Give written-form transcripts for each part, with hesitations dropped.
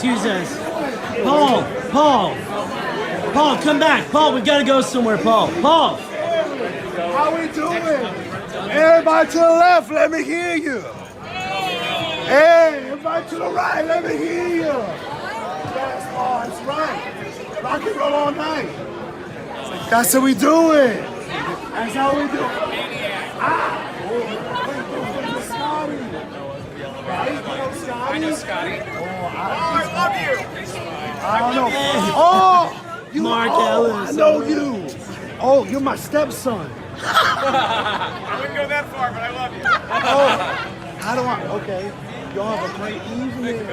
excuse us. Paul, come back. Paul, we gotta go somewhere, Paul. How we doing? Everybody to the left, let me hear you. Hey, everybody to the right, let me hear you. That's right. Rock and roll all night. That's what we doing. That's how we do. I know Scotty. I love you. I don't know. Oh, you Mark Ellis. I know you. Oh, you're my stepson. I wouldn't go that far, but I love you. Oh, how do I? Okay. Y'all have a great evening.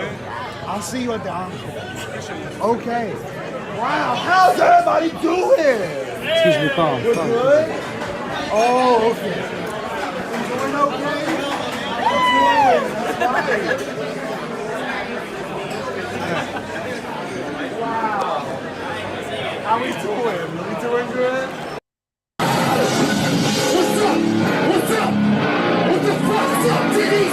I'll see you at the encore. Okay. Wow, how's everybody doing? Excuse me, Paul. We're good? Oh, okay. You doing okay? Wow. How we doing? We doing good? What's up? What the fuck's up, Diddy?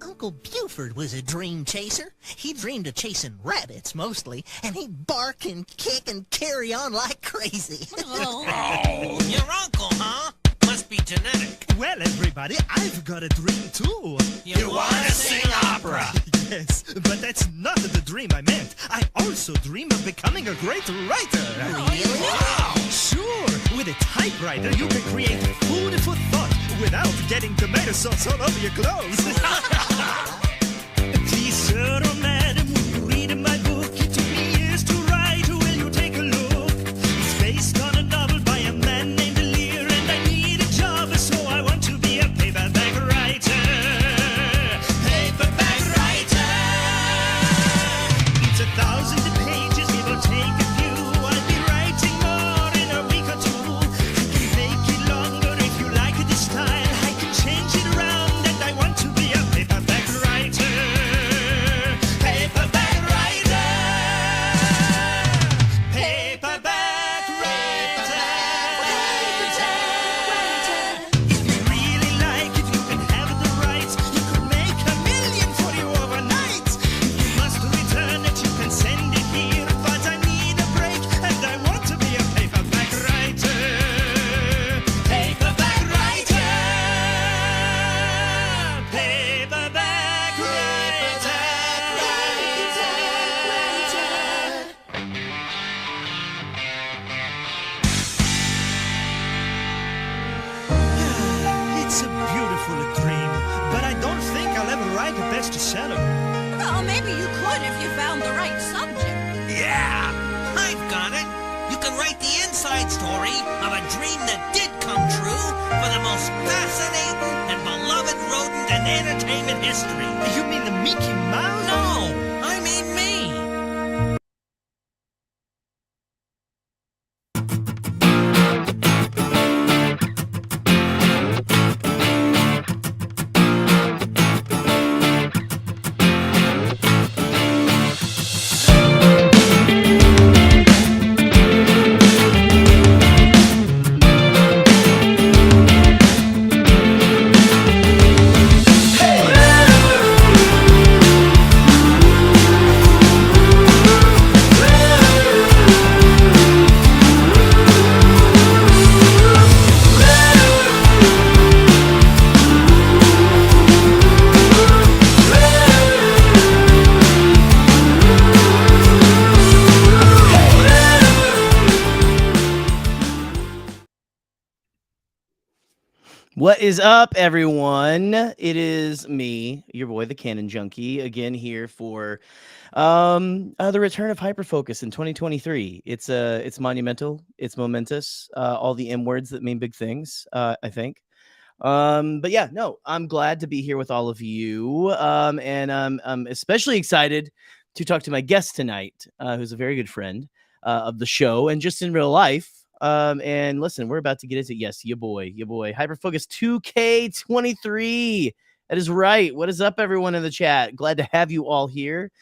Uncle Buford was a dream chaser. He dreamed of chasing rabbits, mostly, and he'd bark and kick and carry on like crazy. Oh, your uncle, huh? Must be genetic. Well, everybody, I've got a dream, too. You wanna sing opera? Yes, but that's not the dream I meant. I also dream of becoming a great writer. Really? Wow! Sure, with a typewriter, you can create food for thought without getting tomato sauce all over your clothes. Please, sir or madam, will you read my book? It took me years to write. Will you take a look? It's based on a novel by a man named Lear, and I need a job, so I want to be a paperback writer. Paperback writer. It's 1,000 pages, give or take a few. I'll be writing more in a week or two. I can make it longer if you like this style. I can change it around, and I want to be a paperback writer. Paperback writer. Paperback writer. If you really like it, you can have the rights. You could make $1 million for you overnight. If you must return it, you can send it here. But I need a break, and I want to be a paperback writer. Paperback writer. Paperback writer. It's a beautiful dream, but I don't think I'll ever write a bestseller. Well, maybe you could if you found the right subject. Yeah! I've got it! You can write the inside story of a dream that did come true for the most fascinating and beloved rodent in entertainment history. You mean the Mickey Mouse? No! I mean me! What is up, everyone? It is me, your boy, the Canon Junkie, again here for the return of Hyperfocus in 2023. It's monumental, it's momentous, all the M words that mean big things, I think. But yeah, no, I'm glad to be here with all of you, and I'm especially excited to talk to my guest tonight, who's a very good friend of the show and just in real life. And listen, we're about to get into, yes, your boy, Hyperfocus 2K23. That is right. What is up, everyone in the chat? Glad to have you all here.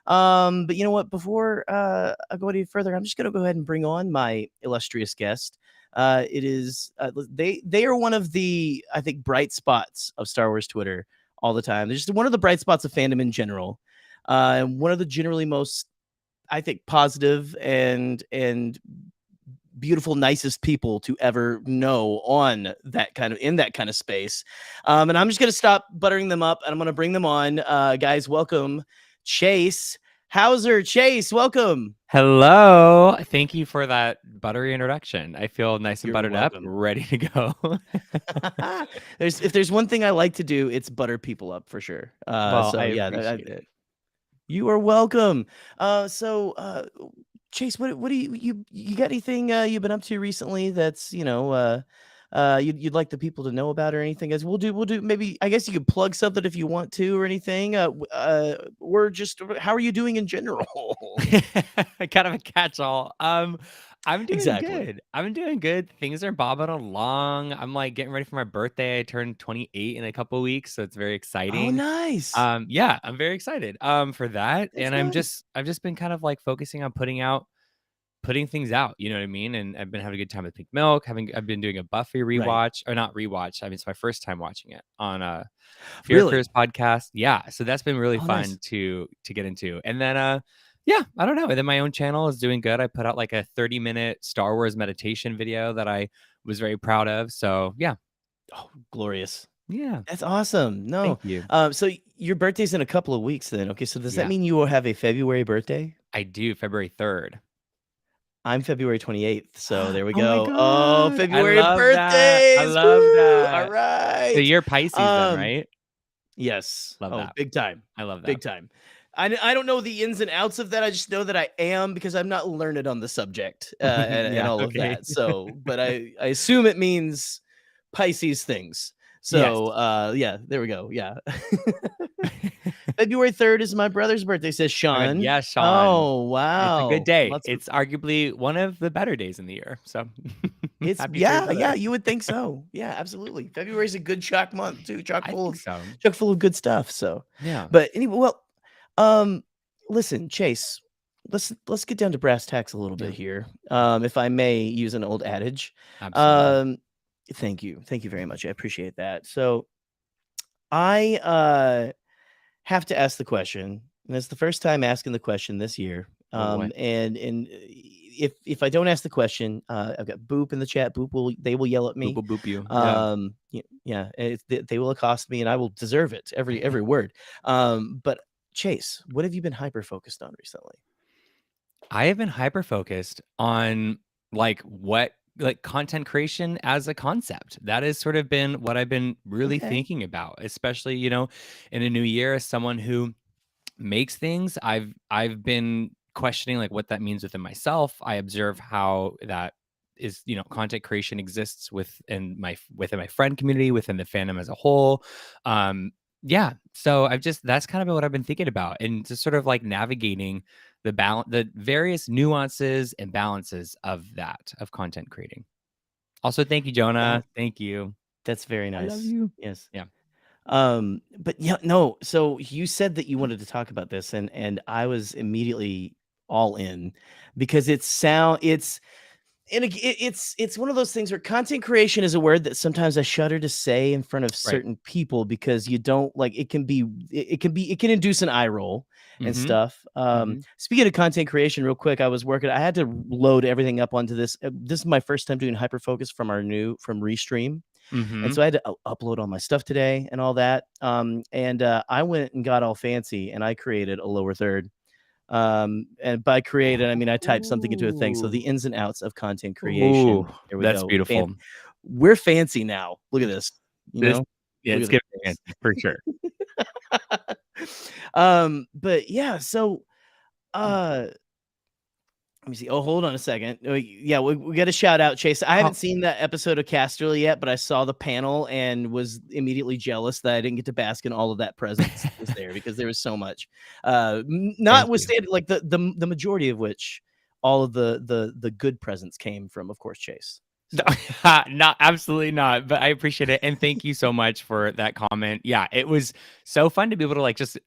But you know what? Before I go any further, I'm just going to go ahead and bring on my illustrious guest. It is they are one of the, I think, bright spots of Star Wars Twitter all the time. They're just one of the bright spots of fandom in general, and one of the generally most, I think, positive and beautiful, nicest people to ever know on that kind of in that kind of space. And I'm just gonna stop buttering them up and I'm gonna bring them on. Guys, welcome Chase Hauser. Chase, welcome. Hello. Thank you for that buttery introduction. I feel nice and You're buttered up, welcome. ready to go. If there's one thing I like to do, it's butter people up for sure. Well, So I yeah, appreciate it. you are welcome. Chase, what do you got anything you've been up to recently that's you'd like the people to know about or anything? Guys, we'll do maybe, I guess you could plug something if you want to or anything. We're just, how are you doing in general? Kind of a catch-all. I'm doing Exactly. good. I'm doing good. Things are bobbing along. I'm like getting ready for my birthday. I turn 28 in a couple of weeks, so it's very Oh, exciting. nice. Yeah, I'm very excited for that. That's And nice. I've just been kind of like focusing on putting things out, you know what I mean? And I've been having a good time with Pink Milk. I've been doing a Buffy Right. rewatch, or not rewatch. I mean, it's my first time watching it on Fear Really? Crews podcast. Yeah, so that's been really Oh, fun nice. to get into. And then yeah, I don't know. And then my own channel is doing good. I put out like a 30-minute Star Wars meditation video that I was very proud of. So yeah. Oh, glorious. Yeah. That's awesome. No. Thank you. So your birthday's in a couple of weeks then. Okay, so does that Yeah. mean you will have a February birthday? I do, February 3rd. I'm February 28th, so there we Oh my go. Oh, God. I February love that. I birthdays. love Woo! All that. So right. you're Pisces then, right? Yes. Love Oh, that. big time. I love that. Big time. I don't know the ins and outs of that. I just know that I am, because I'm not learned on the subject and Yeah, all of okay. that. So, but I assume it means Pisces things. Yes. So, yeah, there we go. Yeah. February 3rd is my brother's birthday, says Sean. Yeah, Sean. Oh, It's a good wow. day. Lots of, It's arguably one of the better days in the year. So it's happy for your brother. you would think so. Yeah, absolutely. February's a good chock month too. I think so. Chock full of good stuff. So, Yeah. but anyway, well, listen, Chase, let's get down to brass tacks a little bit here. If I may use an old adage. Absolutely. Thank you. Thank you very much. I appreciate that. So I have to ask the question, and it's the first time asking the question this year. Oh boy. And if I don't ask the question, I've got Boop in the chat. They will yell at me. Boop, boop, boop you. Yeah. Yeah, they will accost me, and I will deserve it, every word. But Chase, what have you been hyper focused on recently? I have been hyper focused on like content creation as a concept. That has sort of been what I've been really Okay. thinking about, especially, you know, in a new year as someone who makes things. I've been questioning like what that means within myself. I observe how that is, you know, content creation exists within my friend community, within the fandom as a whole. Yeah, so that's kind of what I've been thinking about, and just sort of like navigating the various nuances and balances of content creating. Also, thank you, Jonah. Thank you. That's very I nice. love you. Yes. Yeah. But yeah, no. So you said that you wanted to talk about this, and I was immediately all in, because it's one of those things where content creation is a word that sometimes I shudder to say in front of certain people, because you don't like, it can induce an eye roll and Mm-hmm. stuff. Speaking of content creation, real quick, I had to load everything up onto this. This is my first time doing Hyperfocus from Restream. Mm-hmm. And so I had to upload all my stuff today and all that. And I went and got all fancy, and I created a lower third. And by created, I mean I typed something into a thing. So the ins and outs of content creation. Ooh, Here we that's go. beautiful. We're fancy now. Look at this. Yeah, Look it's at giving this. fancy for sure. But yeah, so let me see. Oh, hold on a second. Yeah, we got a shout out, Chase. I haven't seen that episode of Casterly yet, but I saw the panel and was immediately jealous that I didn't get to bask in all of that presence was there, because there was so much. Notwithstanding, like the majority of which, all of the good presents came from, of course, Chase. No, not absolutely not, but I appreciate it, and thank you so much for that comment. Yeah, it was so fun to be able to like just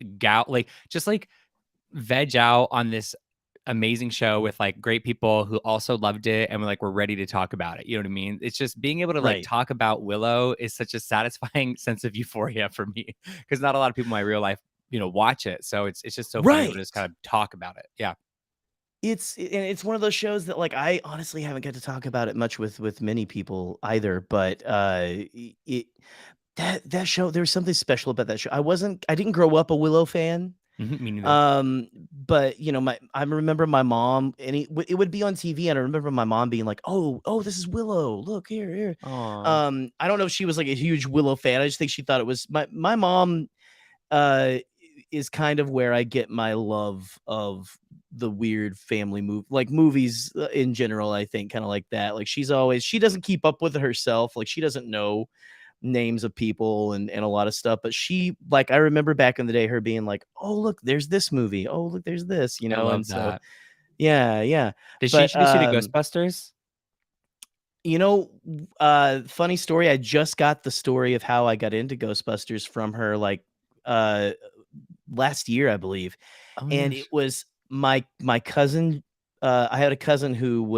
just like veg out on this amazing show with like great people who also loved it and we're ready to talk about it. You know what I mean? It's just being able to like Right. talk about Willow is such a satisfying sense of euphoria for me because not a lot of people in my real life, watch it. So it's just so fun to be able to just kind Right. of talk about it. Yeah. It's one of those shows that, like, I honestly haven't got to talk about it much with many people either, but, it that show, there's something special about that show. I didn't grow up a Willow fan, Me neither. but, I remember my mom, and it would be on TV, and I remember my mom being like, "Oh, this is Willow. Look, here." Aw. I don't know if she was, like, a huge Willow fan. I just think she thought it was my mom, uh, is kind of where I get my love of the weird family movies, in general, I think, kinda like that. Like, she doesn't keep up with it herself, like, she doesn't know names of people and a lot of stuff, but I remember back in the day her being like, "Oh, look, there's this movie. Oh, look, there's this," I and love so that. yeah, yeah. Did she But, introduce you to Ghostbusters? funny story, I just got the story of how I got into Ghostbusters from her, like, uh, last year, I believe, Oh, and nice. it was my cousin. I had a cousin who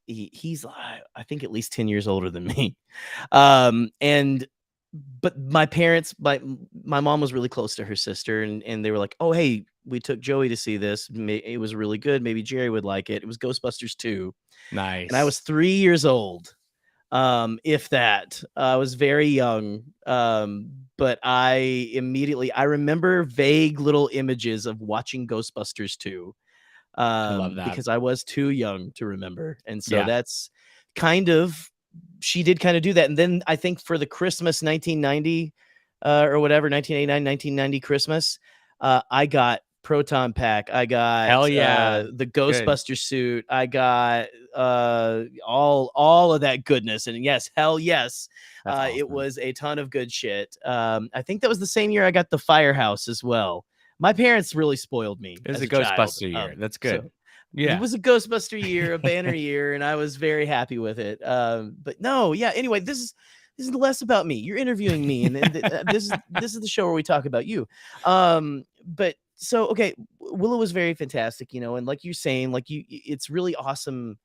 he's, I think, at least 10 years older than me. And but my parents, my mom was really close to her sister, and they were like, "Oh, hey, we took Joey to see this. It was really good. Maybe Jerry would like it." It was Ghostbusters 2, and I Nice. was 3 years old, if that. I was very young, but I remember vague little images of watching Ghostbusters 2, I love that. because I was too young to remember, and so Yeah. that's kind of she did kinda do that, and then I think for the Christmas 1990, or whatever, 1989, 1990 Christmas, I got Proton Pack, I got, Hell yeah. the Good. Ghostbuster suit, I got, all of that goodness, and yes, hell yes, That's it awesome. was a ton of good shit. I think that was the same year I got the Firehouse as well. My parents really spoiled me It was as a a child, Ghostbuster year. That's so good. it Yeah. was a Ghostbuster year, a banner year, and I was very happy with it. But no, yeah. Anyway, this is less about me. You're interviewing me, and this is the show where we talk about you. But so okay, Willow was very fantastic, and like you're saying, like it's really awesome.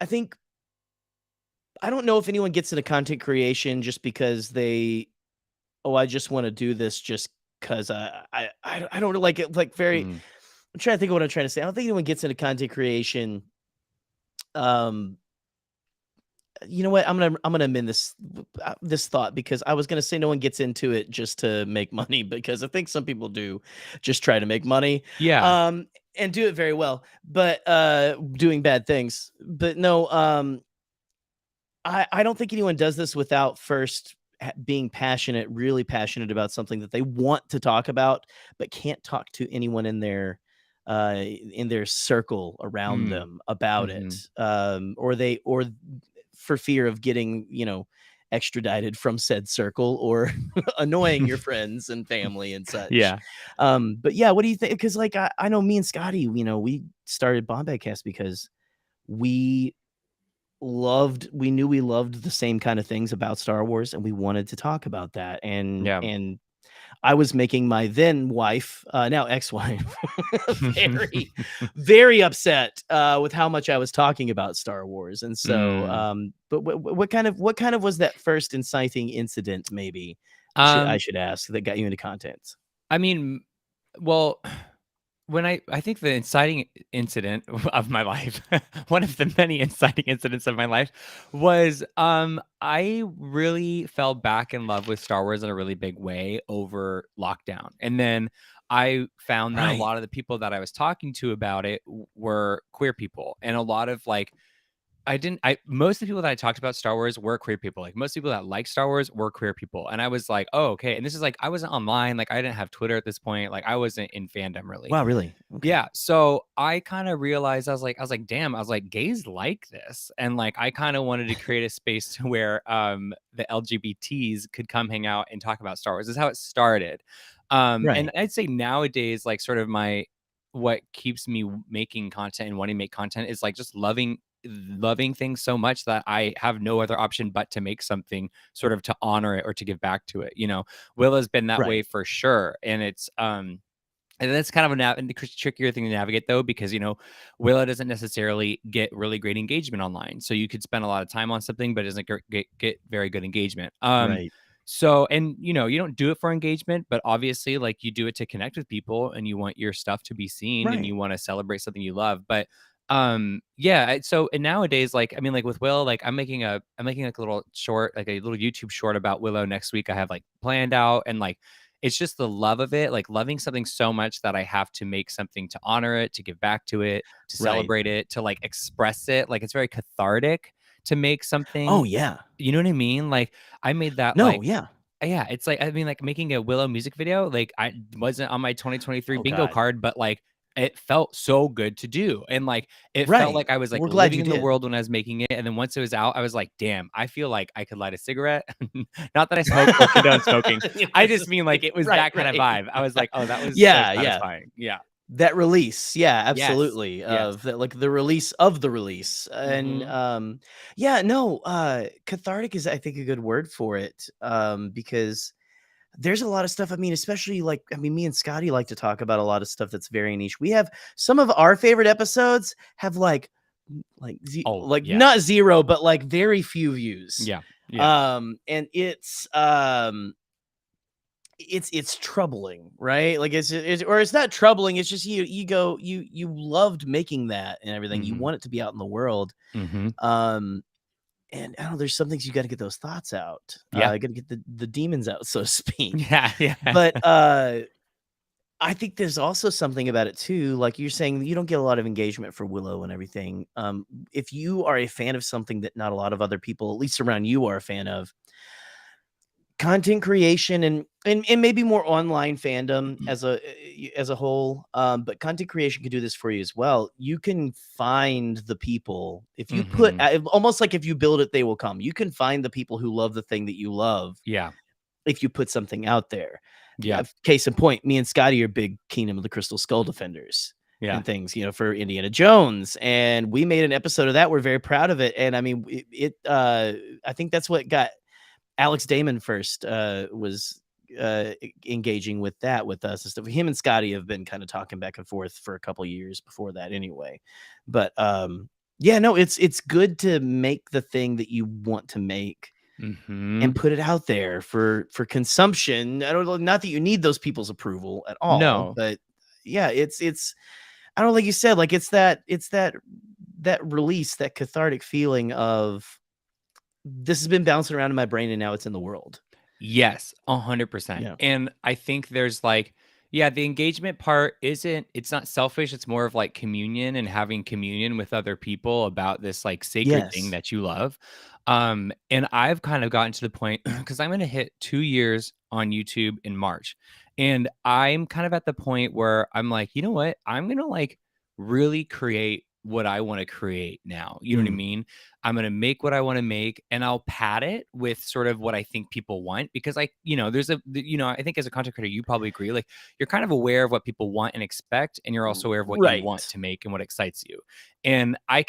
I think I don't know if anyone gets into content creation just because I just want to do this just because I don't like it, like very. Mhm. I'm trying to think of what I'm trying to say. I don't think anyone gets into content creation. Um, you know what? I'm gonna amend this thought, because I was gonna say no one gets into it just to make money, because I think some people do just try to make money, Yeah. um, and do it very well, but doing bad things. But no, I don't think anyone does this without first being passionate, really passionate about something that they want to talk about, but can't talk to anyone in their circle around Mm. them about it, Mhm. or for fear of getting extradited from said circle, or annoying your friends and family and such. Yeah. But yeah, what do you think? Because like I know me and Scotty, we started Bombay Cast because we we knew we loved the same kind of things about Star Wars, and we wanted to talk about that, Yeah. and I was making my then wife, now ex-wife, very, very upset, with how much I was talking about Star Wars, and so, Mm. but what kind of was that first inciting incident, maybe, I Um, should ask, that got you into content? I mean, well, when I think the inciting incident of my life, one of the many inciting incidents of my life was, I really fell back in love with Star Wars in a really big way over lockdown. And then I found that a Right. lot of the people that I was talking to about it were queer people, and a lot of like most of the people that I talked about Star Wars were queer people. Like most people that like Star Wars were queer people. And I was like, oh, okay. And this is like I wasn't online, like I didn't have Twitter at this point. Like I wasn't in fandom really. Wow, really? Okay. Yeah. So I kind of realized I was like, damn, I was like, gays like this. And like I kind of wanted to create a space to where the LGBTs could come hang out and talk about Star Wars. This is how it started. And Right. I'd say nowadays, like sort of what keeps me making content and wanting to make content is like just loving loving things so much that I have no other option but to make something sort of to honor it or to give back to it. Willow's been that way Right. for sure, and it's and that's kind of a trickier thing to navigate, though, because Willow doesn't necessarily get really great engagement online. So you could spend a lot of time on something, but it doesn't get very good engagement. Right. So, and you don't do it for engagement, but obviously, like, you do it to connect with people, and you want your stuff to be seen, and Right. you want to celebrate something you love. But yeah. So, and nowadays, like, I mean, like with Will, like I'm making like a little short, like a little YouTube short about Willow next week. I have like planned out, and like it's just the love of it, like loving something so much that I have to make something to honor it, to give back to it, to Right. celebrate it, to like express it. Like it's very cathartic to make something. Oh yeah. You know what I mean? Like I made that No, like yeah. yeah, it's like I mean like making a Willow music video, like I wasn't on my 2023 Oh bingo god. card, but like it felt so good to do. And like it felt Right. like I was like We're glad living you in the did. world when I was making it. And then once it was out, I was like, damn, I feel like I could light a cigarette. Not that I smoke or condone smoking. I just mean like it was Right, that kind of right. vibe. I was like, oh, that was so Yeah, yeah. satisfying. Yeah. That release, yeah, Yes. absolutely, Yes. of that, like, the release of the release, and, Mm-hmm. yeah, no, cathartic is, I think, a good word for it, because there's a lot of stuff, I mean, especially, like, I mean, me and Scotty like to talk about a lot of stuff that's very niche. We have some of our favorite episodes have, Oh, like, yeah. not 0, but, like, very few views, Yeah. Yeah. and it's troubling, right? Like it's or it's not troubling. It's just you go you loved making that and everything. You Mm-hmm. want it to be out in the world. Mm-hmm. Um, and I don't know. There's some things you got to get those thoughts out. Yeah. Got to get the demons out, so to speak. Yeah. Yeah. But I think there's also something about it too. Like you're saying, you don't get a lot of engagement for Willow and everything. If you are a fan of something that not a lot of other people, at least around you, are a fan of, content creation and maybe more online fandom as a whole, but content creation can do this for you as well. You can find the people if you put Mm-hmm. almost like if you build it, they will come. You can find the people who love the thing that you love Yeah. if you put something out there. Yeah. Case in point, me and Scotty are big Kingdom of the Crystal Skull defenders Yeah. and things, for Indiana Jones, and we made an episode of that. We're very proud of it, and I mean, I think that's what got Alex Damon first was engaging with that with us and stuff. Him and Scotty have been kind of talking back and forth for a couple years before that anyway. But yeah, no, it's good to make the thing that you want to make Mm-hmm. and put it out there for consumption. I don't know, not that you need those people's approval at all, No. but yeah, it's I don't know, like you said, like it's that release, that cathartic feeling of this has been bouncing around in my brain and now it's in the world. Yes, 100%. Yeah. And I think there's like, yeah, the engagement part it's not selfish. It's more of like communion and having communion with other people about this like sacred thing Yes. that you love. And I've kind of gotten to the point because I'm going to hit 2 years on YouTube in March. And I'm kind of at the point where I'm like, you know what? I'm going to like really create what I want to create now. You know what I Mm. mean? I'm going to make what I want to make and I'll pad it with sort of what I think people want because I think as a content creator, you probably agree, like you're kind of aware of what people want and expect, and you're also aware of what you want Right. to make and what excites you. And I'm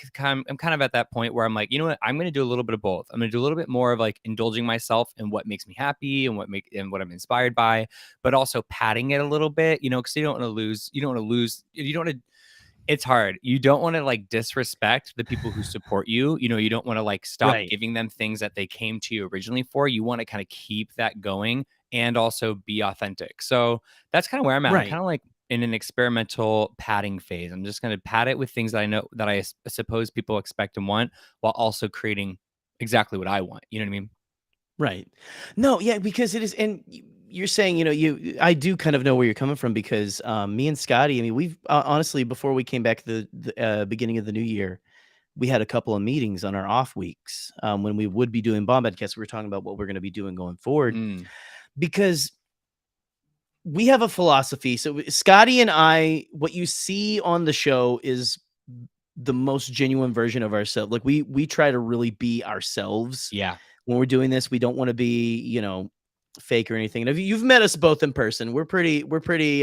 kind of at that point where I'm like, you know what? I'm going to do a little bit of both. I'm going to do a little bit more of like indulging myself in what makes me happy and what I'm inspired by, but also padding it a little bit, because you don't want to lose, it's hard. You don't want to like disrespect the people who support you. You don't want to like stop Right. giving them things that they came to you originally for. You want to kind of keep that going and also be authentic. So that's kind of where I'm at. I'm Right. kind of like in an experimental padding phase. I'm just going to pad it with things that I know that I suppose people expect and want while also creating exactly what I want. You know what I mean? Right. No, yeah, because it is, and you're saying, I do kind of know where you're coming from because me and Scotty, I mean, we've honestly, before we came back the beginning of the new year, we had a couple of meetings on our off weeks when we would be doing Bombadcast. We were talking about what we're going to be doing going forward Mm, because we have a philosophy. So Scotty and I, what you see on the show is the most genuine version of ourselves. Like we try to really be ourselves yeah. when we're doing this. We don't want to be, fake or anything. And if you've met us both in person, we're pretty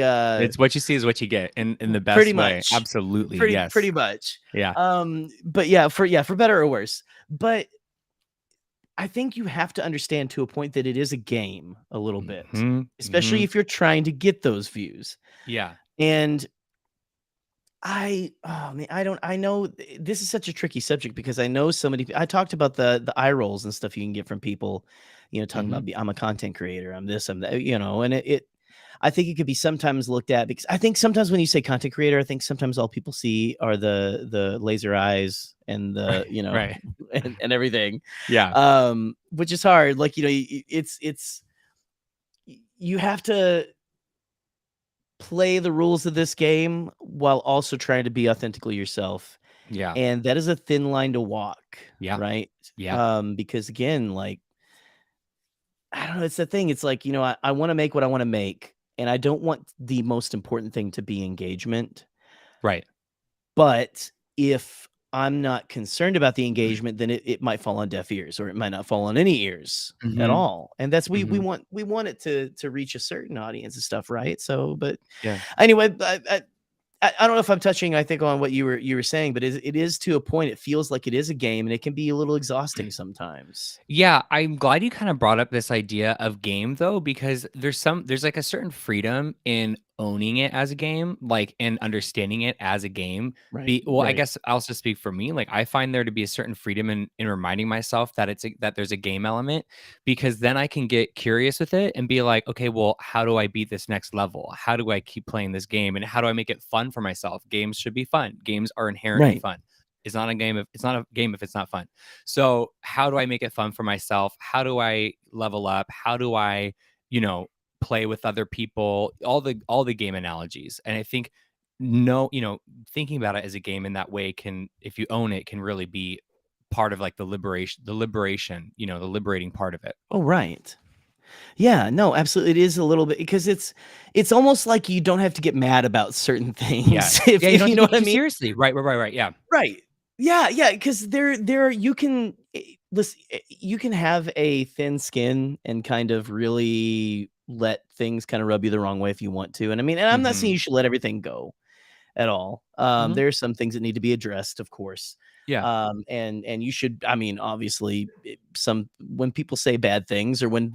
It's what you see is what you get in the pretty best way. much. Absolutely. Pretty Yes. much. Yeah. But yeah, for better or worse. But I think you have to understand to a point that it is a game a little bit, Mhm, especially mhm. if you're trying to get those views. Yeah. And oh man, I know this is such a tricky subject because I know so many. I talked about the eye rolls and stuff you can get from people, talking Mhm. about I'm a content creator, I'm this, I'm that, and I think it could be sometimes looked at because I think sometimes when you say content creator, I think sometimes all people see are the laser eyes and the, Right. and everything. Yeah. Which is hard. Like, you have to play the rules of this game while also trying to be authentically yourself. Yeah. And that is a thin line to walk, Yeah. right? Yeah. Because again, like, I don't know, it's the thing. It's like, I want to make what I want to make, and I don't want the most important thing to be engagement. Right. But if I'm not concerned about the engagement, then it might fall on deaf ears, or it might not fall on any ears at Mhm. all. And that's we Mhm. want it to reach a certain audience and stuff, right? So, but Yeah. anyway, I don't know if I'm touching, I think, on what you were saying, but it is to a point. It feels like it is a game, and it can be a little exhausting sometimes. Yeah, I'm glad you kind of brought up this idea of game though, because there's like a certain freedom in owning it as a game, like and understanding it as a game. Right, Well, I right, guess I'll just speak for me. Like I find there to be a certain freedom in reminding myself that that there's a game element, because then I can get curious with it and be like, okay, well, how do I beat this next level? How do I keep playing this game? And how do I make it fun for myself? Games should be fun. Games are inherently right. fun. It's not a game if it's not fun. So how do I make it fun for myself? How do I level up? How do I, you know, play with other people? All the game analogies. And I think no, thinking about it as a game in that way can, if you own it, can really be part of like the liberation, the liberating part of it. Oh, right. Yeah, no, absolutely. It is a little bit because it's almost like you don't have to get mad about certain Yeah. things Yeah, you if don't have you to know take what it I too mean. seriously. Right, right, right, right. Yeah. Right. Yeah, because there you can listen. You can have a thin skin and kind of really let things kind of rub you the wrong way if you want to. And I mean, and I'm not saying Hmm. you should let everything go at all. Hmm. There are some things that need to be addressed, of course. Yeah. And you should. I mean, obviously, some when people say bad things or when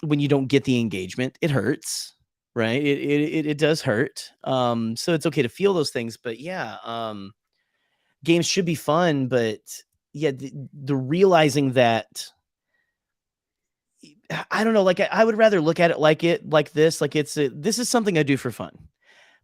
when you don't get the engagement, it hurts, right? It does hurt. So it's okay to feel those things, but yeah, games should be fun, but yeah, the realizing that I don't know, like I would rather look at it like this, like this is something I do for fun.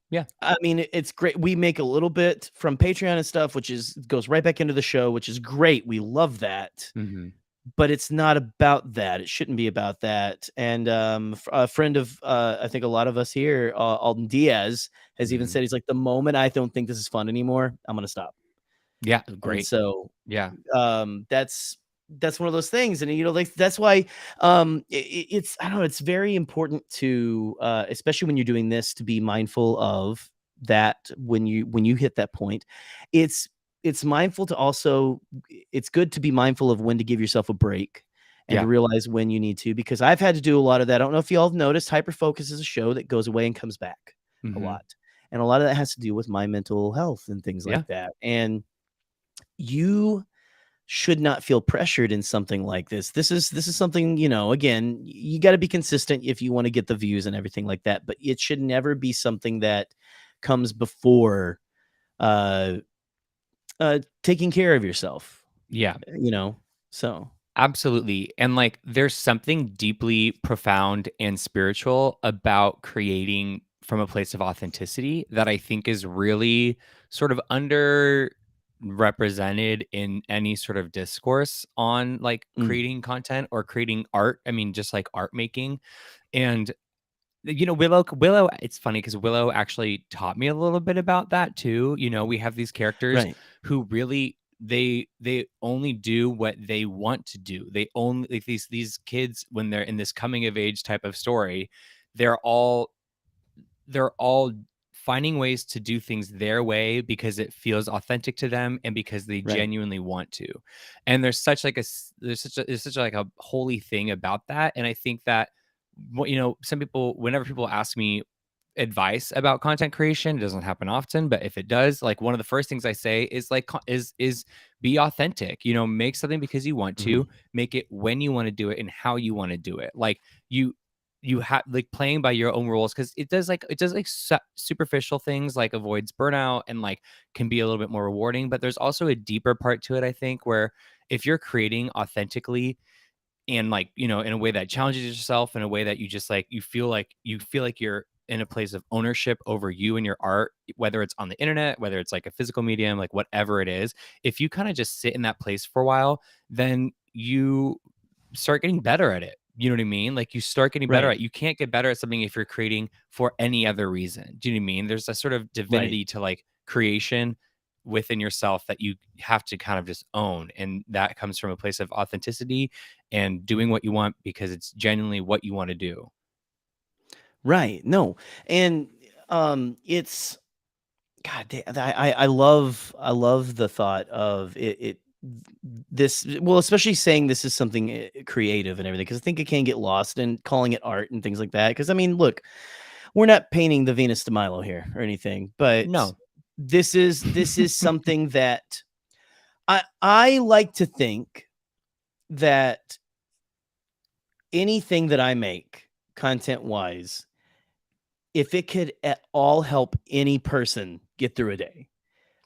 Yeah. I mean, it's great. We make a little bit from Patreon and stuff, which is goes right back into the show, which is great. We love that. Hmm. But it's not about that. It shouldn't be about that. And a friend of I think a lot of us here, Alden Diaz, has even Hmm. said he's like, the moment I don't think this is fun anymore, I'm gonna stop. Yeah. And Great. so Yeah. that's one of those things. And like that's why it's I don't know, it's very important to especially when you're doing this to be mindful of that when you hit that point. It's it's mindful to also it's good to be mindful of when to give yourself a break and to Yeah. realize when you need to, because I've had to do a lot of that. I don't know if y'all have noticed, Hyperfocus is a show that goes away and comes back a Hmm. lot. And a lot of that has to do with my mental health and things Yeah. like that. And you should not feel pressured in something like this. This is something, again, you got to be consistent if you want to get the views and everything like that, but it should never be something that comes before uh taking care of yourself, Yeah. you know. So, Absolutely. And like there's something deeply profound and spiritual about creating from a place of authenticity that I think is really sort of underrepresented in any sort of discourse on like mm, creating content or creating art. I mean, just like art making. And Willow, it's funny because Willow actually taught me a little bit about that too. We have these characters right. who really they only do what they want to do. They only like these kids when they're in this coming of age type of story, they're all they're all finding ways to do things their way because it feels authentic to them and because they Right. genuinely want to. And there's such like there's such like a holy thing about that. And I think that some people, whenever people ask me advice about content creation, it doesn't happen often, but if it does, like one of the first things I say is like is be authentic. Make something because you want Mhm. to, make it when you want to do it and how you want to do it. Like you have like playing by your own rules, because it does like superficial things, like avoids burnout and like can be a little bit more rewarding, but there's also a deeper part to it, I think, where if you're creating authentically and like in a way that challenges yourself, in a way that you just like you feel like you're in a place of ownership over you and your art, whether it's on the internet, whether it's like a physical medium, like whatever it is, if you kind of just sit in that place for a while, then you start getting better at it. You know what I mean? Like you start getting better Right. at, you can't get better at something if you're creating for any other reason. Do you know what I mean? There's a sort of Right. divinity to like creation within yourself that you have to kind of just own. And that comes from a place of authenticity and doing what you want because it's genuinely what you want to do. Right. No. And it's God damn, I love the thought of it this well, especially saying this is something creative and everything, because I think it can get lost in calling it art and things like that. Because I mean, look, we're not painting the Venus de Milo here or anything, but No. this is something that I like to think that anything that I make content wise, if it could at all help any person get through a day,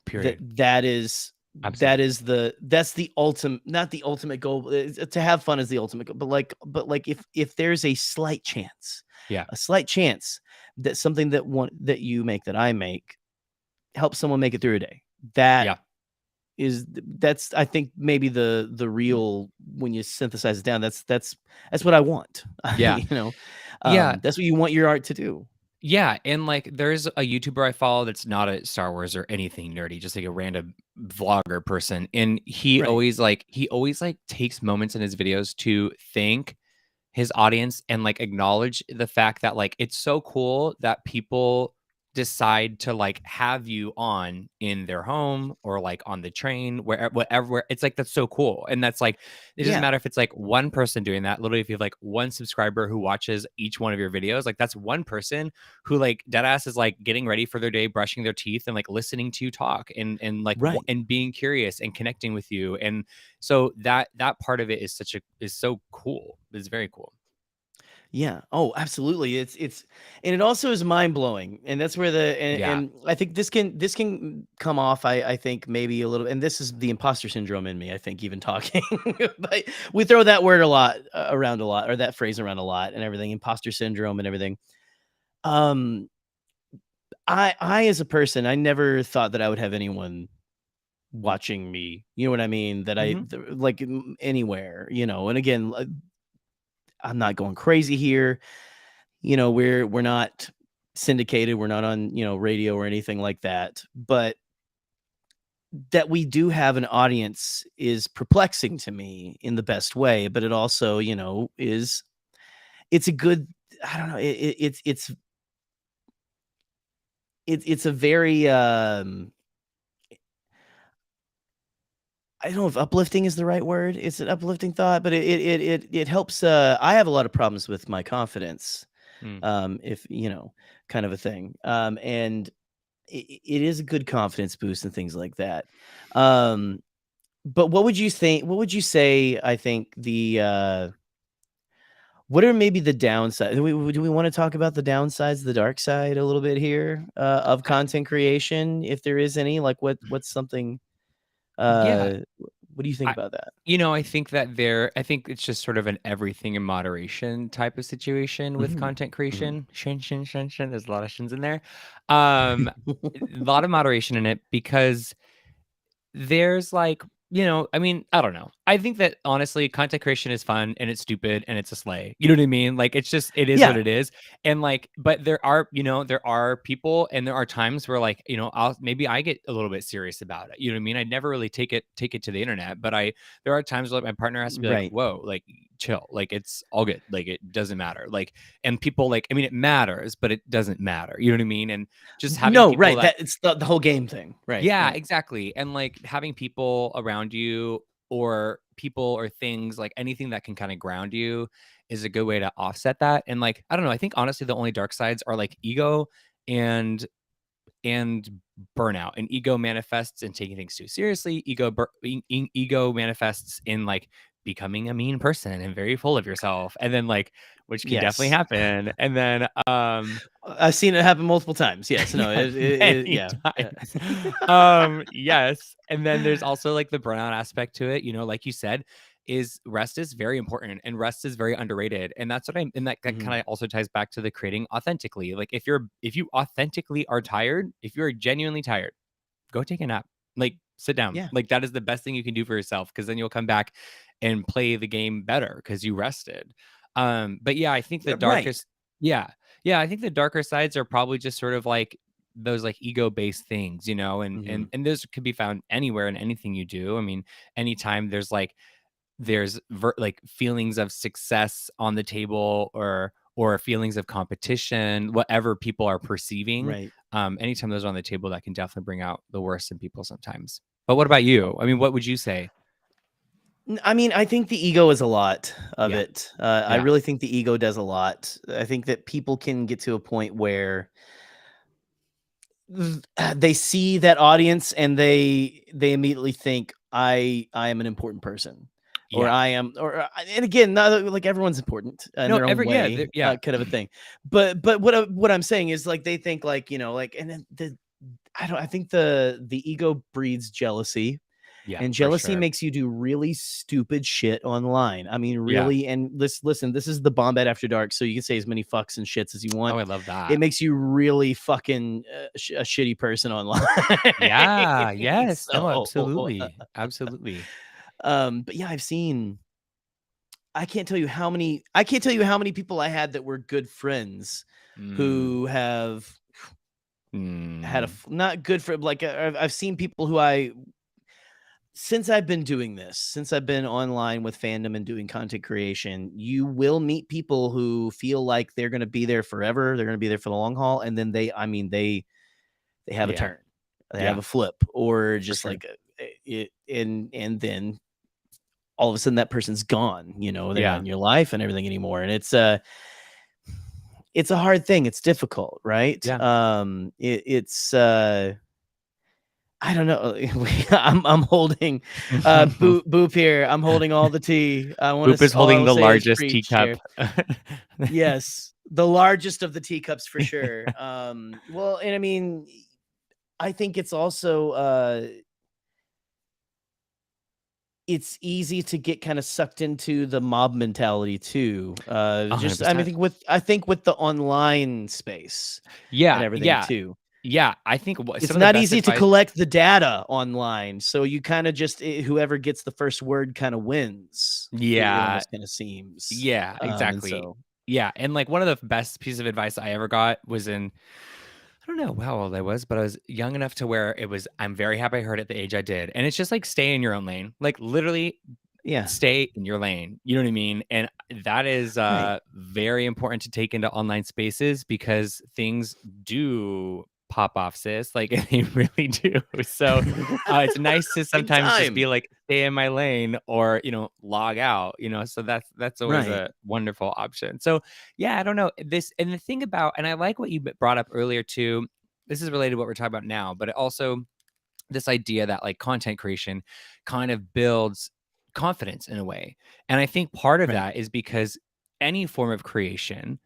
that Period. that is that Absolutely. is that's the ultimate, not the ultimate goal. To have fun is the ultimate goal, but like if there's Yeah. a slight chance that something that you make, that I make, helps someone make it through a day, that Yeah. that's I think maybe the real, when you synthesize it down, that's what I want. Yeah. Yeah. That's what you want your art to do. Yeah, and like there's a YouTuber I follow that's not a Star Wars or anything nerdy, just like a random vlogger person. And Right. he always like takes moments in his videos to thank his audience and like acknowledge the fact that like it's so cool that people decide to like have you on in their home or like on the train, whatever. It's like that's so cool. And that's like it doesn't Yeah. matter if it's like one person doing that. Literally, if you have like one subscriber who watches each one of your videos, like that's one person who like deadass is like getting ready for their day, brushing their teeth and like listening to you talk and like Right. and being curious and connecting with you. And so that part of it is so cool. It's very cool. Yeah. Oh, absolutely. It's and it also is mind blowing, and that's where Yeah. and I think this can come off. I think maybe a little, and this is the imposter syndrome in me. I think even talking, but we throw that word a lot around a lot, or that phrase around a lot, and everything. Imposter syndrome and everything. Um, I as a person, I never thought that I would have anyone watching me. You know what I mean? That Hmm. like anywhere. And again, I'm not going crazy here. We're not syndicated, we're not on radio or anything like that, but that we do have an audience is perplexing to me in the best way. But it also is, it's a good, I don't know, it's a very I don't know if uplifting is the right word. It's an uplifting thought, but it helps. I have a lot of problems with my confidence, Mm. if kind of a thing. And it is a good confidence boost and things like that. Um, but what would you think? What would you say? I think what are maybe the downsides? Do we want to talk about the downsides, the dark side, a little bit here of content creation, if there is any? Like, what's something? Yeah. What do you think I, about that? I think I think it's just sort of an everything in moderation type of situation with Mhm, content mhm. creation. Shin, shin, shin, shin. There's a lot of shins in there. A lot of moderation in it because there's like, I mean, I don't know. I think that honestly, content creation is fun and it's stupid and it's a sleigh. You know what I mean? Like it is what Yeah, it is. And like, but there are people and there are times where like, maybe I get a little bit serious about it. You know what I mean? I never really take it to the internet, but there are times where like, my partner has to be like, right. whoa, like chill. Like it's all good. Like it doesn't matter. Like, and people like, I mean, it matters, but it doesn't matter. You know what I mean? And just having No, people right. that, That it's the whole game thing. Right. yeah, Right. exactly. And like having people around you or people or things, like anything that can kind of ground you is a good way to offset that. And like, I don't know, I think honestly the only dark sides are like ego and and burnout. And ego manifests in taking things too seriously. Ego manifests in like becoming a mean person and very full of yourself. And then like, which can definitely Yes. happen. And then I've seen it happen multiple times. Yes. No. yeah, many Yeah. Yeah. times. Yes. And then there's also like the burnout aspect to it, you know, like you said, is rest is very important and rest is very underrated. And that's what and that Mhm. kind of also ties back to the creating authentically. Like if you authentically are tired, if you're genuinely tired, go take a nap. Like sit down. Yeah. Like that is the best thing you can do for yourself because then you'll come back and play the game better because you rested. But yeah, I think the Right. darkest, yeah, yeah, I think the darker sides are probably just sort of like those like ego-based things, you know, Mhm. and those could be found anywhere in anything you do. I mean, anytime there's like like feelings of success on the table or feelings of competition, whatever people are perceiving, Right. anytime those are on the table, that can definitely bring out the worst in people sometimes. But what about you? I mean, what would you say? I mean, I think the ego is a lot of Yeah, it. I yeah, really think the ego does a lot. I think that people can get to a point where they see that audience and they immediately think I am an important person, or yeah. I am, or and again, not like everyone's important in No, their own yeah, way, yeah, kind of a thing. But what I'm saying is like they think like like and then I think the ego breeds jealousy, yeah, and for jealousy sure. makes you do really stupid shit online. I mean, Yeah. really. And listen, this is the Bombad After Dark, so you can say as many fucks and shits as you Oh, want. I love It that. makes you really fucking a shitty person online. Yeah. Yes. No, So, absolutely. Absolutely. but yeah, I've seen. I can't tell you how many people I had that were good friends Mm. who have had Mm. not good for like I've seen people who I since I've been doing this, since I've been online with fandom and doing content creation, you will meet people who feel like they're going to be there forever. They're going to be there for the long haul, and then I mean, they have a Yeah. turn, they have Yeah. a flip, or For just sure. like it, and then all of a sudden that person's gone. You know, they're not Yeah. in your life and everything anymore, and it's a hard thing. It's difficult, right? Yeah. It's I don't know. I'm holding boop here. I'm holding all the tea. Boop is All I holding will the say is largest preach teacup. here. Yes, the largest of the teacups for sure. Well, and I mean, I think it's also it's easy to get kind of sucked into the mob mentality too. Just I mean, 100%. I think with the online space and Yeah. everything Yeah. too. Yeah. I think It's some of the not best easy to advice. collect the data online, so you kinda just whoever gets the first word kinda wins. It Yeah. almost kinda seems, Yeah. and Exactly. so Yeah. And like one of the best pieces of advice I ever got was I don't know how old I was, but I was young enough to where it was, I'm very happy I heard at the age I did. And it's just like stay in your own lane. Like literally yeah, stay in your lane. You know what I mean? And that is right. very important to take into online spaces because things do pop off, sis. Like they really do. So it's nice to Big sometimes just be time. like, stay in my lane or, you know, log out, you know. So that's always Right. a wonderful option. So yeah, I don't know. This and the thing about, and I like what you brought up earlier too. This is related to what we're talking about now, but it also this idea that like content creation kind of builds confidence in a way. And I think part of Right. that is because any form of creation,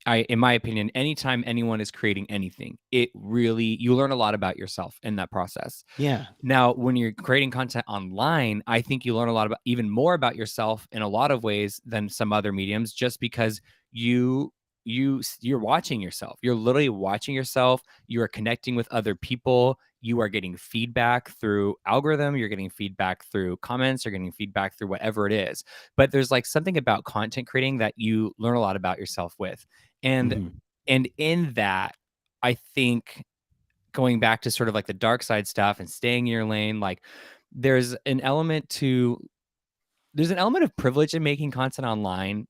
in my opinion, anytime anyone is creating anything, it really, you learn a lot about yourself in that process. Yeah. Now, when you're creating content online, I think you learn a lot about even more about yourself in a lot of ways than some other mediums, just because you you're watching yourself. You're literally watching yourself. You are connecting with other people. You are getting feedback through algorithm. You're getting feedback through comments. You're getting feedback through whatever it is. But there's like something about content creating that you learn a lot about yourself with, and Mhm. in that, I think going back to sort of like the dark side stuff and staying in your lane, like there's an element to there's an element of privilege in making content online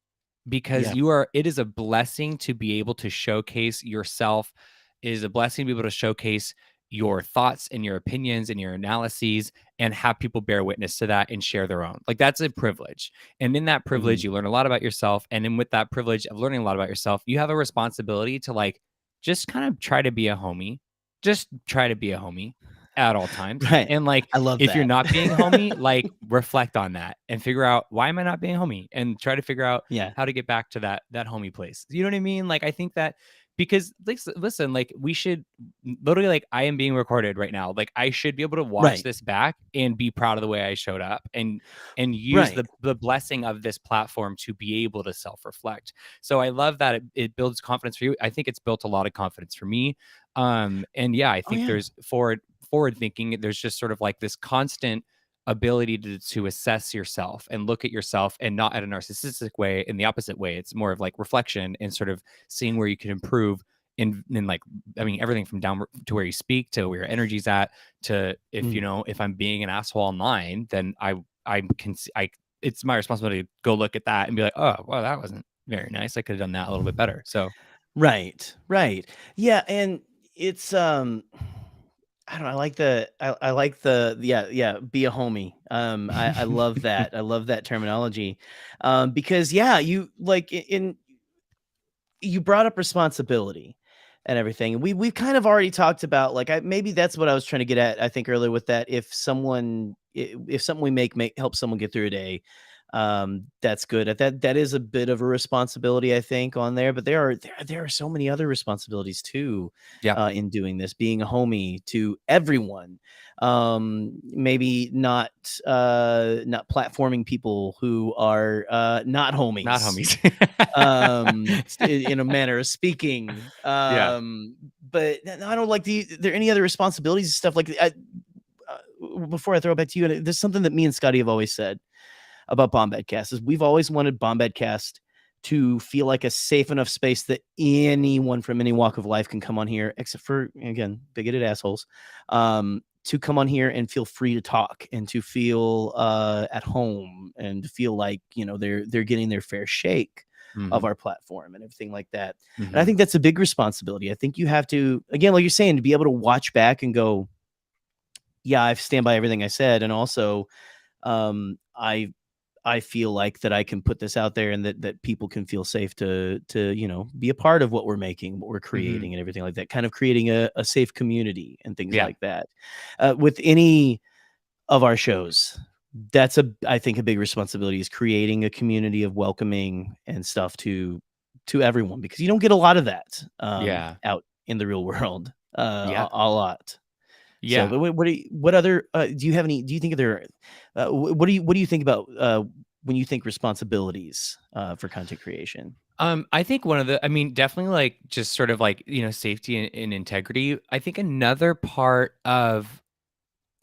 because Yeah. it is a blessing to be able to showcase yourself. It is a blessing to be able to showcase your thoughts and your opinions and your analyses and have people bear witness to that and share their own. Like that's a privilege. And in that privilege, Mhm. you learn a lot about yourself. And then with that privilege of learning a lot about yourself, you have a responsibility to like just kind of try to be a homie. Just try to be a homie at all times. Right. And like I love if you're that. not being a homie, like reflect on that and figure out why am I not being a homie and try to figure out Yeah. how to get back to that homie place. You know what I mean? Like I think that because listen, like we should literally like I am being recorded right now. Like I should be able to watch Right. this back and be proud of the way I showed up and use Right. the blessing of this platform to be able to self-reflect. So I love that it builds confidence for you. I think it's built a lot of confidence for me. And yeah, I Oh, think yeah. there's forward thinking. There's just sort of like this constant ability to assess yourself and look at yourself and not at a narcissistic way in the opposite way. It's more of like reflection and sort of seeing where you can improve in like I mean everything from down to where you speak to where your energy's at to if Mm. if I'm being an asshole online then I can I it's my responsibility to go look at that and be like, oh well, that wasn't very nice, I could have done that a little bit better. So Right. Right. Yeah, and it's, I don't know, I like the yeah, be a homie. I love that. I love that terminology. Because yeah, you like in you brought up responsibility and everything. And we've kind of already talked about like maybe that's what I was trying to get at. I think earlier with that, if something we make help someone get through a day, that's good. That is a bit of a responsibility I think on there. But there are so many other responsibilities too yeah. in doing this. Being a homie to everyone, maybe not platforming people who are not Not homies homies. in a manner of speaking. Yeah. But I don't like there any other responsibilities and stuff like before I throw it back to you. And there's something that me and Scotty have always said about Bombadcast is we've always wanted Bombadcast to feel like a safe enough space that anyone from any walk of life can come on here, except for again bigoted assholes, to come on here and feel free to talk and to feel at home and to feel like they're getting their fair shake of Mhm. our platform and everything like that. And I Mhm. think that's a big responsibility. I think you have to, again, like you're saying, to be able to watch back and go, yeah, I stand by everything I said, and also um, I I feel like that I can put this out there and that people can feel safe to be a part of what we're making, what we're Mhm. creating and everything like that, kind of creating a safe community and things Yeah. like that. With any of our shows, that's I think a big responsibility is creating a community of welcoming and stuff to everyone because you don't get a lot of that Yeah. out in the real world Yeah. a lot. So, Yeah. but what other do you have any? Do you think there? What do you think about when you think responsibilities for content creation? I think one of the, I mean, definitely like just sort of like, safety and integrity. I think another part of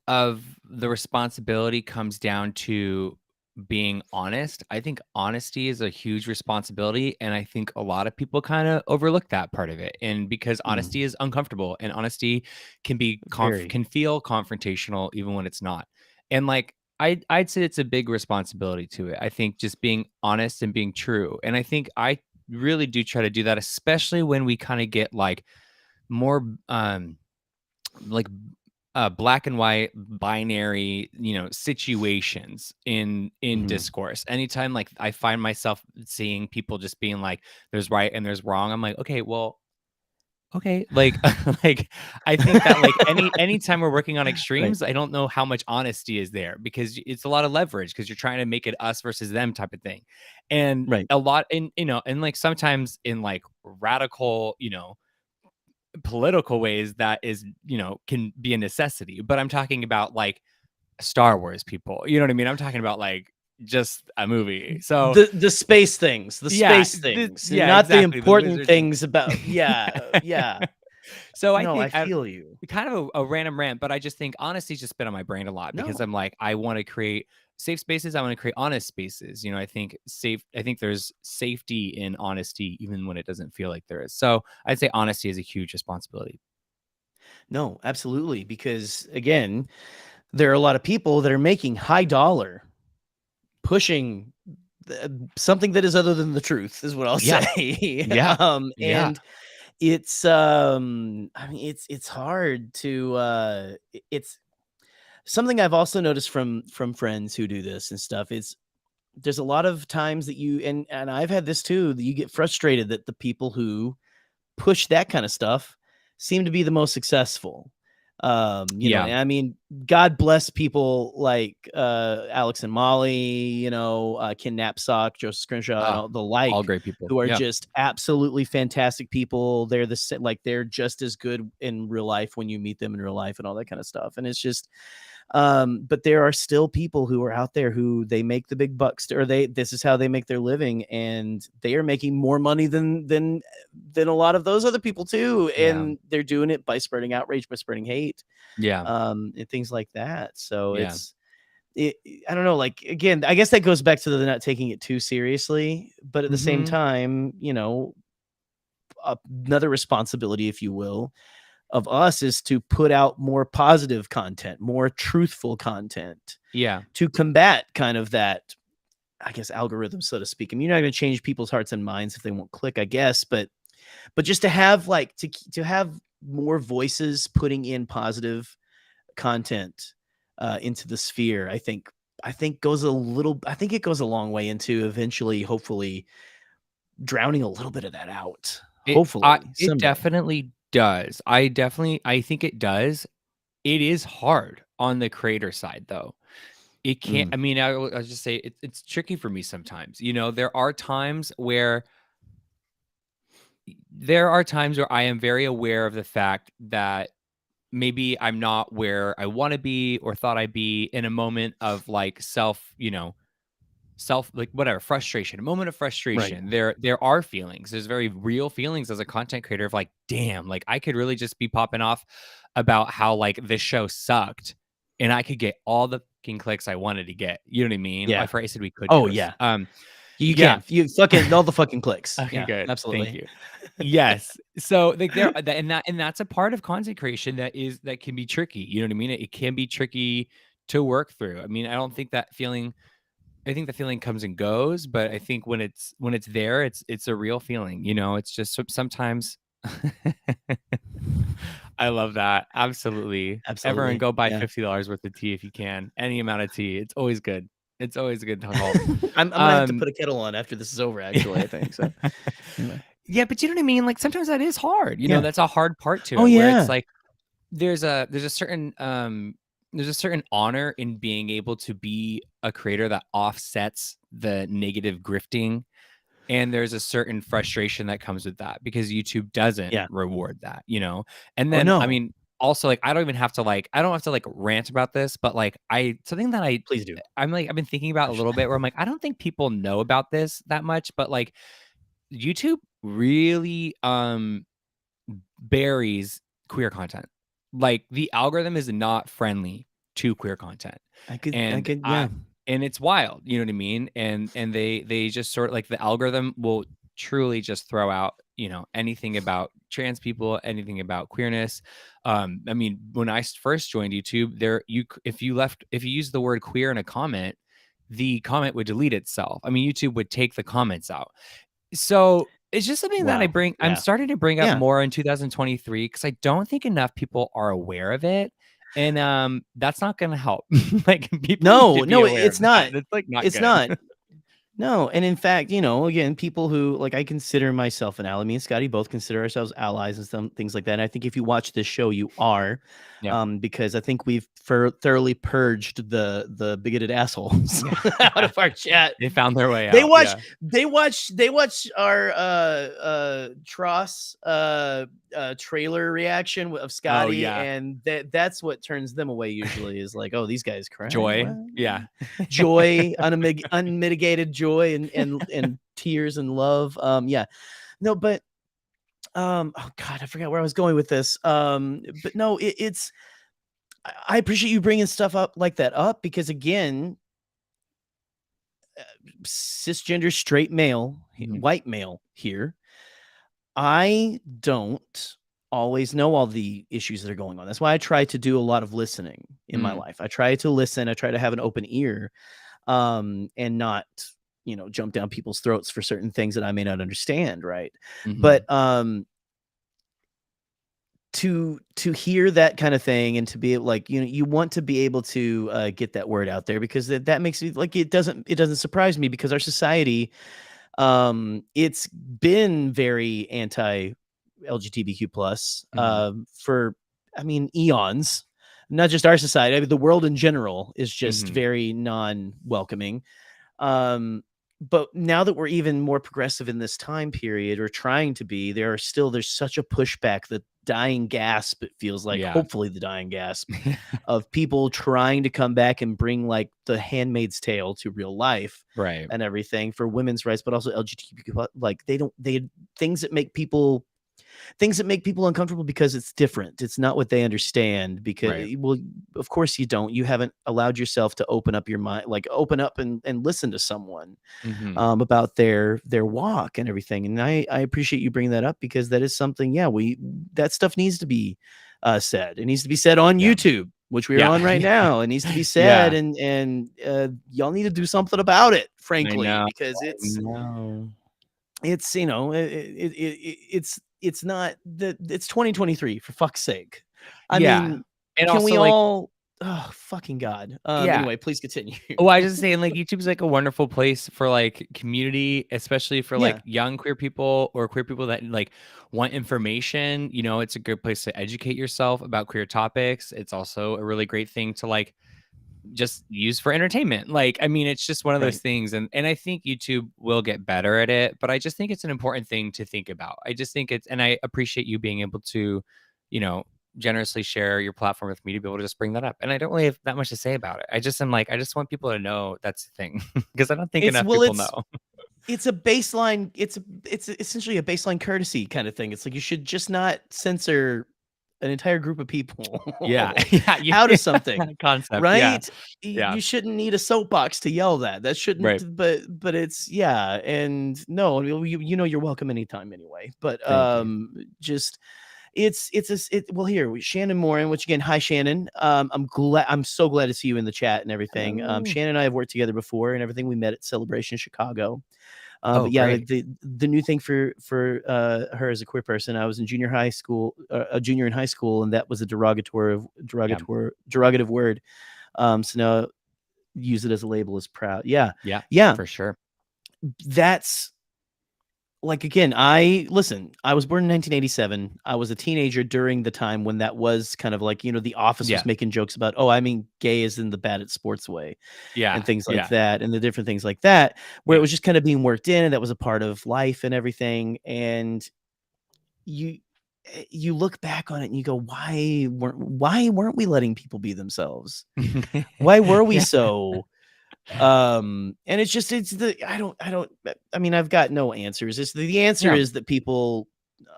the responsibility comes down to being honest. I think honesty is a huge responsibility, and I think a lot of people kind of overlook that part of it. And because Mm, honesty is uncomfortable, and honesty can be very. can feel confrontational even when it's not. And like I'd say it's a big responsibility to it. I think just being honest and being true. And I think I really do try to do that, especially when we kind of get like more like black and white binary situations in Mhm. discourse. Anytime like I find myself seeing people just being like there's right and there's wrong, I'm like, okay, well, okay, like like I think that like anytime we're working on Right. extremes, I don't know how much honesty is there because it's a lot of leverage because you're trying to make it us versus them type of thing. And Right. a lot in and like sometimes in like radical political ways that is can be a necessity, but I'm talking about like Star Wars people, you know what I mean? I'm talking about like just a movie. So The yeah, space things, and yeah, not the exactly, the important wizards things about. Yeah. so I No, I think feel you. kind of a random rant, but I just think honesty's just been on my brain a lot because No. I'm like, I want to create safe spaces. I want to create honest spaces. I think there's safety in honesty, even when it doesn't feel like there is. So I'd say honesty is a huge responsibility. No, absolutely. Because again, there are a lot of people that are making high dollar pushing something that is other than the truth is what I'll Yeah. say. Yeah. Yeah. And it's I mean it's hard to it's something I've also noticed from friends who do this and stuff. Is there's a lot of times that you and I've had this too, that you get frustrated that the people who push that kind of stuff seem to be the most successful. You know, Yeah. and I mean, God bless people like Alex and Molly, you know, Ken Knapsack, Joseph Scrimshaw, and Ah, all the all like, great people. who are Yeah. just absolutely fantastic people. They're like they're just as good in real life when you meet them in real life and all that kind of stuff. And it's just but there are still people who are out there who they make the big bucks, or this is how they make their living, and they are making more money than a lot of those other people too, Yeah. and they're doing it by spreading outrage, by spreading hate, Yeah. and things like that. So Yeah. I don't know, like, again, I guess that goes back to the not taking it too seriously, but at the same Mhm. time, you know, another responsibility, if you will, of us is to put out more positive content, more truthful content, Yeah. to combat kind of that, I guess, algorithm, so to speak. I mean, you're not going to change people's hearts and minds if they won't click, I guess, but just to have like to have more voices putting in positive content into the sphere, I think goes it goes a long way into eventually, hopefully, drowning a little bit of that out. Hopefully, It someday. definitely does. I think it does. It is hard on the creator side though. It can't. Mm, I mean, I'll just say it's tricky for me sometimes. You know, there are times where I am very aware of the fact that maybe I'm not where I want to be or thought I'd be in a moment of like self like whatever frustration, a moment of right. frustration. There are feelings. There's very real feelings as a content creator of like, damn, like I could really just be popping off about how like this show sucked and I could get all the fucking clicks I wanted to get. You know what I mean? Yeah. I said we could Oh curse. yeah. You Yeah. can. You fucking all the fucking clicks. Okay, Yeah, good. Thank absolutely. you. Yes. So like and that's a part of content creation that can be tricky. You know what I mean? It can be tricky to work through. I mean, I think the feeling comes and goes, but I think when it's there, it's a real feeling, you know. It's just sometimes I love that. Absolutely. Everyone Absolutely. go buy Yeah. $50 worth of tea if you can. Any amount of tea. It's always good. It's always a good call. I'm gonna have to put a kettle on after this is over, actually, I think so. Anyway. Yeah, but you know what I mean? Like sometimes that is hard. You know, Yeah. that's a hard part to Oh it where it's yeah. like there's a certain honor in being able to be a creator that offsets the negative grifting, and there's a certain frustration that comes with that because YouTube doesn't Yeah. reward that, you know. And Oh then I no. mean also like I don't have to like rant about this, but like something that Please do. I've been thinking about a little bit where I'm like I don't think people know about this that much, but like YouTube really buries queer content. Like the algorithm is not friendly to queer content. I And could, yeah. and it's wild, you know what I mean? And they just sort of like the algorithm will truly just throw out, you know, anything about trans people, anything about queerness. I mean, when I first joined YouTube, if you use the word queer in a comment, the comment would delete itself. I mean, YouTube would take the comments out. So it's just something that Wow. I'm Yeah. starting to bring up Yeah. more in 2023 because I don't think enough people are aware of it. And that's not gonna help. Like people need No, to be no, aware it's of that. not. It's like not It's good. not. No, and in fact, you know, again, people who like I consider myself an ally. Me and Scotty both consider ourselves allies and some things like that. And I think if you watch this show, you are, Yeah. because I think we've thoroughly purged the bigoted assholes out of our chat. They found their way They out. watch, Yeah. they watch our Tross trailer of Scotty, yeah. and that's what turns them away usually. Is like, oh, these guys crying. Joy. What? Yeah. Joy, unmitigated joy, and tears and love. Yeah, no, but oh god, I forgot where I was going with this. But no, it's I appreciate you bringing stuff up like that up, because again, cisgender straight male, Mhm. white male here, I don't always know all the issues that are going on. That's why I try to do a lot of listening in my Mm. life. I try to listen. I try to have an open ear. and not, jump down people's throats for certain things that I may not understand, right? Mhm. But to hear that kind of thing and to be like, you want to be able to get that word out there, because that makes me like, it doesn't surprise me, because our society, it's been very anti LGBTQ plus Mhm. for, I mean, eons. Not just our society, I mean, the world in general is just Mhm. very non-welcoming. Um, but now that we're even more progressive in this time period, or trying to be, there's such a pushback, the dying gasp, it feels like, Yeah. hopefully the dying gasp, of people trying to come back and bring like the Handmaid's Tale to real life Right. and everything for women's rights, but also LGBTQ. Like they things that make people uncomfortable because it's different. It's not what they understand. Because, Right. well, of course you don't. You haven't allowed yourself to open up your mind, like open up and listen to someone Mhm. about their walk and everything. And I appreciate you bringing that up, because that is something. Yeah, that stuff needs to be said. It needs to be said on Yeah. YouTube, which we are Yeah. on right Yeah. now. It needs to be said, Yeah. and y'all need to do something about it, I frankly, know. because I know. it's it's not that it's 2023, for fuck's sake. I Yeah. mean, And can we also, like, all? Oh, fucking god. yeah. Anyway, please continue. Oh, I was just saying, like, YouTube's like a wonderful place for like community, especially for like Yeah, young queer people or queer people that like want information. It's a good place to educate yourself about queer topics. It's also a really great thing to like just use for entertainment. Like, I mean, it's just one of those right. things. And I think YouTube will get better at it, but I just think it's an important thing to think about. I just think and I appreciate you being able to, you know, generously share your platform with me to be able to just bring that up. And I don't really have that much to say about it. I just am like, I just want people to know that's the thing because I don't think It's enough well, people know. it's a baseline. It's essentially a baseline courtesy kind of thing. It's like you should just not censor an entire group of Yeah. people Yeah. out Yeah. of something, Concept. Yeah. right? Yeah. You shouldn't need a soapbox to yell that. That Right. shouldn't. But it's, yeah, and no, I mean, you're welcome anytime anyway. But Thank you. just well, here Shannon Morin, which again, hi Shannon. I'm so glad to see you in the chat and everything. Hello. Shannon and I have worked together before and everything. We met at Celebration Chicago. Oh, But yeah, great. the new thing for her as a queer person, I was in junior high school, a junior in high school, and that was a Yeah. derogative word. So now use it as a label as proud. Yeah, Yeah. yeah. For sure. That's like, again, I was born in 1987. I was a teenager during the time when that was kind of like, The Office was Yeah. making jokes about, oh, I mean, gay is in the bad at sports way, and Yeah. things like Yeah. that, and the different things like that, where it Yeah. was just kind of being worked in, and that was a part of life and everything. And you you look back on it and you go, why weren't we letting people be themselves? Why were we Yeah. so and I mean, I've got no answers. The answer Yeah. is that people,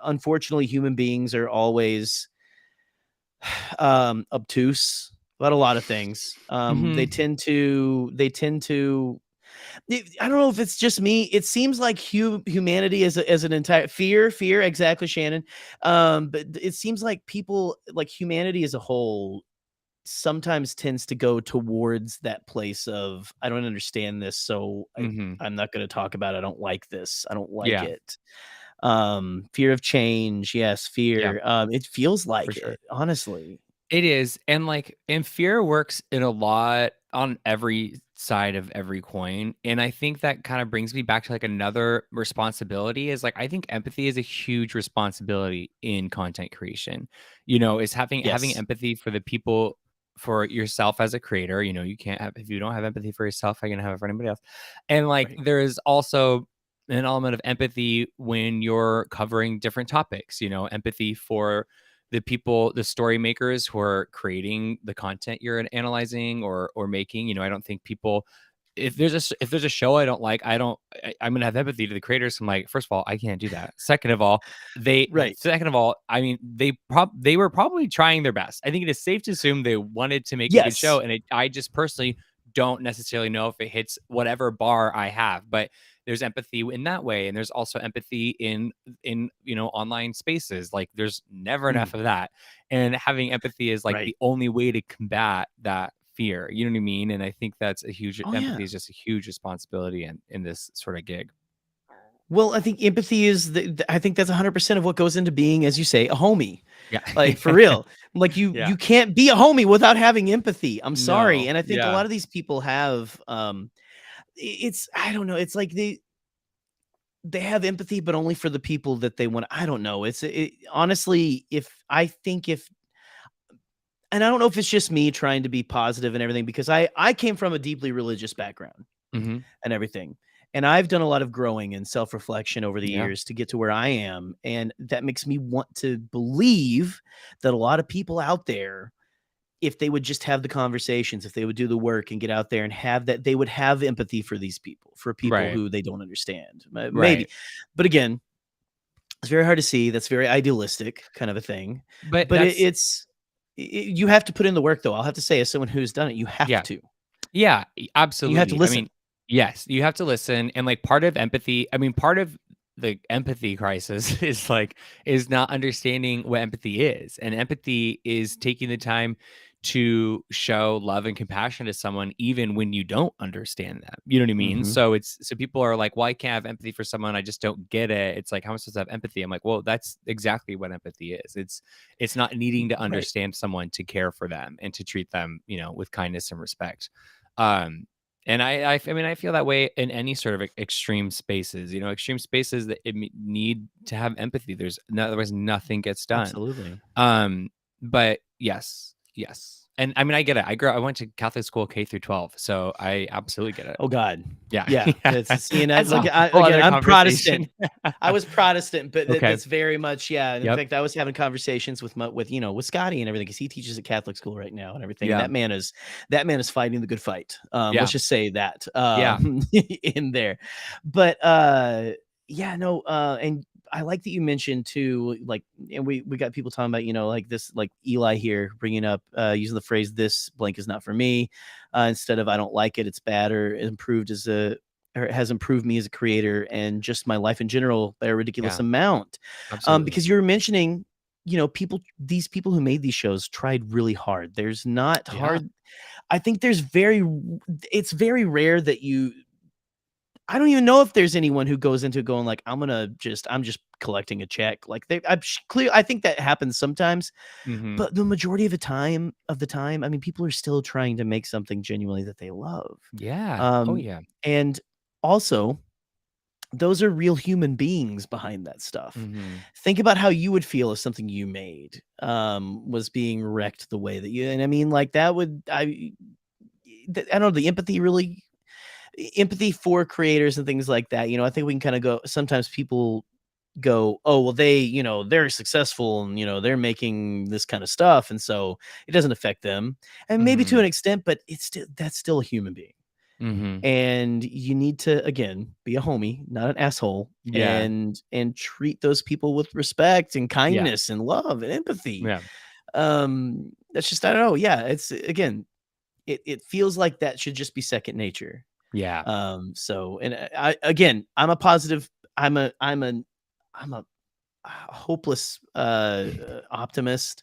unfortunately, human beings are always obtuse about a lot of things. They Mhm. tend to I don't know if it's just me. It seems like humanity as an entire fear, exactly, Shannon. But it seems like people, like humanity as a whole, sometimes tends to go towards that place of, I don't understand this, so Mhm. I'm not going to talk about it. I don't like this. I don't like Yeah. it. Fear of change. Yes, Yeah. fear. It feels For like sure. it, honestly. It is, and fear works in a lot on every side of every coin, and I think that kinda brings me back to, like, another responsibility is, like, I think empathy is a huge responsibility in content creation, is having Yes. empathy for the people for yourself as a creator, you can't have if you don't have empathy for yourself, how you gonna have it for anybody else? And, like, Right. there is also an element of empathy when you're covering different topics, empathy for the people, the story makers who are creating the content you're analyzing or making. I don't think people if there's a show I don't like, I'm gonna have empathy to the creators. I'm like, first of all, I can't do that. Right. Second of all, I mean, they were probably trying their best. I think it is safe to assume they wanted to make a good show, Yes. and I just personally don't necessarily know if it hits whatever bar I have, but there's empathy in that way, and there's also empathy in online spaces. Like there's never Mm, enough of that, and having empathy is like right. the only way to combat that fear. You know what I mean? And I think that's a huge Oh empathy yeah. is just a huge responsibility in this sort of gig. Well, I think empathy is I think that's 100% of what goes into being, as you say, a homie. Yeah. Like for real. Like Yeah. you can't be a homie without having empathy. I'm sorry. No. And I think a Yeah. lot of these people have it's I don't know, it's like they have empathy but only for the people that they want. I don't know. Honestly, if and I don't know if it's just me trying to be positive and everything because I came from a deeply religious background Hmm. and everything. And I've done a lot of growing and self-reflection over the Yeah. years to get to where I am. And that makes me want to believe that a lot of people out there, if they would just have the conversations, if they would do the work and get out there and have that, they would have empathy for these people, for people Right. who they don't understand. Maybe. Right. But again, it's very hard to see. That's very idealistic kind of a thing. But But that's you have to put in the work, though. I'll have to say, as someone who's done it, you have yeah. to. Yeah, You have to absolutely. I listen. mean, yes, you have to listen. And like part of empathy, I mean, part of the empathy crisis is not understanding what empathy is. And empathy is taking the time to show love and compassion to someone, even when you don't understand them. You know what I mean? Mhm. So people are like, well, I can't have empathy for someone. I just don't get it. It's like, how am I supposed to have empathy? I'm like, well, that's exactly what empathy is. It's not needing to Right. understand someone to care for them and to treat them, with kindness and respect. Um, and I mean, I feel that way in any sort of extreme spaces. Extreme spaces that need to have empathy. Otherwise nothing gets done. Absolutely. But yes. And I mean, I get it. I went to Catholic school K through 12, so I absolutely get it. Oh God. Yeah. Yeah. Yeah. That's That's like a whole again, other I'm Protestant. conversation. I was Protestant, but Okay. that's very much, yeah. And in Yep. fact, I was having conversations with Scotty and everything because he teaches at Catholic school right now and everything. And Yeah. that man is fighting the good fight. Yeah. Let's just say that Yeah. in there. But yeah, no, and I like that you mentioned too, like, and we got people talking about, like this, like Eli here bringing up using the phrase "this blank is not for me" instead of "I don't like it, it's bad," or it has improved me as a creator and just my life in general by a ridiculous Yeah. amount. Absolutely. Because you were mentioning, these people who made these shows tried really hard. There's not Yeah. hard. I think it's very rare that I don't even know if there's anyone who goes into going like, I'm just collecting a check. Like I think that happens sometimes, Mhm. but the majority of the time, I mean, people are still trying to make something genuinely that they love. Yeah. Oh yeah. And also those are real human beings behind that stuff. Mhm. Think about how you would feel if something you made was being wrecked the way that and I mean, like that would, I don't know, the empathy for creators and things like that. I think we can kind of go, sometimes people go, oh, well, they're successful and, they're making this kind of stuff. And so it doesn't affect them. And maybe to Mhm. an extent, but that's still a human being. Mhm. And you need to, again, be a homie, not an asshole, Yeah. and treat those people with respect and Yeah. kindness and love and empathy. Yeah. That's just, I don't know. Yeah. It's again, it feels like that should just be second nature. Yeah. So, and I'm a positive, I'm a hopeless optimist,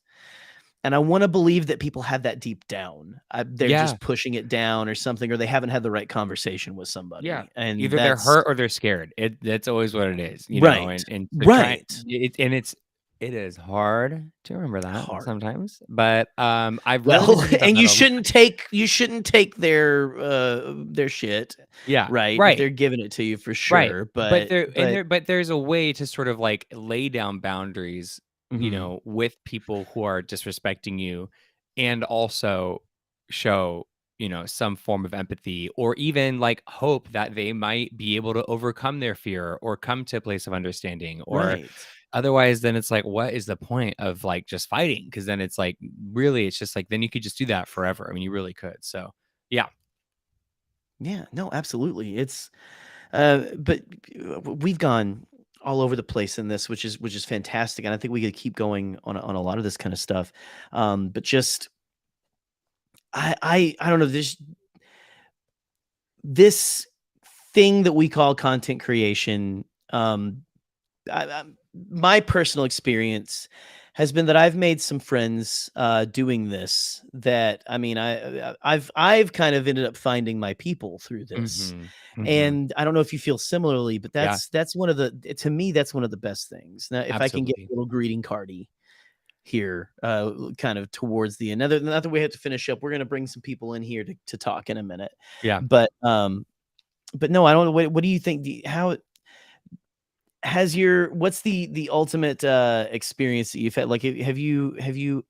and I want to believe that people have that deep down. They're Yeah. just pushing it down or something, or they haven't had the right conversation with somebody. Yeah. And Either they're that's hurt or they're scared. That's always what it is, right, and right. it is hard to remember that Hard. sometimes, but I've really been Well, thinking about and that you a lot. shouldn't take their shit, Yeah. right? If Right. they're giving it to you for Right. sure, But but there's a way to sort of like lay down boundaries, mhm, with people who are disrespecting you and also show, some form of empathy or even like hope that they might be able to overcome their fear or come to a place of understanding or right. otherwise then it's like what is the point of like just fighting? Because then it's like really it's just like then you could just do that forever. I mean, you really could. So, yeah. Yeah, no, absolutely. It's but we've gone all over the place in this, which is fantastic, and I think we could keep going on a lot of this kind of stuff. But just I don't know, this thing that we call content creation. I, my personal experience has been that I've made some friends doing this. That I mean, I've kind of ended up finding my people through this, Mhm. Mhm. and I don't know if you feel similarly, but Yeah, that's one of the to me that's one of the best things. Now, if I can get absolutely. a little greeting cardy here, kind of towards the end. Another way to finish up. We're gonna bring some people in here to talk in a minute, Yeah. but no, I don't know. What do you think? How has your what's the ultimate experience that you've had? Like, have you?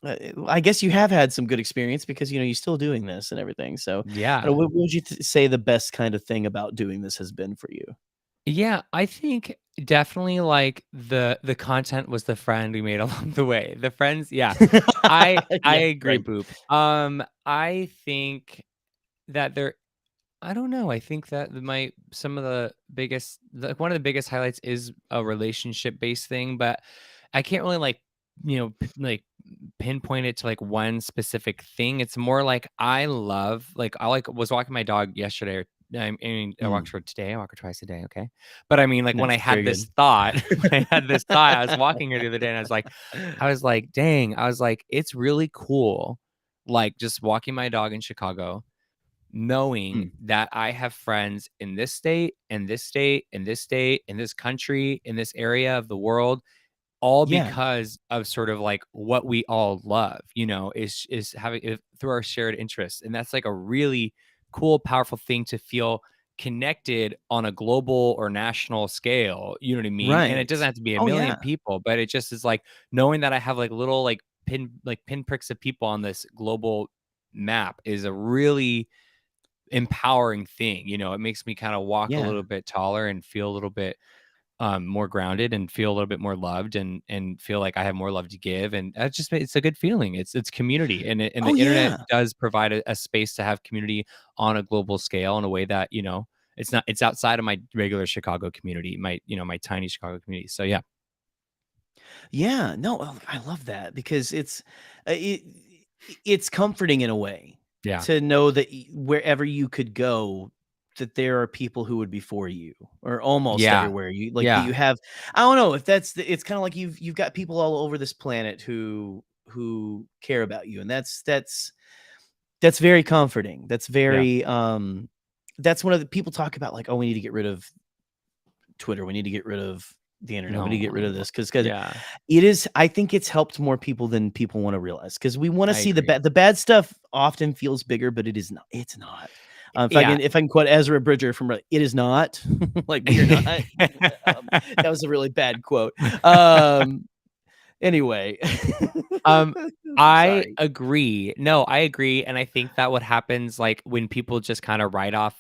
I guess you have had some good experience because you're still doing this and everything. So, I don't Yeah. know, what would you say the best kind of thing about doing this has been for you? Yeah, I think definitely like the content was the friend we made along the way. The friends, yeah. I Yeah, agree, right. Boop. I think that I don't know. I think that some of the biggest one of the biggest highlights is a relationship based thing, but I can't really like pinpoint it to like one specific thing. It's more like I was walking my dog yesterday. I mean, I walked Mm, her today. I walk her twice a day. Okay, but I mean, like when I nice, had very this good. thought, when I had this thought, I was walking her the other day, and I was like, dang, I was like, it's really cool, like just walking my dog in Chicago knowing Mm, that I have friends in this state, in this state, in this state, in this country, in this area of the world, all yeah, because of sort of like what we all love, is having it through our shared interests. And that's like a really cool, powerful thing to feel connected on a global or national scale. You know what I mean? And it doesn't right. have to be a Oh million yeah, people, but it just is like knowing that I have like little pinpricks of people on this global map is a really empowering thing. It makes me kind of walk a yeah. little bit taller and feel a little bit more grounded and feel a little bit more loved and feel like I have more love to give. And it's a good feeling. It's community, and the Oh internet yeah, does provide a space to have community on a global scale in a way that it's outside of my regular Chicago community, my tiny Chicago community. So yeah. yeah. No, I love that because uh, it, it's comforting in a way Yeah. to know that wherever you could go, that there are people who would be for you, or almost Yeah. everywhere you like that Yeah. you have. I don't know if it's kind of like you've got people all over this planet who care about you, and that's very comforting. Yeah. That's one of the people talk about, like, oh, we need to get rid of Twitter, we need to get rid of the internet, we need to get rid of No. this because Yeah. it is. I think it's helped more people than people want to realize because we want to I see the agree. bad. The bad stuff often feels bigger, but it is not. It's not. Yeah. If I can quote Ezra Bridger from "It Is Not," like we are not. That was a really bad quote. Um, anyway, Um, I sorry. agree. No, I agree, and I think that what happens, like, when people just kinda write off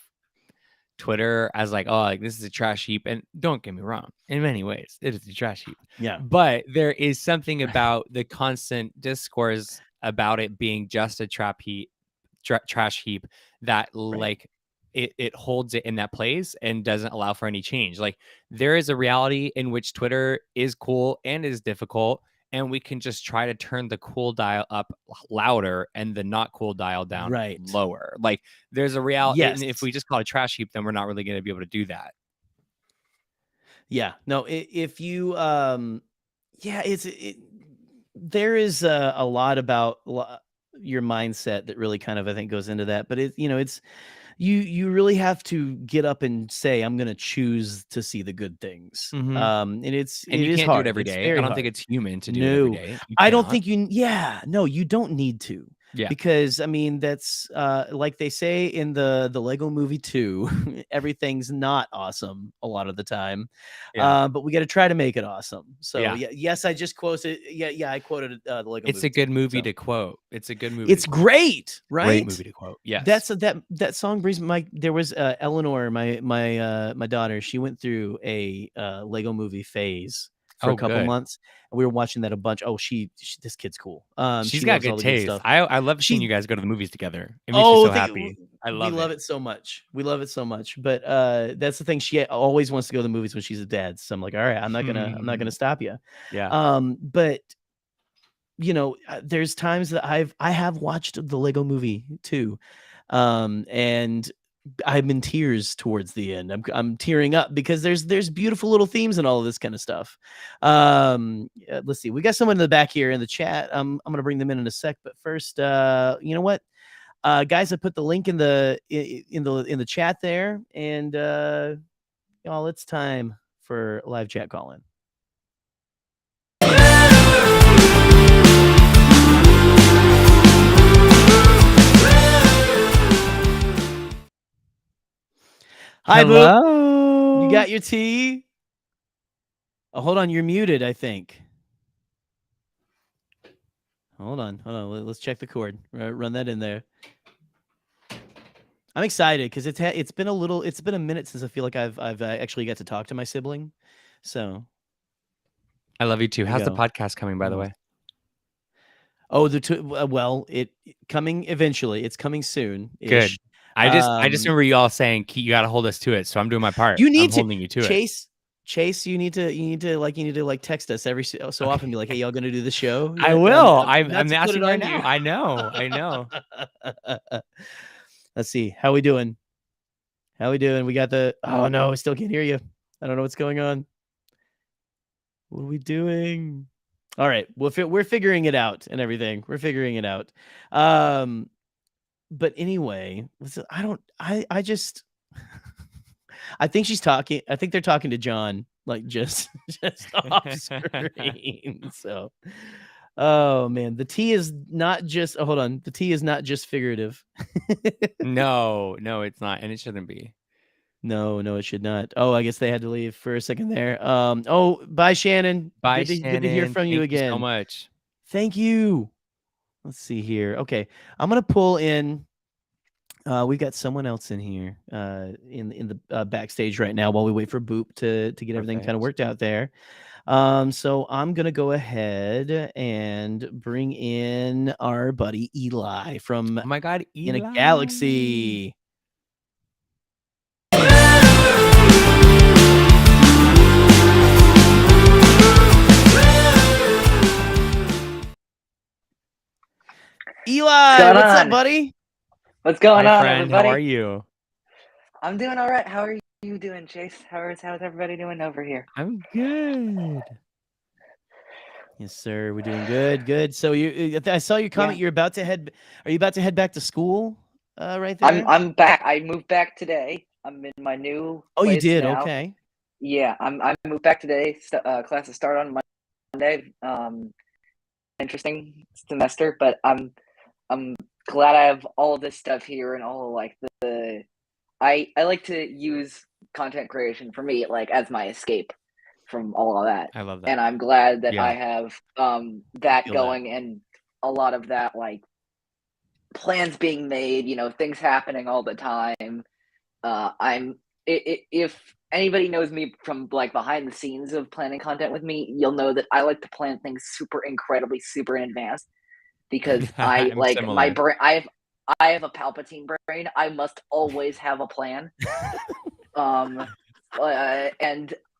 Twitter as, like, "Oh, like, this is a trash heap," and don't get me wrong, in many ways, it is a trash heap, Yeah. but there is something about the constant discourse about it being just a trash heap that, Right. like, it holds it in that place and doesn't allow for any change. Like, there is a reality in which Twitter is cool and is difficult, and we can just try to turn the cool dial up louder and the not cool dial down Right. lower. Like, there's a reality, and if Yes. we just call it trash heap, then we're not really gonna be able to do that. Yeah. No. If you yeah, there is a lot about your mindset that really kind of I think goes into that, but it's you really have to get up and say I'm going to choose to see the good things. Mhm. And And it you is can't do it hard. every It's day. I very don't think hard. it's human to do it every No, day. You I don't cannot. think yeah, no, you don't need to Yeah. because I mean that's like they say in the Lego movie 2, everything's not awesome a lot of the time. Yeah. But we got to try to make it awesome. So Yeah. yeah, yes, I just quoted yeah, I quoted the Lego It's movie a 2. good movie So to quote. It's a good movie to it's quote. great, Great right? movie to quote. Yes. That song brings my there was Eleanor, my daughter, she went through a Lego movie phase for a Oh, couple good. months, and we were watching that a bunch. Oh, she this kid's cool. She's She got loves all good the good taste. stuff. I love seeing She you guys go to the movies together. It makes me oh, so happy. I we love love it. it so much. We love it so much. But that's the thing. She always wants to go to the movies when she's a dad. So I'm like, all right, I'm not gonna stop you. Yeah. But there's times that I have watched the Lego movie too, and I'm in tears towards the end. I'm tearing up because there's beautiful little themes and all of this kind of stuff. Let's see. We got someone in the back here in the chat. I'm gonna bring them in a sec, but first, you know what, guys, I put the link in the chat there, and y'all, it's time for live chat call in. Hi, Boop. Hello. You got your tea? Oh, hold on. You're muted, I think. Hold on. Let's check the cord. Run that in there. I'm excited because it's been a minute since I feel like I've actually got to talk to my sibling. So I love you too. How's the go. podcast coming, by the way? Oh, well, it coming eventually. It's coming soon. Good. I just remember you all saying you got to hold us to it, so I'm doing my part. You need I'm holding you to it. Chase, you need to text us every so often. Be like, hey, y'all gonna do the show? I yet?" will. I'm I'm asking right now. you. I know. Let's see. How we doing? We got the. Oh no, I still can't hear you. I don't know what's going on. What are we doing? All right. Well, we're figuring it out and everything. We're figuring it out. But anyway, I just. I think she's talking. I think they're talking to John, like just off screen. So, oh man, the tea is not just. Oh, hold on, the tea is not just figurative. No, it's not, and it shouldn't be. No, it should not. Oh, I guess they had to leave for a second there. Oh, bye, Shannon. Bye, Good Shannon. to hear from you Thank again. You so much. Thank you. Let's see here. Okay, I'm gonna pull in. We've got someone else in here in the backstage right now while we wait for Boop to get everything kind of worked out there. So I'm gonna go ahead and bring in our buddy Eli from Oh my God, In Eli. a Galaxy. Eli, what's up, buddy? What's going Hi, on, friend. everybody? How are you? I'm doing all right. How are you doing, Chase? How's everybody doing over here? I'm good. Yes, sir. We're doing good. So I saw your comment. Yeah. You're about to head. Are you about to head back to school? Right there. I'm back. I moved back today. I'm in my new. Oh, you place did. now. Okay. Yeah, I moved back today. Classes start on Monday. Interesting semester, but I'm glad I have all of this stuff here and all of, like the. I like to use content creation for me, like, as my escape from all of that. I love that. And I'm glad that Yeah. I have that going and a lot of that, like, plans being made, things happening all the time. If anybody knows me from, like, behind the scenes of planning content with me, you'll know that I like to plan things super incredibly super in advance because I like similar. my brain. I have a Palpatine brain. I must always have a plan. And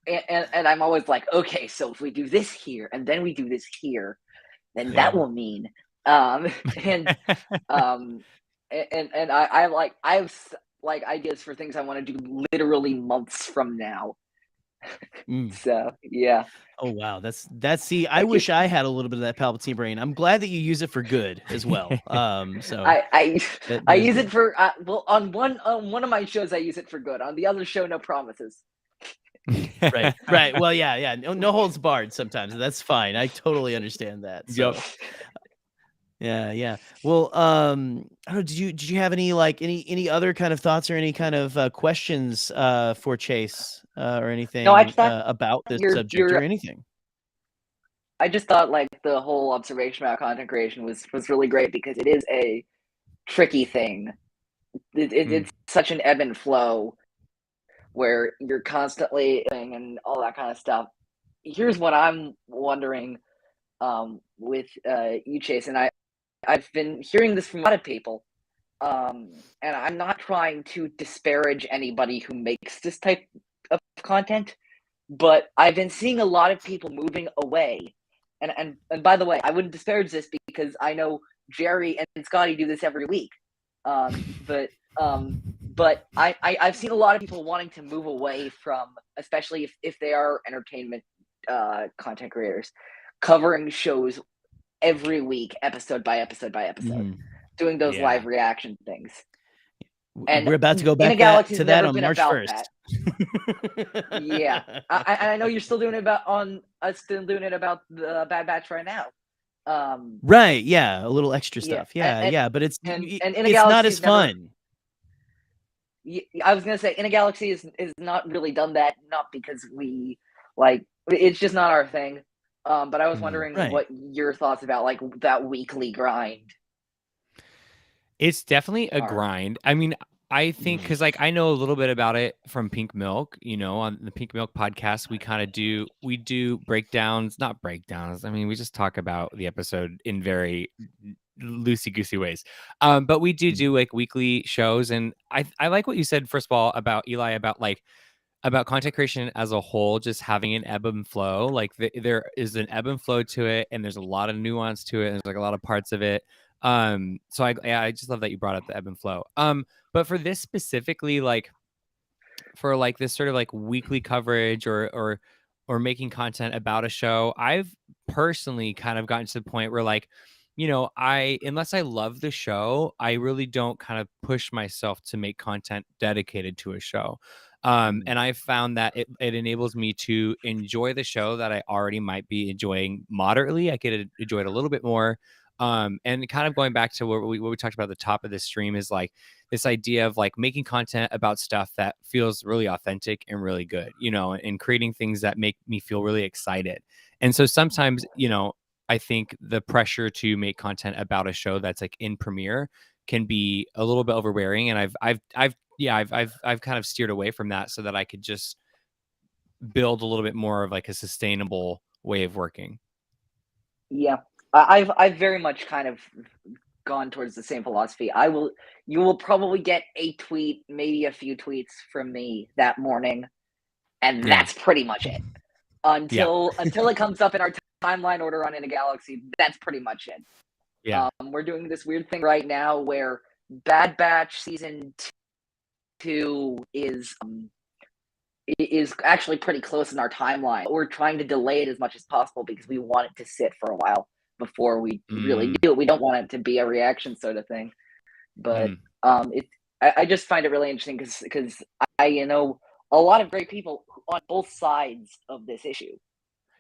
I'm always like, okay, so if we do this here and then we do this here, then that will mean I have like ideas for things I want to do literally months from now. So yeah. Oh wow, that's see. I wish I had a little bit of that Palpatine brain. I'm glad that you use it for good as well. So I use it for well, on one of my shows I use it for good. On the other show, no promises. Right. Well, yeah. No holds barred. Sometimes that's fine. I totally understand that. So. Yep. Yeah. Well, I don't know, did you have any other kind of thoughts or any kind of questions for Chase or anything about this subject or anything? I just thought, like, the whole observation about content creation was really great because it is a tricky thing. It's such an ebb and flow where you're constantly and all that kind of stuff. Here's what I'm wondering with you, Chase, and I've been hearing this from a lot of people, and I'm not trying to disparage anybody who makes this type of content, but I've been seeing a lot of people moving away. And by the way, I wouldn't disparage this because I know Jerry and Scotty do this every week. But but I've seen a lot of people wanting to move away from, especially if they are entertainment content creators, covering shows every week, episode by episode by episode, doing those Yeah. live reaction things. And We're about to go In a back Galaxy's to that never on been March about 1st. that. Yeah, I know you're still doing it about the Bad Batch right now. Right, yeah, a little extra Yeah, stuff. Yeah, but it's and In a it's not Galaxy's as never. fun. I was gonna say, In a Galaxy is not really done that, not because we like it's just not our thing. But I was wondering Right. what your thoughts about like that weekly grind. It's definitely a Are. grind. I mean, I think because like I know a little bit about it from Pink Milk. You know, on the Pink Milk podcast, we do breakdowns, not breakdowns. I mean, we just talk about the episode in very loosey goosey ways. But we do like weekly shows, and I like what you said first of all about Eli about content creation as a whole, just having an ebb and flow. Like there is an ebb and flow to it, and there's a lot of nuance to it, and there's like a lot of parts of it. So I just love that you brought up the ebb and flow. But for this specifically, like for like this sort of like weekly coverage or making content about a show, I've personally kind of gotten to the point where like, you know, unless I love the show, I really don't kind of push myself to make content dedicated to a show. And I've found that it enables me to enjoy the show that I already might be enjoying moderately. I could enjoy it a little bit more. And kind of going back to what we talked about at the top of this stream is like this idea of like making content about stuff that feels really authentic and really good, you know, and creating things that make me feel really excited. And so sometimes, you know, I think the pressure to make content about a show that's like in premiere can be a little bit overbearing. And I've kind of steered away from that so that I could just build a little bit more of like a sustainable way of working. Yeah, I've very much kind of gone towards the same philosophy. You will probably get a tweet, maybe a few tweets from me that morning, and that's pretty much it. Until it comes up in our timeline order on In a Galaxy, that's pretty much it. Yeah. We're doing this weird thing right now where Bad Batch season 2 is actually pretty close in our timeline. We're trying to delay it as much as possible because we want it to sit for a while before we really do it. We don't want it to be a reaction sort of thing. But I just find it really interesting because I know a lot of great people on both sides of this issue.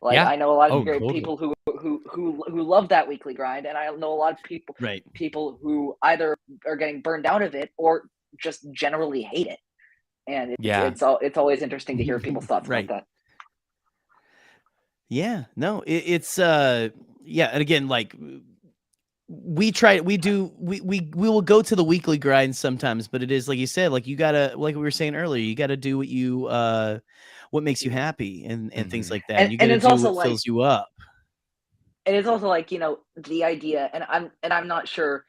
Like I know a lot of great people who love that weekly grind, and I know a lot of people who either are getting burned out of it or just generally hate it. And it's always interesting to hear people's thoughts about that. Yeah, no, it's and again, like we will go to the weekly grind sometimes, but it is like you said, like you gotta, like we were saying earlier, you gotta do what makes you happy and things like that. You gotta do what fills you up. And it's also like, you know, the idea, and I'm not sure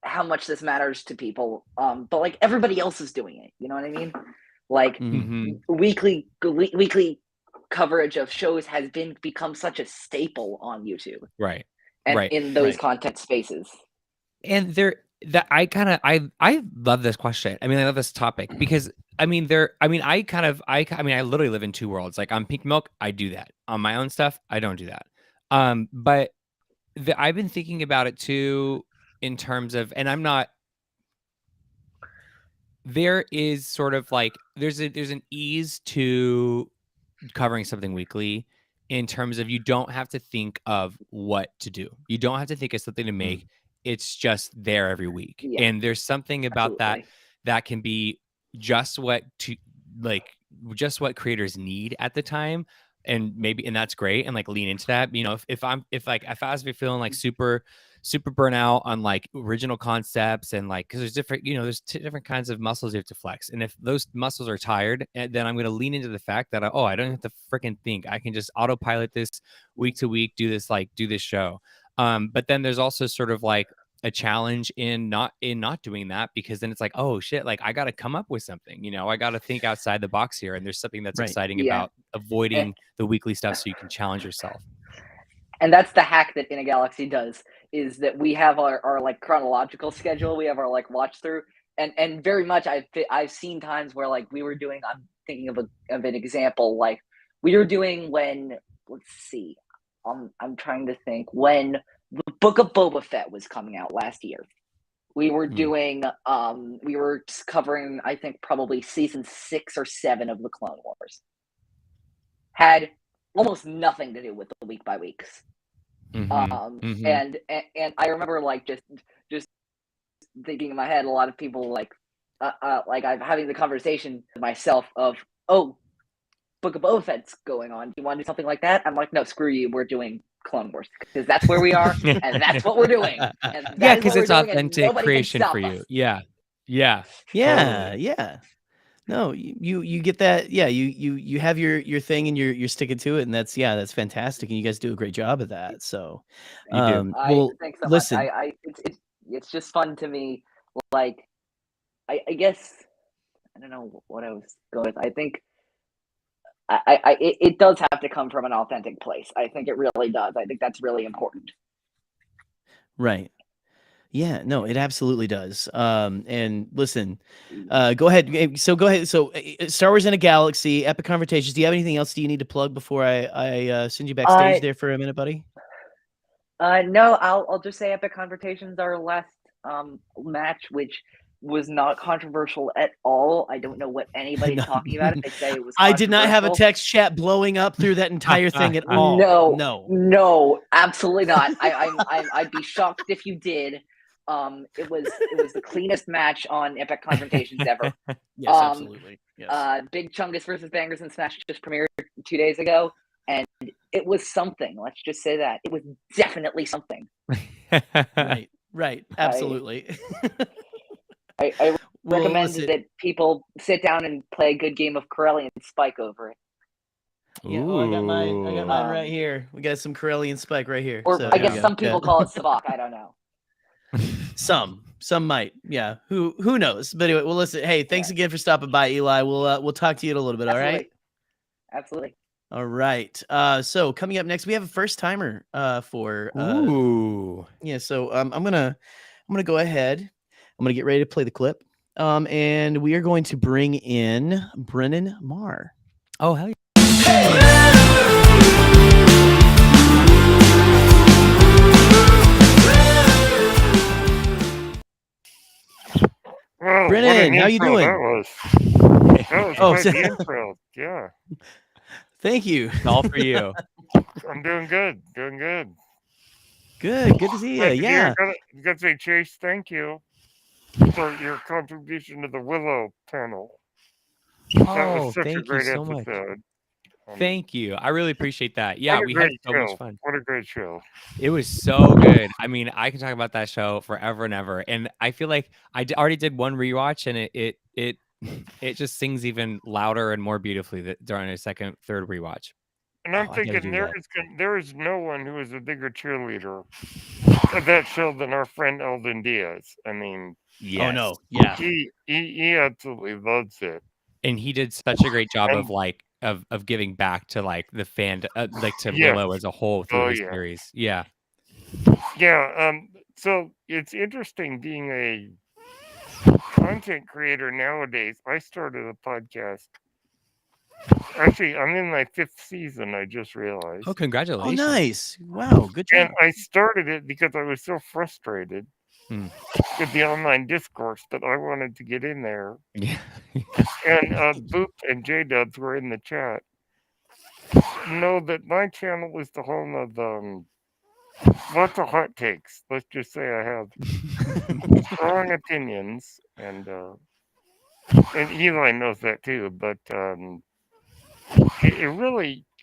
how much this matters to people, but like everybody else is doing it. You know what I mean? Like weekly coverage of shows has become such a staple on YouTube, right? And in those content spaces. And I love this question. I mean, I love this topic because I literally live in two worlds. Like on Pink Milk, I do that. On my own stuff, I don't do that. But I've been thinking about it too in terms of, and I'm not. There is sort of like there's an ease to covering something weekly in terms of you don't have to think of what to do. You don't have to think of something to make. It's just there every week. Yeah. And there's something about that can be just what creators need at the time. And that's great. And like lean into that. You know, if I was feeling like super burnout on like original concepts and like, cause there's different, you know, there's different kinds of muscles you have to flex. And if those muscles are tired, then I'm going to lean into the fact that, I don't have to freaking think. I can just autopilot this week to week, do this show. But then there's also sort of like a challenge in not doing that, because then it's like, oh shit, like I got to come up with something, you know, I got to think outside the box here. And there's something that's exciting about avoiding the weekly stuff so you can challenge yourself. And that's the hack that In a Galaxy does, is that we have our like chronological schedule. We have our like watch through, and very much I've seen times where like we were doing. I'm thinking of an example like we were doing when let's see, I'm trying to think when the Book of Boba Fett was coming out last year. We were doing we were covering I think probably season 6 or 7 of the Clone Wars. Had almost nothing to do with the week by weeks. And I remember like just thinking in my head, a lot of people like I'm having the conversation with myself of, oh, Book of Boba Fett's going on. Do you want to do something like that? I'm like, no, screw you. We're doing Clone Wars because that's where we are and that's what we're doing. And Yeah, because it's authentic creation for you. Us. Yeah. Totally. Yeah. No, you get that. Yeah, you have your thing and you're sticking to it, and that's fantastic, and you guys do a great job of that. So, You do. well, thanks so listen, much. It's just fun to me. Like, I guess I don't know what I was going with. I think it does have to come from an authentic place. I think it really does. I think that's really important. right? Yeah, no, it absolutely does. And listen, go ahead. So go ahead. So, Star Wars in a Galaxy, Epic Conversations. Do you have anything else? Do you need to plug before I send you backstage there for a minute, buddy? No, I'll just say Epic Conversations, our last match, which was not controversial at all. I don't know what anybody's talking about if they say it was I did not have a text chat blowing up through that entire thing at all. No, absolutely not. I'd be shocked if you did. It was the cleanest match on Epic Confrontations ever. Yes, absolutely. Yes. Big Chungus versus Bangers and Smash just premiered 2 days ago, and it was something. Let's just say that it was definitely something. Right. Absolutely. I recommend that people sit down and play a good game of Corellian Spike over it. Yeah, I got mine right here. We got some Corellian Spike right here. Or so, I guess some people call it Savak. I don't know. Some might. Yeah. Who knows? But anyway, well, listen. Hey, thanks again for stopping by, Eli. We'll talk to you in a little bit. Absolutely. All right. Absolutely. All right. So coming up next, we have a first timer. For. Yeah. So I'm gonna go ahead. I'm gonna get ready to play the clip. And we are going to bring in Brennan Marr. Oh, hell yeah. Well, Brennan, how you doing? That was quite the intro. Yeah. Thank you. It's all for you. I'm doing good. Good to see you. Yeah. You got to say, Chase, thank you for your contribution to the Willow panel. That was such a great episode. Thank you. I really appreciate that. Yeah, we had so much fun. What a great show. It was so good. I mean, I can talk about that show forever and ever. And I feel like I already did one rewatch, and it just sings even louder and more beautifully during a second, third rewatch. And I'm thinking there is no one who is a bigger cheerleader of that show than our friend Eldon Diaz. I mean, yes. Oh no, yeah, he absolutely loves it, and he did such a great job of giving back to like the fan, like to Willow as a whole through the series. Yeah. So it's interesting being a content creator nowadays. I started a podcast. Actually, I'm in my 5th season, I just realized. Oh, congratulations. Oh, nice. Wow, good job. And I started it because I was so frustrated with the online discourse that I wanted to get in there. Yeah. And Boop and J-Dubs were in the chat. Know that my channel is the home of lots of hot takes. Let's just say I have strong opinions, and Eli knows that too, but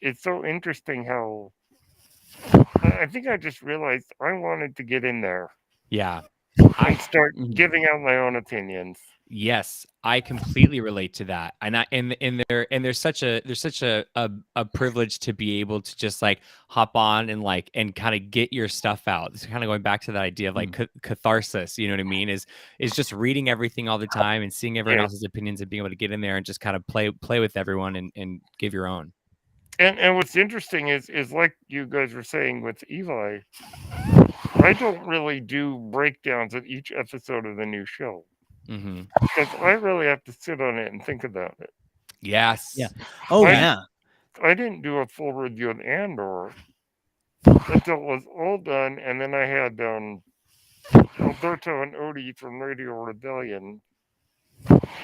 it's so interesting how I think I just realized I wanted to get in there. Yeah. And start giving out my own opinions. Yes, I completely relate to that. And there's such a privilege to be able to just like hop on and kind of get your stuff out. It's kind of going back to that idea of like catharsis, you know what I mean? Is just reading everything all the time and seeing everyone else's opinions and being able to get in there and just kind of play with everyone and give your own. And what's interesting is like you guys were saying with Eli, I don't really do breakdowns of each episode of the new show. because I really have to sit on it and think about it. Yes. Yeah. Oh, I, yeah. I didn't do a full review of Andor until it was all done, and then I had Alberto and Odie from Radio Rebellion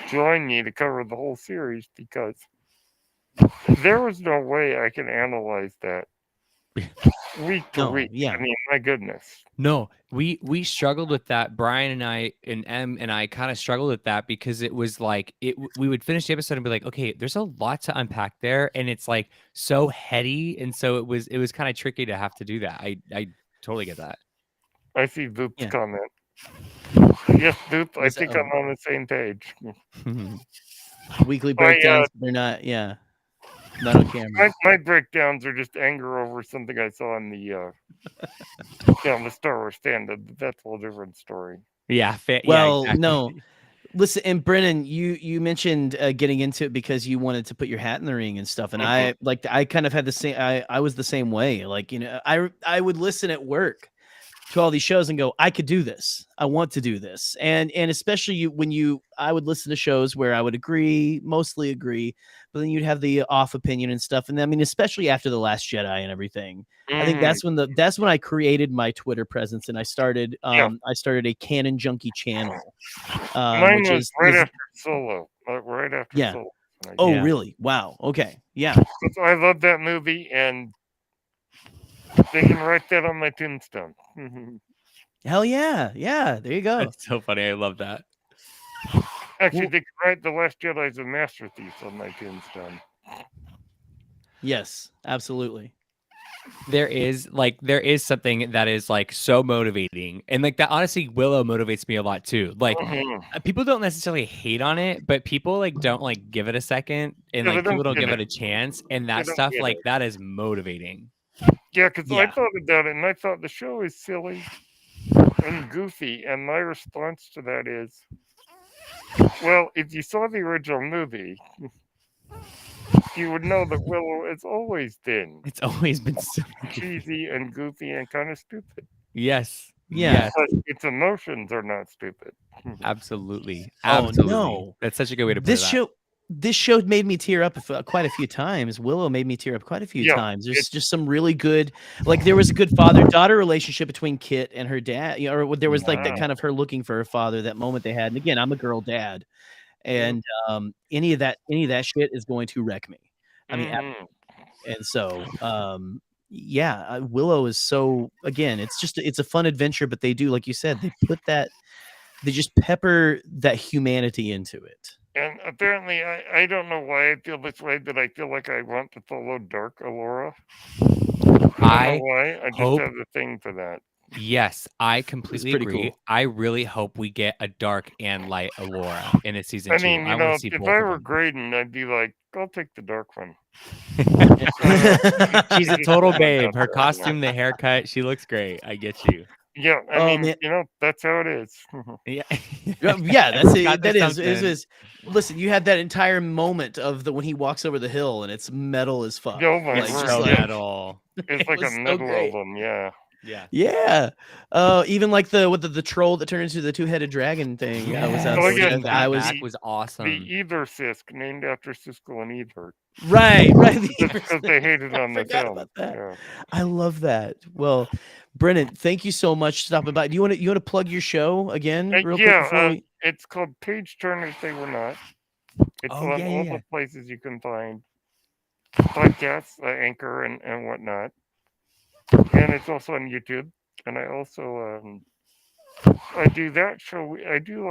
join me to cover the whole series because there was no way I can analyze that week to No, week. yeah. I mean, my goodness. No, we struggled with that. Brian and I and M and I kind of struggled with that because it was like we would finish the episode and be like, okay, there's a lot to unpack there, and it's like so heady, and so it was kind of tricky to have to do that. I totally get that. I see Boop's Yeah. comment. Yes, Boop, I What's that? think I'm on the same page. Weekly breakdowns, they're not, yeah, not on camera. My breakdowns are just anger over something I saw on the the Star Wars stand-up. That's a whole different story. Yeah. Well, exactly. no. Listen, and Brennan, you mentioned getting into it because you wanted to put your hat in the ring and stuff, and I kind of had the same. I was the same way. Like, I would listen at work to all these shows and go, I could do this. I want to do this, and especially when I would listen to shows where I would mostly agree, but then you'd have the off opinion and stuff. And I mean, especially after The Last Jedi and everything, I think that's when I created my Twitter presence and I started a Canon Junkie channel. Mine Which was right after Solo. Right after Yeah. Solo. Oh, really? Wow. Okay. Yeah. I love that movie, and they can write that on my tombstone. Hell yeah. Yeah. There you go. That's so funny. I love that. Actually, they can write The Last Jedi is a masterpiece on my tombstone. Yes, absolutely. There is something that is like so motivating, and like that honestly Willow motivates me a lot too. Like people don't necessarily hate on it, but people like don't like give it a second, and like people don't give it a chance, and that stuff like that is motivating. Yeah, because I thought about it and I thought the show is silly and goofy, and my response to that is, well, if you saw the original movie, you would know that Willow has always been. It's always been so cheesy and goofy and kind of stupid. Yes. Yeah. But its emotions are not stupid. Absolutely. Oh, no. That's such a good way to put it. This show made me tear up quite a few times. Willow made me tear up quite a few times. There's just some really good, like there was a good father-daughter relationship between Kit and her dad, or there was like that kind of her looking for her father, that moment they had. And again, I'm a girl dad, and any of that shit is going to wreck me. I mean, and so Willow is so, again, it's a fun adventure, but they do, like you said, they just pepper that humanity into it. And apparently, I don't know why I feel this way, but I feel like I want to follow Dark Allura. I don't know why. I just have a thing for that. Yes, I completely agree. Cool. I really hope we get a dark and light Allura in a season 2. I mean, if I were Graydon, I'd be like, I'll take the dark one. She's a total babe. Her costume, the haircut, she looks great. I get you. Yeah, I mean, that's how it is. Yeah, that's it. That is. Listen, you had that entire moment of when he walks over the hill and it's metal as fuck. Oh my God, metal. It's like a metal album, yeah. Yeah. Even like the troll that turned into the two-headed dragon thing. That was awesome. The Ether Sisk, named after Siskel and Ebert. Right. Because they hated on the film. About that. Yeah. I love that. Well, Brennan, thank you so much for stopping by. Do you want to plug your show again, real quick? It's called Page Turners. They Were Not. It's on all the places you can find podcasts, Anchor and whatnot. And it's also on YouTube. And I also I do that show. I do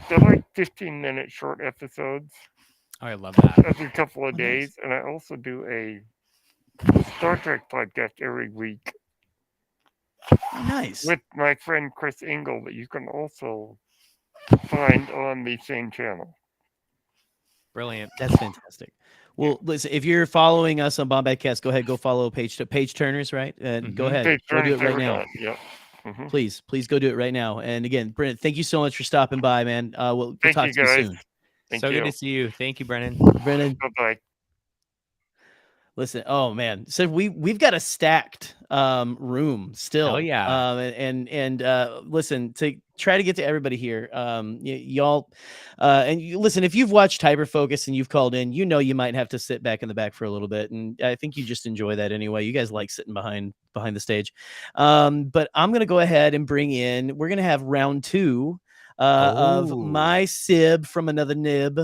they're like 15-minute short episodes. Oh, I love that. Every couple of days. Nice. And I also do a Star Trek podcast every week. Nice. With my friend Chris Engel, that you can also find on the same channel. Brilliant. That's fantastic. Well, listen, if you're following us on Bombadcast, go ahead, go follow Page Turners, right? Go ahead. Go do it right now. Yep. Please go do it right now. And again, Brennan, thank you so much for stopping by, man. We'll talk to you soon. So good to see you. Thank you, Brennan. Bye-bye. Listen, oh man, so we've got a stacked room still. Oh yeah. And listen, to try to get to everybody here. Y'all, and you listen. If you've watched Hyperfocus and you've called in, you know you might have to sit back in the back for a little bit, and I think you just enjoy that anyway. You guys like sitting behind the stage. But I'm gonna go ahead and bring in. We're gonna have round 2 of my sib from another nib,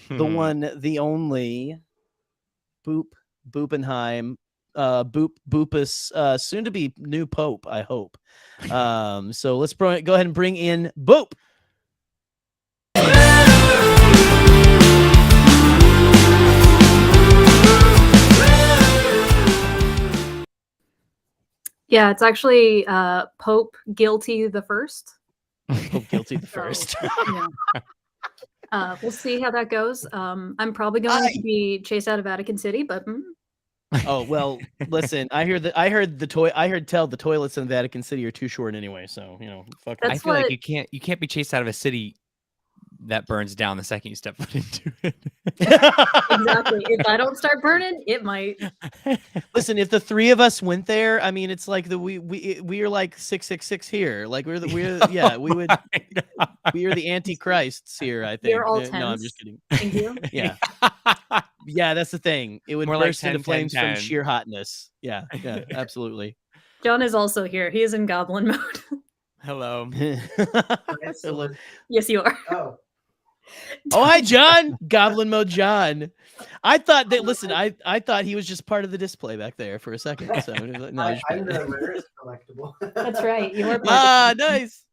the one, the only, Boopenheim. Boopus, soon to be new pope, I hope. So let's go ahead and bring in Boop. Yeah, it's actually Pope Guilty the First. Pope Guilty the First. Yeah. We'll see how that goes. I'm probably going to be chased out of Vatican City, but Oh well, listen. I heard the toilets in Vatican City are too short anyway. So fuck. I feel like you can't be chased out of a city that burns down the second you step foot into it. Exactly. If I don't start burning, it might. Listen, if the 3 of us went there, I mean, it's like we are like 666 here. Like we are the antichrists here. I think. We're all No, I'm just kidding. Thank you. Yeah. Yeah, that's the thing. It would More burst like into flames 10, from sheer hotness. Yeah, absolutely. John is also here. He is in goblin mode. Hello. Hello. Yes, you are. Oh. Oh, hi, John. Goblin mode John. I thought that. Listen, I thought he was just part of the display back there for a second. So no, I'm the rarest collectible. That's right. You are. Nice.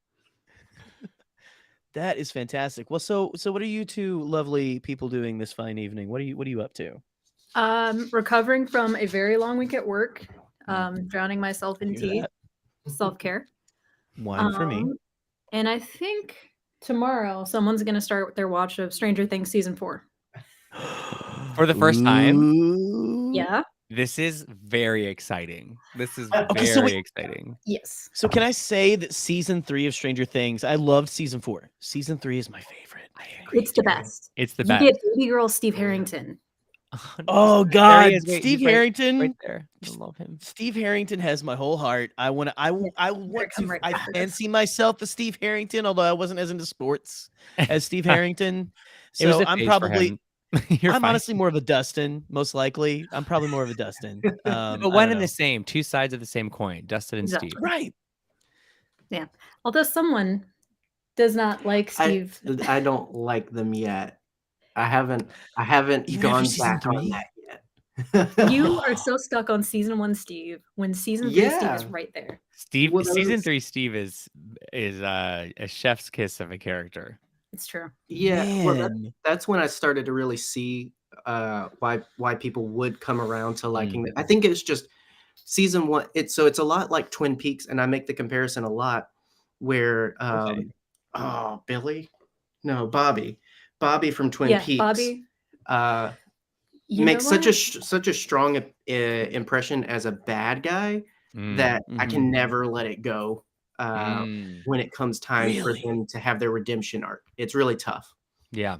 That is fantastic. Well, so what are you two lovely people doing this fine evening? What are you up to? Recovering from a very long week at work. Drowning myself in tea. Self-care. Wine for me. And I think tomorrow someone's going to start their watch of Stranger Things season 4. For the first time. Yeah. This is very exciting. This is Okay, very exciting. Yes. So can I say that season 3 of Stranger Things, I loved season 4. Season 3 is my favorite. I agree. It's the best. It's the best. You get baby girl Steve Harrington. Oh God, Wait, Steve he's Harrington. right there. I love him. Steve Harrington has my whole heart. I fancy myself as Steve Harrington, although I wasn't as into sports as Steve Harrington. So I'm probably I'm honestly more of a Dustin, most likely. I'm probably more of a Dustin. But one and the same, 2 sides of the same coin, Dustin and Steve. Right. Yeah. Although someone does not like Steve. I don't like them yet. I haven't gone back on that yet. You are so stuck on season 1 Steve when season 3 Steve is right there. Steve, season 3 Steve is a chef's kiss of a character. It's true. Yeah, well, that's when I started to really see why people would come around to liking it. I think it's just season 1. It's a lot like Twin Peaks, and I make the comparison a lot where Bobby from Twin Peaks. Bobby. Makes such a strong impression as a bad guy that I can never let it go when it comes time for them to have their redemption arc. It's really tough. Yeah.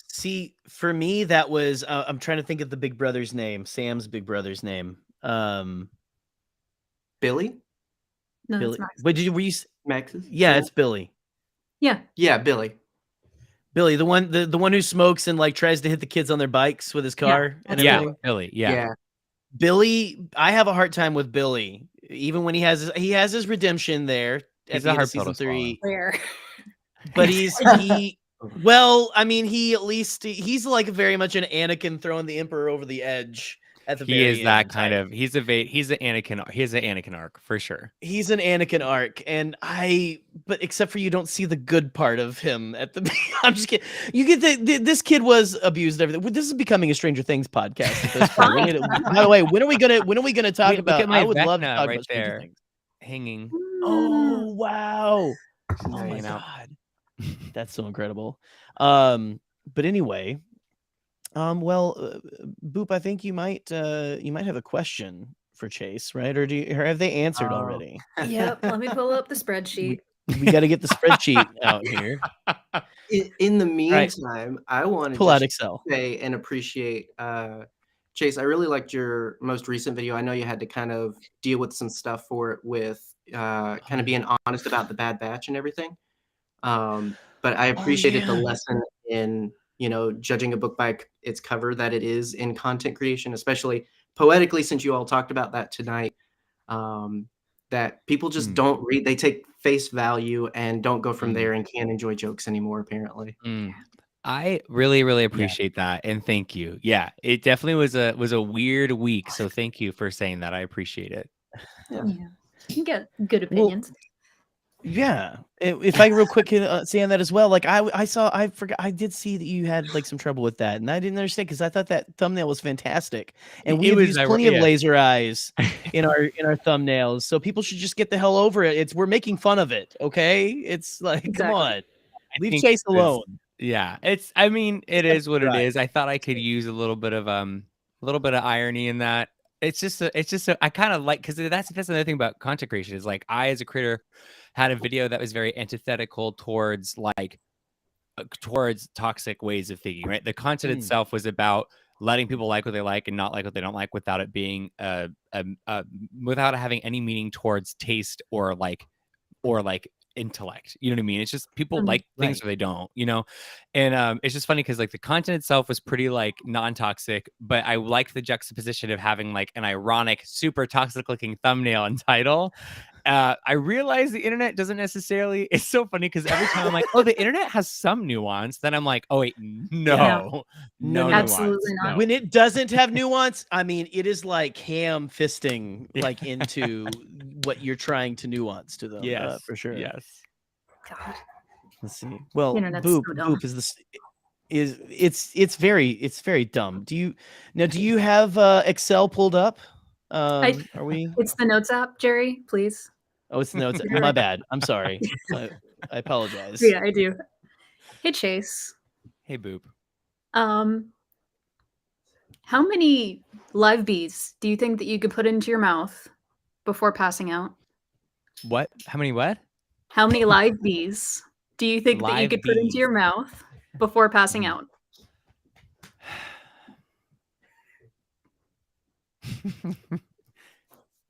See, for me, that was I'm trying to think of the big brother's name, Sam's big brother's name. Billy? No, Billy. it's Max. But were you Max's? Yeah, it's Billy. Yeah. Yeah, Billy. Billy, the one who smokes and like tries to hit the kids on their bikes with his car and everything. Billy. Yeah. Billy, I have a hard time with Billy, even when he has his redemption there at the end of season 3. Where? But well, I mean, he's like very much an Anakin throwing the Emperor over the edge at the very end. He is that kind of. He's an Anakin arc for sure. He's an Anakin arc, but except for you don't see the good part of him at the. I'm just kidding. You get this kid was abused. Everything. This is becoming a Stranger Things podcast. At this point. By the way, when are we gonna talk about? I would love to talk about Stranger Things. Hanging. Oh wow! Oh my God, that's so incredible. But anyway. Well, Boop, I think you might have a question for Chase, right? Or have they answered already? Yep. Let me pull up the spreadsheet. We got to get the spreadsheet out here. In the meantime, I want to pull out Excel. Say and appreciate Chase. I really liked your most recent video. I know you had to kind of deal with some stuff for it with kind of being honest about the Bad Batch and everything. But I appreciated the lesson in, judging a book by its cover that it is in content creation, especially poetically, since you all talked about that tonight. That people just don't read, they take face value and don't go from there and can't enjoy jokes anymore, apparently. I really, really appreciate that, and thank you. Yeah, it definitely was a weird week, so thank you for saying that. I appreciate it. Yeah. You get good opinions. Yeah, if I real quick say on that as well, like I forgot, I did see that you had like some trouble with that, and I didn't understand because I thought that thumbnail was fantastic, and we have used plenty of laser eyes in our thumbnails, so people should just get the hell over it. We're making fun of it, okay? It's like, come on, leave Chase alone. Yeah, I mean, it is what it is. I thought I could use a little bit of irony in that. It's just I kind of like, because that's another thing about content creation is like, I as a creator had a video that was very antithetical towards towards toxic ways of thinking, right? The content itself was about letting people like what they like and not like what they don't like, without it being without having any meaning towards taste or intellect. You know what I mean? It's just people like things or they don't, and it's just funny because like the content itself was pretty like non-toxic, but I like the juxtaposition of having like an ironic, super toxic looking thumbnail and title. I realize the internet doesn't necessarily. It's so funny because every time I'm like, oh, the internet has some nuance, then I'm like, oh wait, no absolutely nuance, not. no. When it doesn't have nuance, I mean, it is like ham fisting like into what you're trying to nuance to them. Yes, for sure. Yes. God. Let's see. Well, Internet's Boop so dumb. is this it's very dumb. Do you have Excel pulled up? Are we? It's the notes app, Jerry. Please. Oh, it's the notes. My bad. I'm sorry. I apologize. Yeah, I do. Hey, Chase. Hey, Boop. How many live bees do you think that you could put into your mouth before passing out? What? How many what? How many live bees do you think that you could put into your mouth before passing out?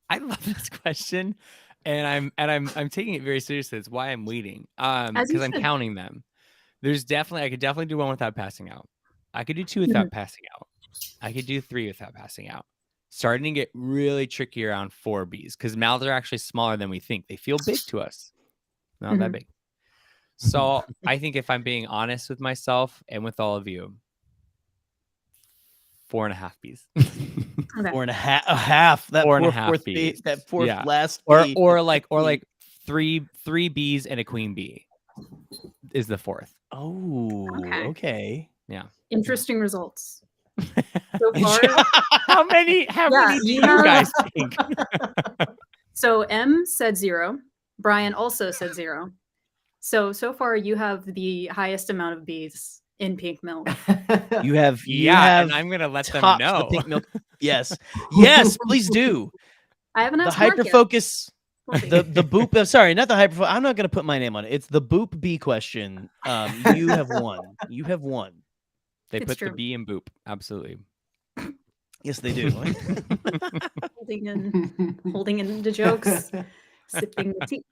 I love this question, and I'm taking it very seriously. It's why I'm waiting, because I'm counting them. I could definitely do one without passing out. I could do two without passing out. I could do three without passing out. Starting to get really tricky around 4 bees, because mouths are actually smaller than we think. They feel big to us, not that big. So I think if I'm being honest with myself and with all of you, 4.5 bees. Okay. 4.5. A half. That 4.5 bees. That fourth last or bee. or three bees and a queen bee is the fourth. Oh, okay. Yeah. Interesting results. So far, how many do you guys think? So M said 0. Brian also said 0. So far you have the highest amount of bees in pink milk. You have and I'm gonna let them know. The pink milk. Yes. Yes, please do. I haven't asked the Hyperfocus. The Boop. Sorry, not the Hyperfocus. I'm not gonna put my name on it. It's the Boop B question. You have won. You have won. They put the B in Boop. Absolutely. Yes, they do. holding in the jokes, sipping the tea.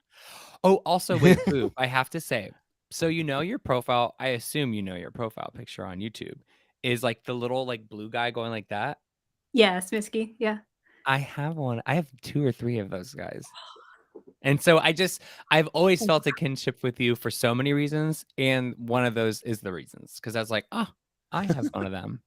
Oh, also with Boop, I have to say, so your profile, I assume your profile picture on YouTube is like the little like blue guy going like that. Yeah, Smisky. Yeah. I have one. I have 2 or 3 of those guys. And so I've always felt a kinship with you for so many reasons. And one of those is the reasons. Because I was like, oh, I have one of them.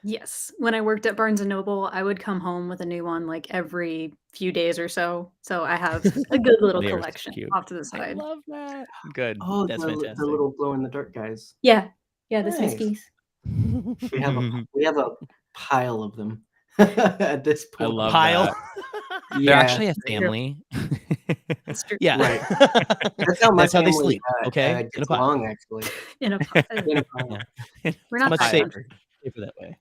Yes. When I worked at Barnes & Noble, I would come home with a new one like every few days or so. So I have a good little collection off to the side. I love that. Good. Oh, that's fantastic. The little glow-in-the-dark guys. Yeah. Yeah, the Nice. Smiskies. We have a pile of them at this point. I love Pile. that. They're actually a family. That's true. Yeah. Right. That's how my That's how they family, sleep. Okay. gets In a pile. along, actually. In a pot. In a pile. We're not Much that safer that way.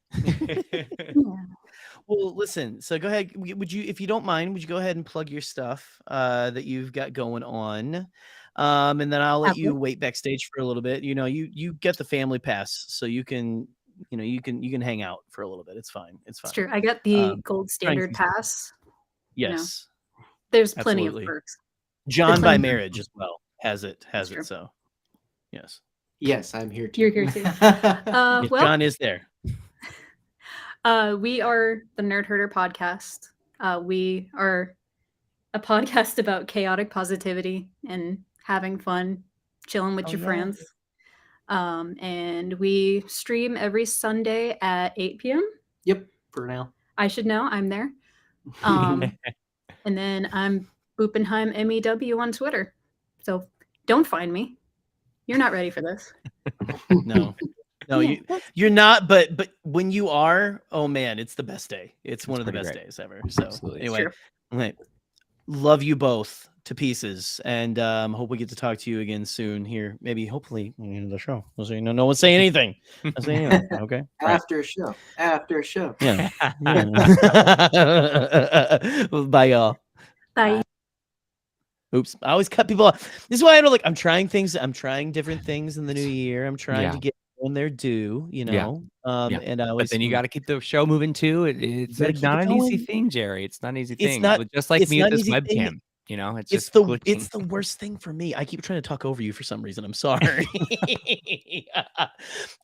Well, listen. So go ahead. Would you, if you don't mind, would you go ahead and plug your stuff that you've got going on, and then I'll let you wait backstage for a little bit. You get the family pass, so you can you can hang out for a little bit. It's fine. It's fine. It's true. I got the gold standard pass. Yes. There's plenty of perks. John The by twin- marriage as well has it. true. So yes. Yes, I'm here too. You're here too. Yes, Well, John is there. we are the Nerd Herder podcast. We are a podcast about chaotic positivity and having fun, chilling with Oh, your yeah. friends. And we stream every Sunday at 8 p.m. Yep, for now. I should know. I'm there. And then I'm Boopenheim MEW on Twitter. So don't find me. You're not ready for this. No. No, you're not, but when you are, oh man, it's the best day. It's one of the pretty best great. days ever. So Absolutely. anyway, okay. Love you both to pieces, and hope we get to talk to you again soon here. Maybe, hopefully, at the end of the show. We'll say no one say anything. I'll say anything. Okay. After show. Yeah. Bye, y'all. Bye. Oops. I always cut people off. This is why I don't like. I'm trying things. I'm trying different things in the new year. I'm trying to get when they're due, and I always. But then you got to keep the show moving too. It's not an easy thing, Jerry. It's not an easy thing. Just like me with this webcam. It's the worst thing for me. I keep trying to talk over you for some reason. I'm sorry.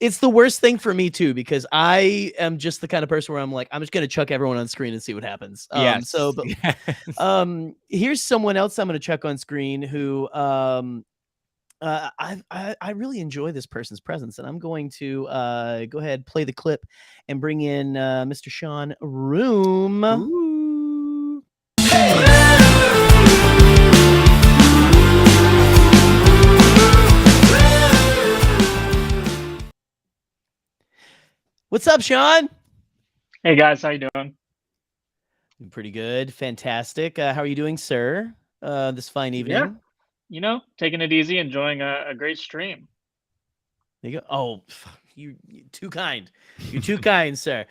It's the worst thing for me too, because I am just the kind of person where I'm like, I'm just gonna chuck everyone on screen and see what happens. Here's someone else I'm gonna chuck on screen who I really enjoy this person's presence, and I'm going to go ahead, play the clip, and bring in Mr. Sean Room. Ooh. What's up, Sean? Hey guys, how you doing? Pretty good, fantastic. How are you doing, sir? This fine evening. Yeah, taking it easy, enjoying a great stream. There you go. Oh, you're too kind. You're too kind, sir.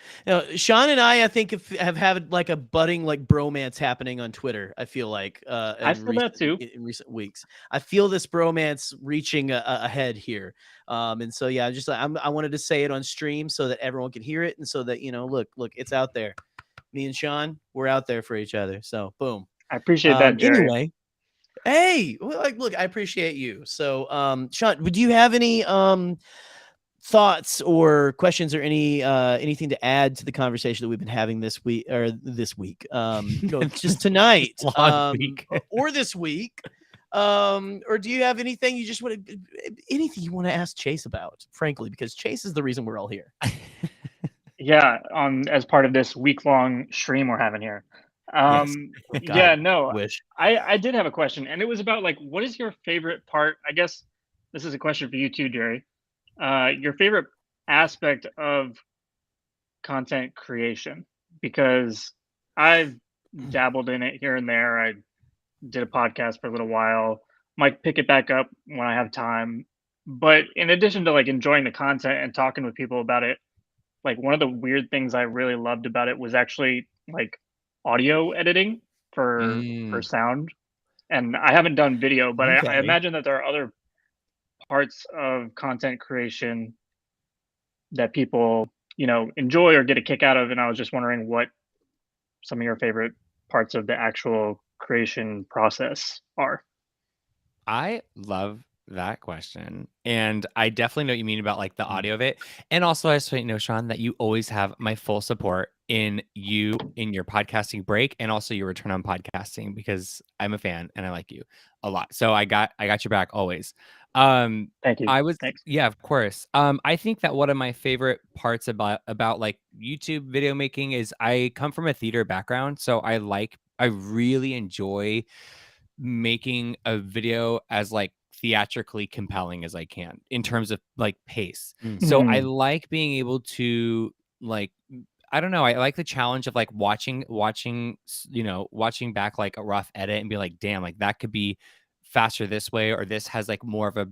Sean and I think have had like a budding like bromance happening on Twitter. I feel like I feel that too in recent weeks. I feel this bromance reaching ahead here. And so yeah, I wanted to say it on stream so that everyone can hear it, and so that look, it's out there. Me and Sean, we're out there for each other. So boom. I appreciate that, Jerry. Anyway. Hey, look, I appreciate you. So, Sean, would you have any thoughts or questions or anything to add to the conversation that we've been having this week, just tonight, or this week, or do you have anything you just want to, anything you want to ask Chase about? Frankly, because Chase is the reason we're all here. Yeah, as part of this week-long stream we're having here. Yes. I did have a question, and it was about like, what is your favorite part? I guess this is a question for you too, Jerry. Your favorite aspect of content creation, because I've dabbled in it here and there. I did a podcast for a little while, might pick it back up when I have time. But in addition to like enjoying the content and talking with people about it, like one of the weird things I really loved about it was actually like audio editing for sound. And I haven't done video, but I imagine that there are other parts of content creation that people, enjoy or get a kick out of. And I was just wondering what some of your favorite parts of the actual creation process are. I love that question. And I definitely know what you mean about like the audio of it. And also I just want you to know, Sean, that you always have my full support in your podcasting break and also your return on podcasting, because I'm a fan and I like you a lot. So I got your back always. Thank you. Thanks. Yeah, of course. I think that one of my favorite parts about like YouTube video making is I come from a theater background. So I really enjoy making a video as like theatrically compelling as I can in terms of like pace. So I like being able to like, I don't know, I like the challenge of like watching back like a rough edit and be like, damn, like that could be faster this way, or this has like more of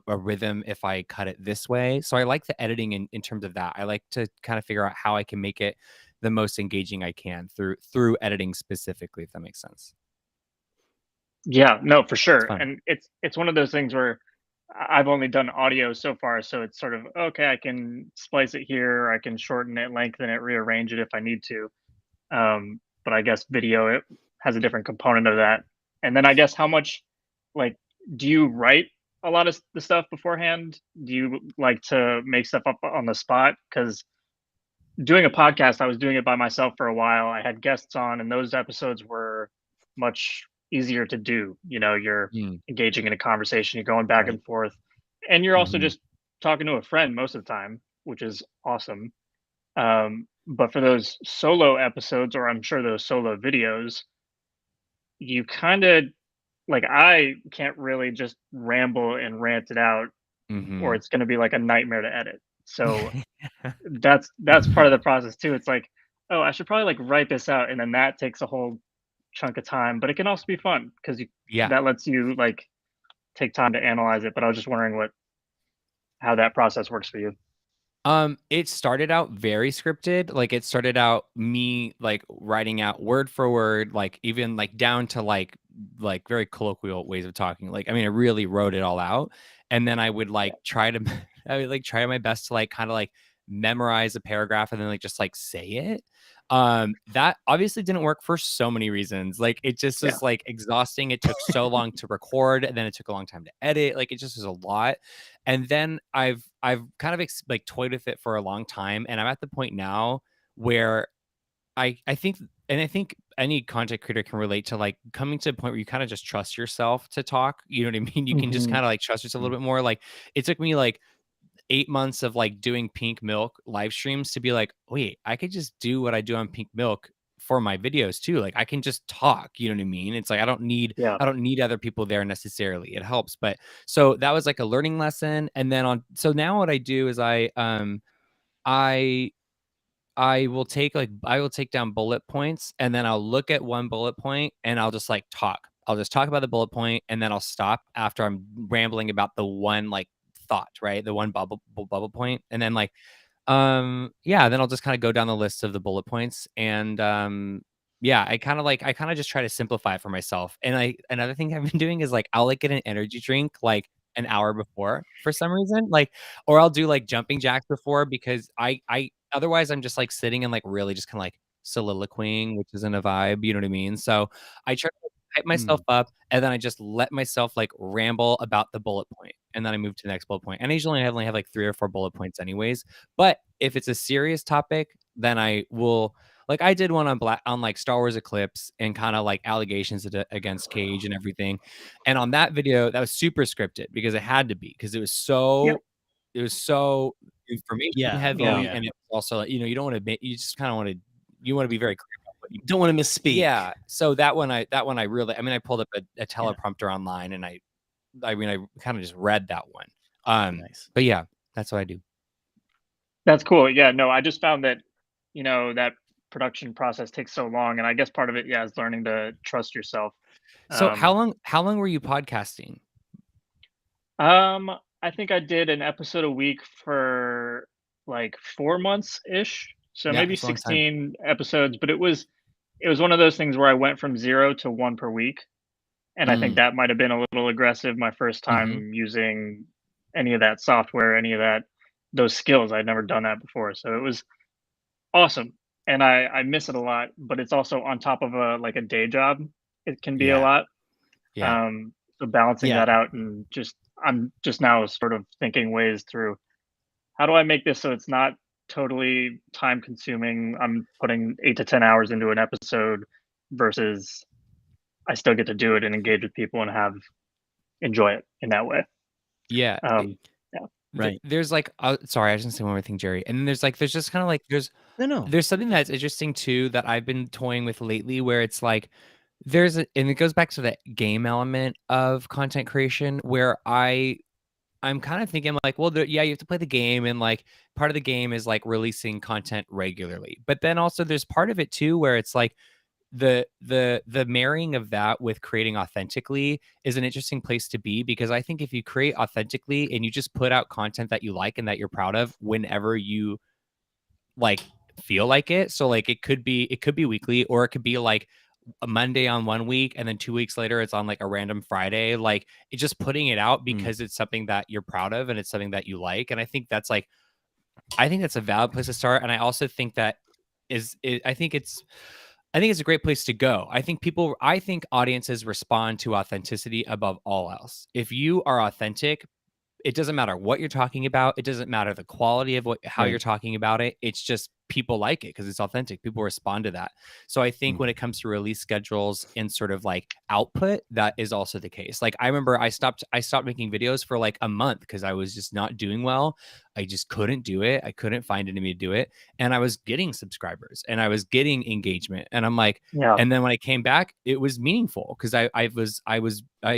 a rhythm if I cut it this way. So I like the editing in terms of that. I like to kind of figure out how I can make it the most engaging I can through editing specifically, if that makes sense. Yeah, no, for sure. And it's one of those things where I've only done audio so far, so it's sort of, okay, I can splice it here, I can shorten it, lengthen it, rearrange it if I need to. But I guess video, it has a different component of that. And then I guess how much like, do you write a lot of the stuff beforehand? Do you like to make stuff up on the spot? Because doing a podcast, I was doing it by myself for a while. I had guests on, and those episodes were much easier to do. You know, you're engaging in a conversation, you're going back and forth, and you're also just talking to a friend most of the time, which is awesome. But for those solo episodes, or I'm sure those solo videos, you kind of like, I can't really just ramble and rant it out, or it's going to be like a nightmare to edit. So that's part of the process too. It's like, oh, I should probably like write this out, and then that takes a whole chunk of time. But it can also be fun because that lets you like take time to analyze it. But I was just wondering how that process works for you. It started out very scripted. Like it started out me like writing out word for word, like even like down to like very colloquial ways of talking. Like, I mean, I really wrote it all out. And then I would like try to I would like try my best to like kind of like memorize a paragraph and then like just like say it. That obviously didn't work for so many reasons. Like it just was like exhausting. It took so long to record, and then it took a long time to edit. Like it just was a lot. And then I've kind of like toyed with it for a long time, and I'm at the point now where I think any content creator can relate to like coming to a point where you kind of just trust yourself to talk. You know what I mean? You can just kind of like trust yourself a little bit more. Like it took me like 8 months of like doing Pink Milk live streams to be like, wait, I could just do what I do on Pink Milk for my videos too. Like I can just talk, you know what I mean? It's like I don't need other people there necessarily. It helps. But so that was like a learning lesson. And then so now what I do is I will take down bullet points, and then I'll look at one bullet point and I'll just like talk. I'll just talk about the bullet point, and then I'll stop after I'm rambling about the one like thought, right? The one bubble point. And then like then I'll just kind of go down the list of the bullet points, and I kind of just try to simplify it for myself. And another thing I've been doing is like I'll like get an energy drink like an hour before for some reason, like, or I'll do like jumping jacks before, because I otherwise I'm just like sitting and like really just kind of like soliloquying, which isn't a vibe, you know what I mean? So I try to hype myself up, and then I just let myself like ramble about the bullet point, and then I move to the next bullet point. And I usually only have like 3 or 4 bullet points anyways. But if it's a serious topic, then I will, like I did one on like Star Wars Eclipse and kind of like allegations against Cage and everything. And on that video, that was super scripted because it had to be, because it was so information heavy, and it's also, you know, you don't want to, you just kind of want to, you want to be very clear about what you don't want to misspeak. Yeah. So that one I really, I mean, I pulled up a teleprompter online, and I kind of just read that one. Nice. But yeah, that's what I do. That's cool. Yeah, no, I just found that, you know, that production process takes so long, and I guess part of it, is learning to trust yourself. So how long were you podcasting? I think I did an episode a week for like 4 months ish. So maybe 16 episodes, but it was one of those things where I went from 0 to 1 per week. And I think that might have been a little aggressive my first time using any of that software, any of those skills. I'd never done that before. So it was awesome. And I miss it a lot, but it's also on top of a day job. It can be a lot. Yeah. So balancing that out, and I'm just now sort of thinking ways through, how do I make this so it's not totally time consuming? I'm putting 8 to 10 hours into an episode versus I still get to do it and engage with people and enjoy it in that way. Yeah. Right. There's like, sorry, I was gonna say one more thing, Jerry. And there's just kind of like, there's something that's interesting too that I've been toying with lately, where it's like, and it goes back to the game element of content creation, where I'm kind of thinking like, well, you have to play the game, and like part of the game is like releasing content regularly. But then also there's part of it too where it's like the marrying of that with creating authentically is an interesting place to be, because I think if you create authentically and you just put out content that you like and that you're proud of whenever you like feel like it. So like it could be weekly, or it could be like a Monday on 1 week, and then 2 weeks later it's on like a random Friday. Like it's just putting it out because it's something that you're proud of and it's something that you like. And I think that's a valid place to start. And I also think that I think it's I think it's a great place to go. I think audiences respond to authenticity above all else. If you are authentic, it doesn't matter what you're talking about. It doesn't matter the quality of how you're talking about it. It's just people like it because it's authentic. People respond to that. So I think when it comes to release schedules and sort of like output, that is also the case. Like I remember I stopped making videos for like a month because I was just not doing well. I just couldn't do it. I couldn't find anybody to do it. And I was getting subscribers and I was getting engagement. And I'm like, and then when I came back, it was meaningful because I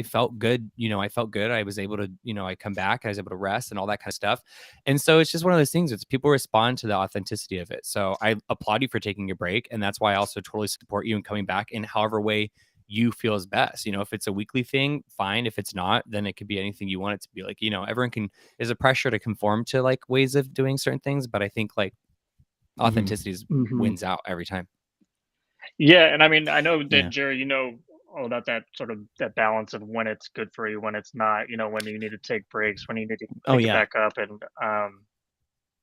felt good. I felt good. I was able to, I come back, I was able to rest and all that kind of stuff. And so it's just one of those things. It's people respond to the authenticity of it. So I applaud you for taking your break. And that's why I also totally support you in coming back in however way you feel is best. If it's a weekly thing, fine. If it's not, then it could be anything you want it to be. Like, everyone there's a pressure to conform to like ways of doing certain things. But I think like authenticity wins out every time. Yeah. And I mean, I know that Jerry, all about that sort of that balance of when it's good for you, when it's not, when you need to take breaks, when you need to pick it back up. And,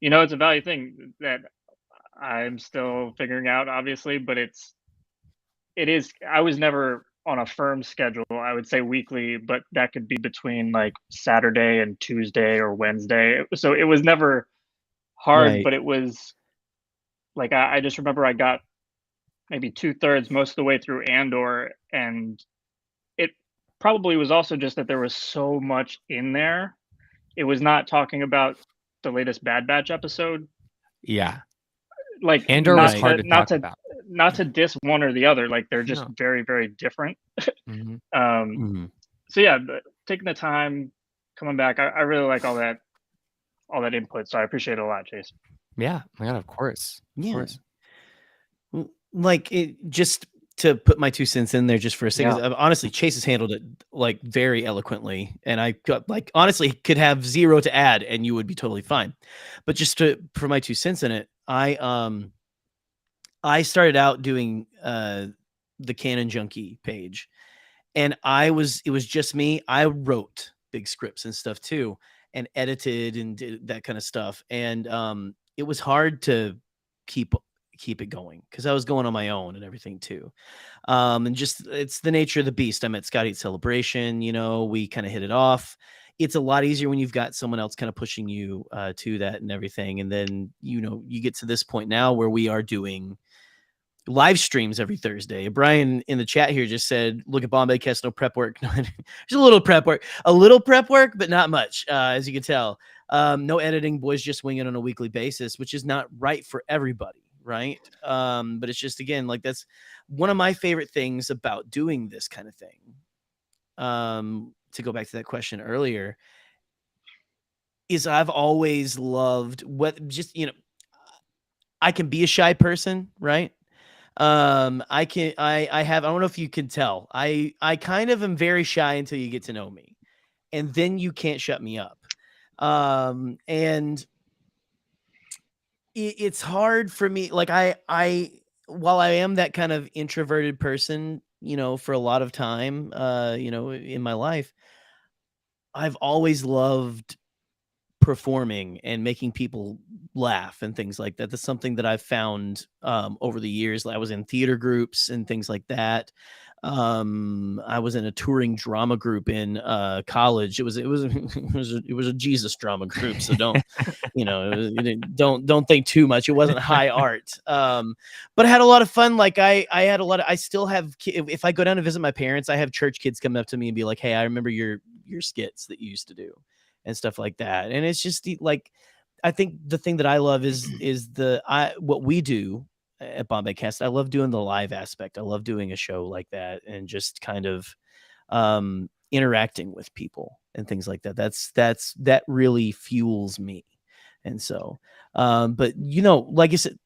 it's a value thing that I'm still figuring out, obviously, but I was never on a firm schedule. I would say weekly, but that could be between like Saturday and Tuesday or Wednesday. So it was never hard, but it was like, I just remember I got maybe 2/3 most of the way through Andor, and it probably was also just that there was so much in there. It was not talking about the latest Bad Batch episode. Yeah. Like Andor was hard to talk about. Not to diss one or the other, like they're just very, very different. So yeah, but taking the time, coming back, I really like all that input. So I appreciate it a lot, Chase. Yeah, of course. Of course. Like just to put my 2 cents in there just for a second. Honestly, Chase has handled it like very eloquently, and I like honestly could have 0 to add, and you would be totally fine. But just for my 2 cents in it, I started out doing the Canon Junkie page, and it was just me. I wrote big scripts and stuff too, and edited and did that kind of stuff, and it was hard to keep it going because I was going on my own and everything too. And just it's the nature of the beast. I'm at Scott Eat Celebration, we kind of hit it off. It's a lot easier when you've got someone else kind of pushing you to that and everything. And then, you get to this point now where we are doing live streams every Thursday. Brian in the chat here just said, look at Bombay Cast, no prep work. There's a little prep work, but not much, as you can tell. No editing, boys just wing it on a weekly basis, which is not right for everybody. Right. But it's just, again, like that's one of my favorite things about doing this kind of thing. To go back to that question earlier, is I've always loved I can be a shy person, right? I don't know if you can tell. I kind of am very shy until you get to know me, and then you can't shut me up. And it's hard for me. Like while I am that kind of introverted person, for a lot of time, in my life, I've always loved performing and making people laugh and things like that. That's something that I've found over the years. I was in theater groups and things like that. I was in a touring drama group in college. It was a Jesus drama group. So don't don't think too much. It wasn't high art, but I had a lot of fun. Like I had a lot of. I still have. If I go down to visit my parents, I have church kids come up to me and be like, "Hey, I remember your skits that you used to do," and stuff like that. And it's just like, I think the thing that I love is what we do at Bombay Cast. I love doing the live aspect. I love doing a show like that and just kind of interacting with people and things like that. That really fuels me. And so, but like I said,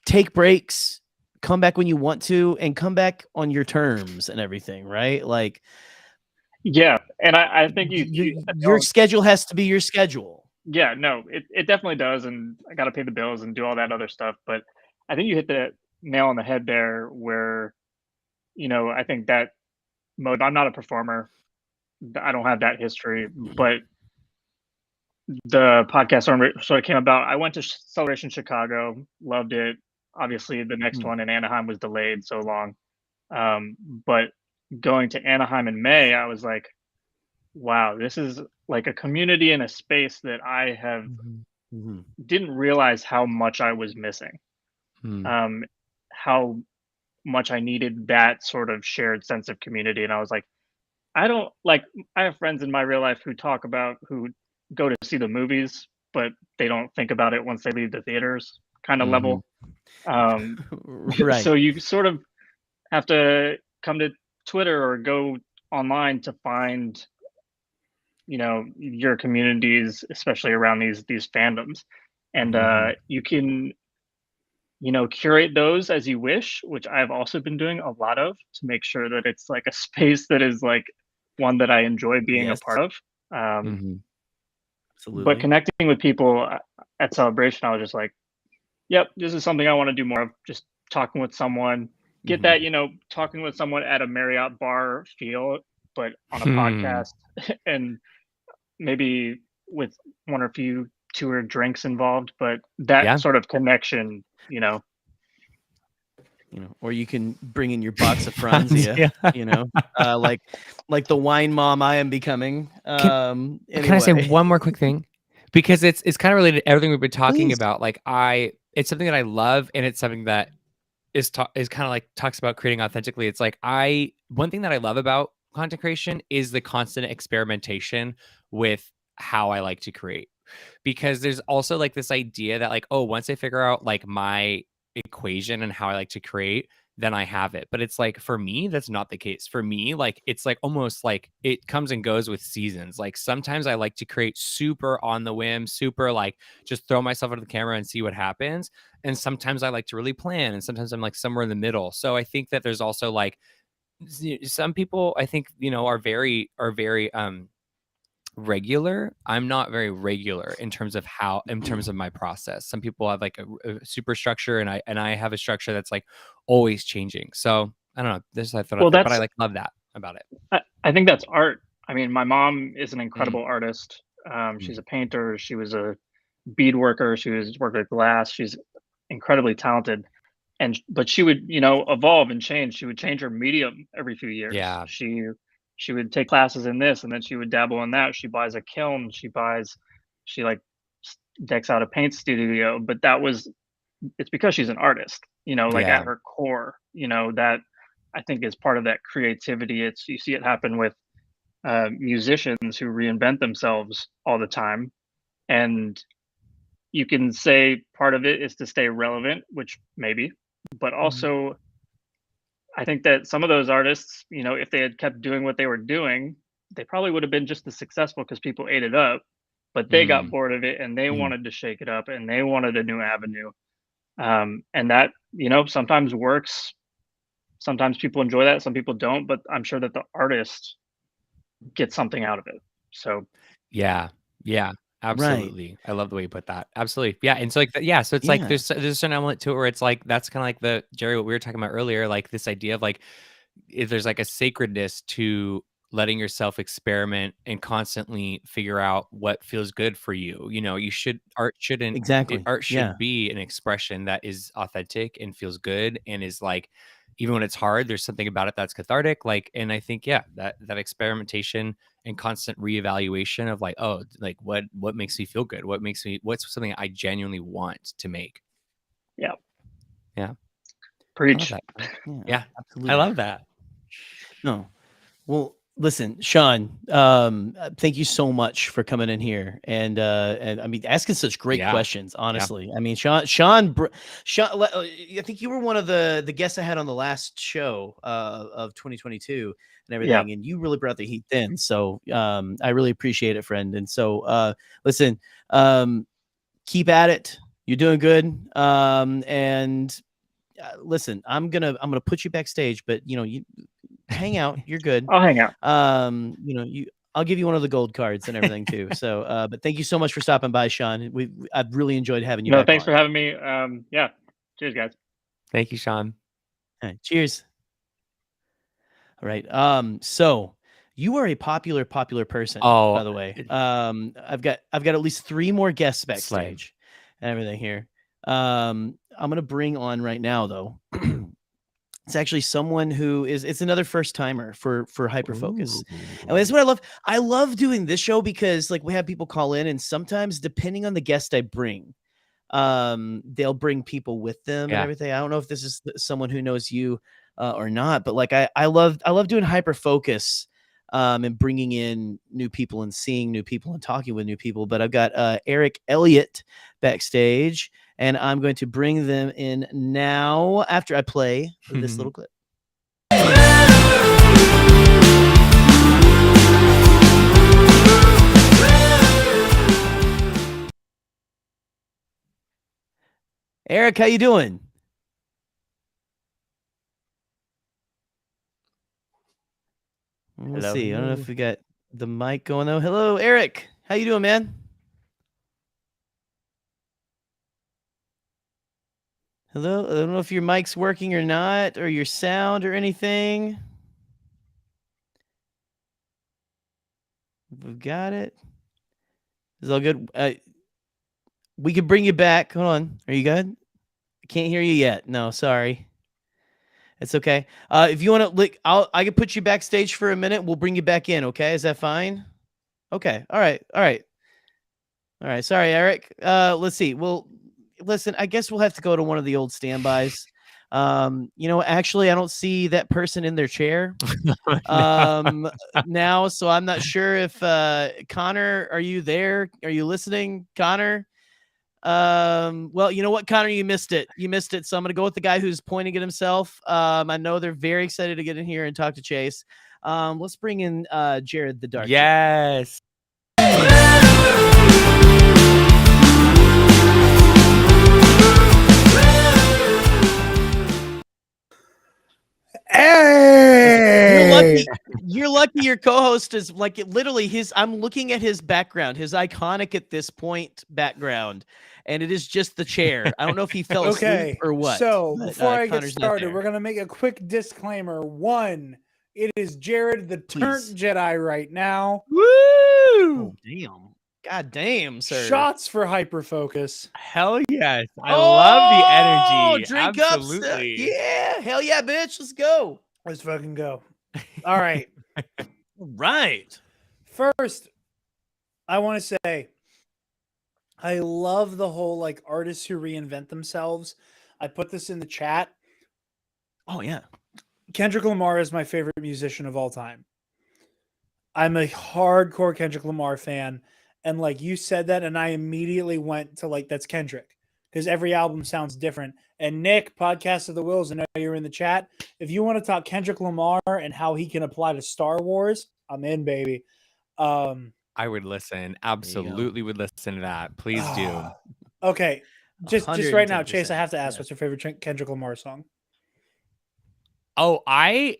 take breaks, come back when you want to, and come back on your terms and everything, right? Like, yeah. And I think your schedule has to be your schedule. Yeah, no, it definitely does. And I got to pay the bills and do all that other stuff. But I think you hit the nail on the head there where, I think that mode, I'm not a performer. I don't have that history, but the podcast sort of came about. I went to Celebration Chicago, loved it. obviously the next one in Anaheim was delayed so long. But going to Anaheim in May, I was like, wow, this is like a community and a space that I have didn't realize how much I was missing. How much I needed that sort of shared sense of community. And I was like, I don't like, I have friends in my real life who go to see the movies, but they don't think about it once they leave the theaters kind of level. Right. So you sort of have to come to Twitter or go online to find, you know, your communities, especially around these fandoms. And you can, you know, curate those as you wish, which I've also been doing a lot of to make sure that it's like a space that is like one that I enjoy being a part of. Absolutely. But connecting with people at Celebration, I was just like, yep, this is something I want to do more of. Just talking with someone, get that, you know, talking with someone at a Marriott bar feel, but on a podcast, and maybe with one or few two drinks involved, but that sort of connection, you know. You know, or you can bring in your box of Franzia, you know, like the wine mom I am becoming. Can I say one more quick thing? Because it's kind of related to everything we've been talking about. Like it's something that I love, and it's something that is kind of like talks about creating authentically. It's like one thing that I love about content creation is the constant experimentation with how I like to create. Because there's also like this idea that like, oh, once I figure out like my equation and how I like to create, then I have it. But it's like, for me, that's not the case. For me, like, it's like almost like it comes and goes with seasons. Like sometimes I like to create super on the whim, super like just throw myself into the camera and see what happens. And sometimes I like to really plan, and sometimes I'm like somewhere in the middle. So I think that there's also like some people I think, you know, are very regular. I'm not very regular in terms of my process. Some people have like a super structure, and I have a structure that's like always changing. So I don't know. This I thought, but I like love that about it. I think that's art. I mean, my mom is an incredible artist. She's a painter. She was a bead worker. She worked with glass. She's incredibly talented. But she would, you know, evolve and change. She would change her medium every few years. Yeah. She would take classes in this, and then she would dabble in that. She buys a kiln. She like decks out a paint studio. But it's because she's an artist, you know, like at her core, you know, that I think is part of that creativity. You see it happen with musicians who reinvent themselves all the time. And you can say part of it is to stay relevant, which maybe, but also I think that some of those artists, you know, if they had kept doing what they were doing, they probably would have been just as successful because people ate it up, but they got bored of it and they wanted to shake it up and they wanted a new avenue. And that, you know, sometimes works. Sometimes people enjoy that. Some people don't, but I'm sure that the artist gets something out of it. So yeah, absolutely. Right. I love the way you put that. Absolutely. Yeah. And so like, so it's like, there's a certain element to it where it's like, that's kind of like Jerry, what we were talking about earlier, like this idea of like, if there's like a sacredness to letting yourself experiment and constantly figure out what feels good for you. You know, art should be an expression that is authentic and feels good and is like, even when it's hard, there's something about it that's cathartic. Like, and I think, that experimentation and constant reevaluation of like, oh, like what makes me feel good? What's something I genuinely want to make? Yeah. Yeah. Preach. Yeah. Absolutely. I love that. No. Well, listen, Sean, thank you so much for coming in here and I mean, asking such great questions, honestly. I mean, Sean, I think you were one of the guests I had on the last show of 2022 and everything, and you really brought the heat then. So I really appreciate it, friend. And so listen, keep at it. You're doing good. And listen, I'm gonna put you backstage, but you know, you hang out. You're good. I'll hang out. You know, I'll give you one of the gold cards and everything too. So, but thank you so much for stopping by, Sean. I've really enjoyed having you. No, thanks for having me. Yeah. Cheers, guys. Thank you, Sean. All right, cheers. All right. So you are a popular person. Oh, by the way. I've got at least 3 more guests backstage and everything here. gonna bring on right now though. It's actually someone who it's another first timer for Hyperfocus. And that's what I love. I love doing this show because like we have people call in, and sometimes depending on the guest I bring, they'll bring people with them and everything. I don't know if this is someone who knows you or not, but like I love doing Hyperfocus and bringing in new people and seeing new people and talking with new people. But I've got Eric Elliott backstage, and I'm going to bring them in now after I play this little clip. Eric, how you doing? Let's see. I don't know if we got the mic going though. Hello, Eric. How you doing, man? Hello. I don't know if your mic's working or not, or your sound or anything. We've got it. It's all good. We could bring you back. Hold on. Are you good? I can't hear you yet. No, sorry. It's okay. If you want to, I can put you backstage for a minute. We'll bring you back in. Okay, is that fine? Okay. All right. Sorry, Eric. Let's see. Well, listen. I guess we'll have to go to one of the old standbys. Actually, I don't see that person in their chair now, so I'm not sure if Connor, are you there? Are you listening, Connor? Well, you know what, Connor, you missed it. So I'm going to go with the guy who's pointing at himself. I know they're very excited to get in here and talk to Chase. Let's bring in Jared the Dark. Yes. Hey! You're lucky your co-host is like literally I'm looking at his background, his iconic at this point background, and it is just the chair. I don't know if he fell asleep or what. So but, before I get Connor's not started, there. we're gonna make a quick disclaimer. One, it is Jared the Turnt Jedi right now. Woo! Oh, damn. God damn, sir. Shots for Hyperfocus. Hell yes. I love the energy. Drink Absolutely. up. Yeah. Hell yeah, bitch. Let's go. Let's fucking go. All right. Right. First, I want to say I love the whole like artists who reinvent themselves. I put this in the chat. Oh, yeah. Kendrick Lamar is my favorite musician of all time. I'm a hardcore Kendrick Lamar fan. And like you said that, and I immediately went to like, that's Kendrick. Because every album sounds different. And Nick, Podcast of the Wills, I know you're in the chat. If you want to talk Kendrick Lamar and how he can apply to Star Wars, I'm in, baby. I would listen. Absolutely would listen to that. Please do. Okay. Just right now, Chase, I have to ask, what's your favorite Kendrick Lamar song? Oh, I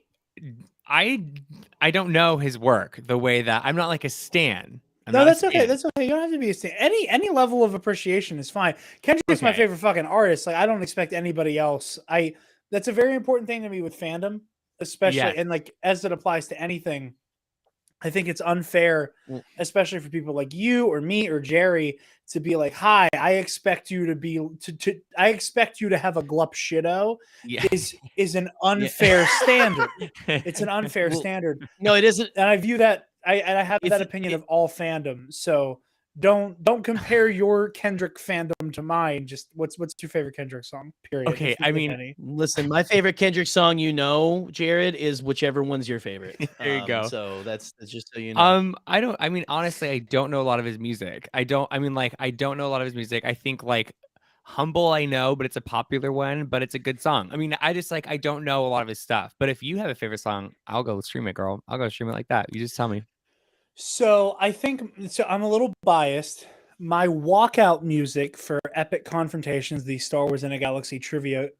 don't know his work the way that I'm not like a stan. No, that's okay. That's okay. You don't have to be a stan. Any level of appreciation is fine. Kendrick's my favorite fucking artist. Like I don't expect anybody else. That's a very important thing to me with fandom, especially and like as it applies to anything. I think it's unfair, especially for people like you or me or Jerry, to be like, "Hi, I expect you to be I expect you to have a glup shitto." Is an unfair standard. It's an unfair standard. No, it isn't. And I view that. I have that opinion of all fandom. So don't compare your Kendrick fandom to mine. Just what's your favorite Kendrick song? Period. Okay, I mean, listen, my favorite Kendrick song, Jared, is whichever one's your favorite. There you go. So that's just so you know. Honestly, I don't know a lot of his music. I don't know a lot of his music. I think like Humble, I know, but it's a popular one, but it's a good song. I mean, I don't know a lot of his stuff. But if you have a favorite song, I'll go stream it, girl. I'll go stream it like that. You just tell me. So I'm a little biased. My walkout music for Epic Confrontations, the Star Wars in a Galaxy trivia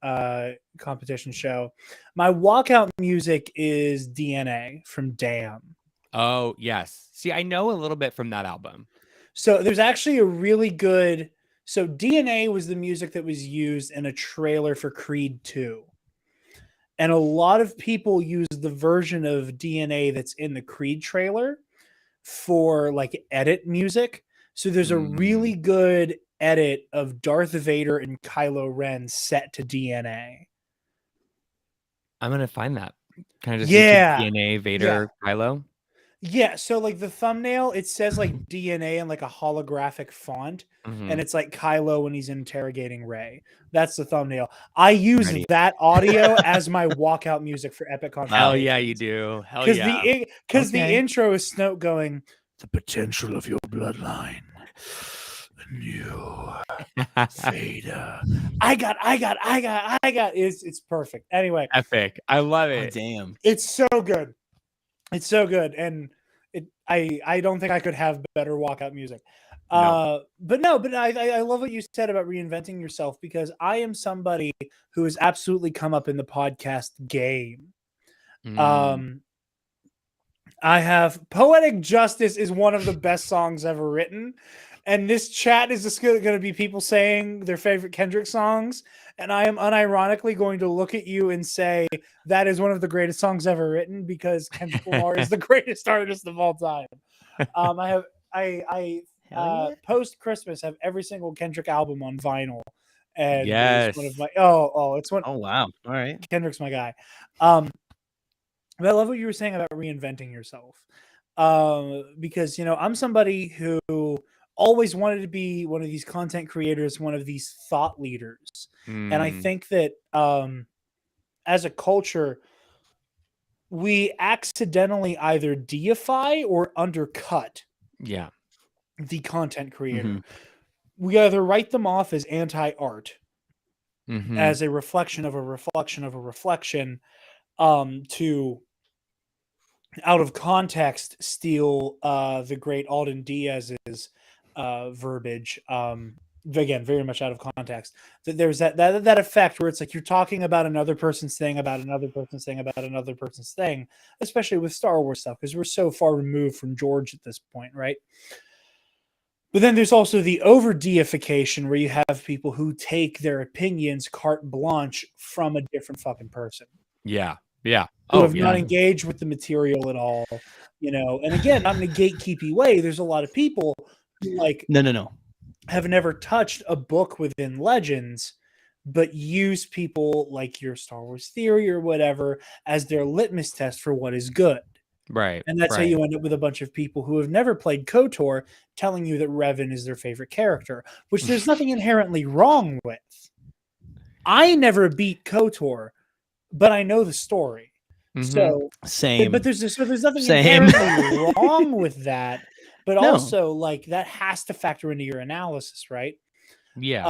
competition show, my walkout music is DNA from Damn. Oh, yes. See, I know a little bit from that album. So there's actually a really good... So DNA was the music that was used in a trailer for Creed 2. And a lot of people use the version of DNA that's in the Creed trailer for like edit music. So there's a really good edit of Darth Vader and Kylo Ren set to DNA. I'm gonna find that. Kind of just Yeah. YouTube DNA Vader Kylo. Yeah, so like the thumbnail, it says like DNA in like a holographic font, and it's like Kylo when he's interrogating Rey. That's the thumbnail. I use Ready. that audio as my walkout music for Epic Conversations. Hell yeah, you do. Hell yeah. Because the intro is Snoke going, "The potential of your bloodline, the new Vader." I got. It's perfect. Anyway, Epic. I love Oh, it. damn. it's so good. It's so good, and I don't think I could have better walkout music. No. But I love what you said about reinventing yourself, because I am somebody who has absolutely come up in the podcast game. I have Poetic Justice is one of the best songs ever written. And this chat is just going to be people saying their favorite Kendrick songs. And I am unironically going to look at you and say that is one of the greatest songs ever written, because Kendrick Lamar is the greatest artist of all time. I post Christmas have every single Kendrick album on vinyl. And it's one of my it's one. Oh wow. All right. Kendrick's my guy. But I love what you were saying about reinventing yourself. Because I'm somebody who always wanted to be one of these content creators, one of these thought leaders. And I think that as a culture, we accidentally either deify or undercut the content creator. We either write them off as anti-art, as a reflection of a reflection of a reflection, to out of context steal the great Alden Diaz's verbiage. Again, very much out of context. That there's that effect where it's like you're talking about another person's thing, about another person's thing, about another person's thing, especially with Star Wars stuff, because we're so far removed from George at this point, right? But then there's also the over deification, where you have people who take their opinions carte blanche from a different fucking person. Yeah. Who have not engaged with the material at all, And again, not in a gatekeepy way. There's a lot of people who no have never touched a book within Legends, but use people like your Star Wars Theory or whatever as their litmus test for what is good. Right. And that's how you end up with a bunch of people who have never played KOTOR telling you that Revan is their favorite character, which there's nothing inherently wrong with. I never beat KOTOR, but I know the story. So same. But there's nothing inherently wrong with that. But also, that has to factor into your analysis, right? Yeah.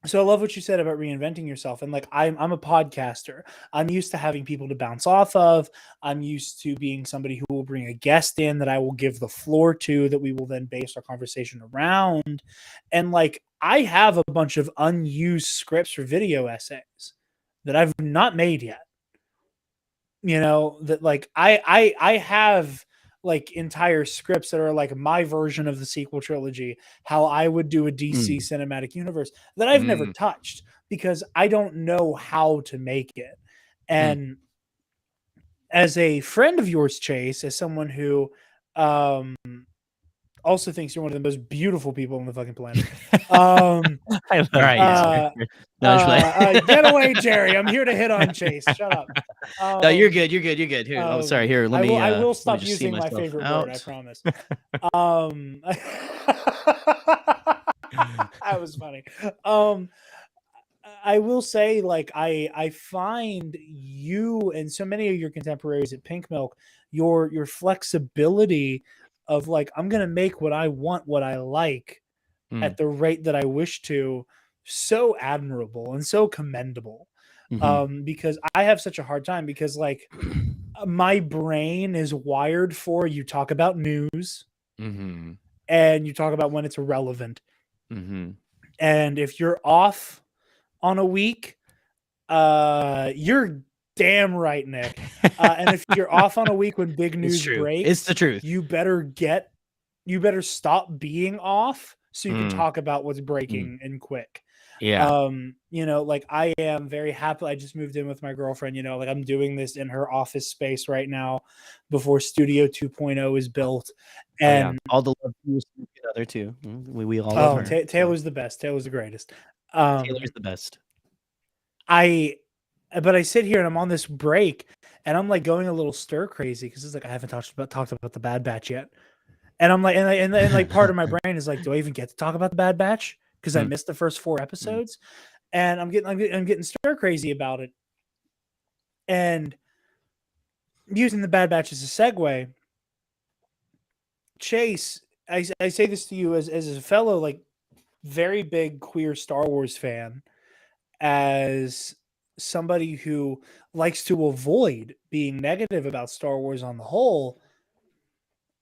So I love what you said about reinventing yourself. And I'm a podcaster. I'm used to having people to bounce off of. I'm used to being somebody who will bring a guest in that I will give the floor to, that we will then base our conversation around. And I have a bunch of unused scripts for video essays that I've not made yet. That I have entire scripts that are my version of the sequel trilogy, how I would do a DC cinematic universe, that I've never touched, because I don't know how to make it. And as a friend of yours, Chase, as someone who also thinks you're one of the most beautiful people on the fucking planet. Get away, Jerry. I'm here to hit on Chase. Shut up. No, you're good. You're good. Here, I'm sorry. Here, let me. I will stop using my favorite word. I promise. That was funny. I will say, I find you and so many of your contemporaries at Pink Milk, your flexibility of I'm going to make what I want, what I like at the rate that I wish to, so admirable and so commendable. Because I have such a hard time, because my brain is wired for, you talk about news and you talk about when it's irrelevant. And if you're off on a week, you're damn right, Nick. And if you're off on a week when big news breaks, it's the truth. You better stop being off so you can talk about what's breaking and quick. Yeah. You know, like I am very happy. I just moved in with my girlfriend, you know, like I'm doing this in her office space right now before Studio 2.0 is built. Oh, yeah. And all the love to your significant other too. We all love her. Taylor's the best. Taylor's the greatest. Taylor's the best. But I sit here and I'm on this break and I'm like going a little stir crazy because it's like I haven't talked about the Bad Batch yet. And I'm like, and like part of my brain is like, do I even get to talk about the Bad Batch? Because I missed the first 4 episodes. And I'm getting stir crazy about it. And using the Bad Batch as a segue, Chase, I say this to you as a fellow like very big queer Star Wars fan, as somebody who likes to avoid being negative about Star Wars on the whole.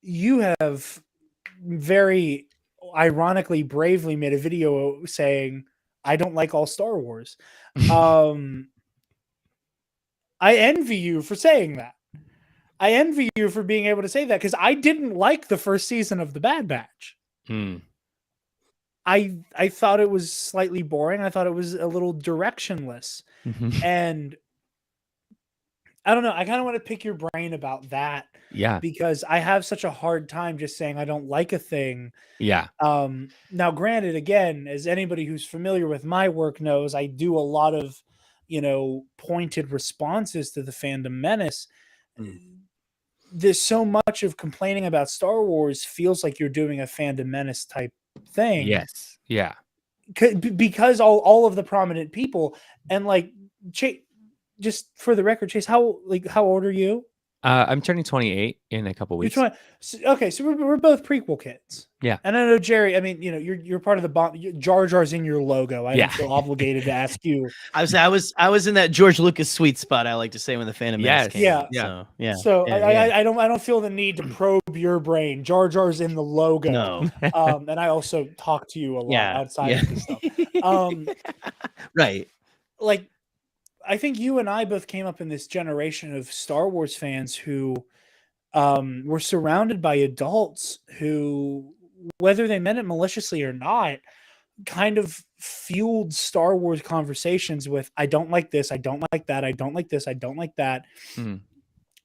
You have very ironically, bravely made a video saying, I don't like all Star Wars. I envy you for saying that. I envy you for being able to say that because I didn't like the first season of The Bad Batch. I thought it was slightly boring. I thought it was a little directionless. And I don't know. I kind of want to pick your brain about that. Yeah. Because I have such a hard time just saying I don't like a thing. Yeah. Now, granted, again, as anybody who's familiar with my work knows, I do a lot of, you know, pointed responses to the fandom menace. There's so much of complaining about Star Wars feels like you're doing a fandom menace type thing. Yes. Yeah. Because all of the prominent people and like, just for the record, Chase, how old are you? I'm turning 28 in a couple weeks. Okay, so we're both prequel kids. Yeah. And I know, Jerry, I mean, you know, you're part of the bond. Jar Jar's in your logo. I don't feel obligated to ask you. I was in that George Lucas sweet spot, I like to say, when the Phantom Menace came. So I don't feel the need to probe your brain. Jar Jar's in the logo. No. And I also talk to you a lot outside of this stuff. Right. Like, I think you and I both came up in this generation of Star Wars fans who were surrounded by adults who, whether they meant it maliciously or not, kind of fueled Star Wars conversations with, I don't like this, I don't like that, I don't like this, I don't like that.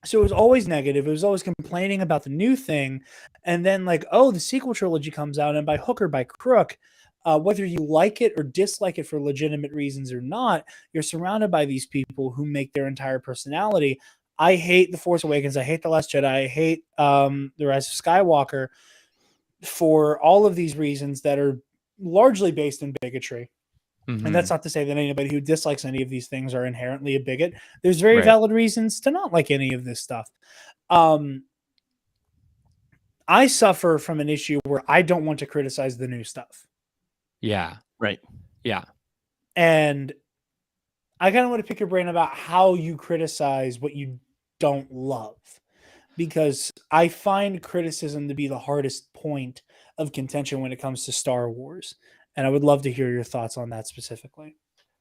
So it was always negative. It was always complaining about the new thing. And then like, oh, the sequel trilogy comes out, and by hook or by crook, whether you like it or dislike it for legitimate reasons or not, you're surrounded by these people who make their entire personality. I hate The Force Awakens. I hate The Last Jedi. I hate The Rise of Skywalker for all of these reasons that are largely based in bigotry. And that's not to say that anybody who dislikes any of these things are inherently a bigot. There's very valid reasons to not like any of this stuff. I suffer from an issue where I don't want to criticize the new stuff. Yeah. Right. Yeah. And I kind of want to pick your brain about how you criticize what you don't love, because I find criticism to be the hardest point of contention when it comes to Star Wars. And I would love to hear your thoughts on that specifically.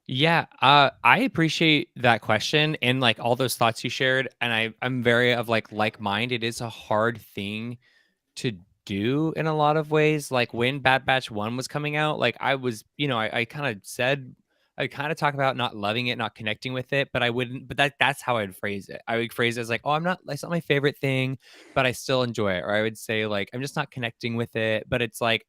Yeah, I appreciate that question and like all those thoughts you shared. And I'm very of like mind. It is a hard thing to do in a lot of ways. Like when Bad Batch 1 was coming out, like I was, you know, I kind of talk about not loving it, not connecting with it, but I wouldn't, but that's how I'd phrase it. I would phrase it as like, oh, it's not my favorite thing, but I still enjoy it. Or I would say like, I'm just not connecting with it, but it's like,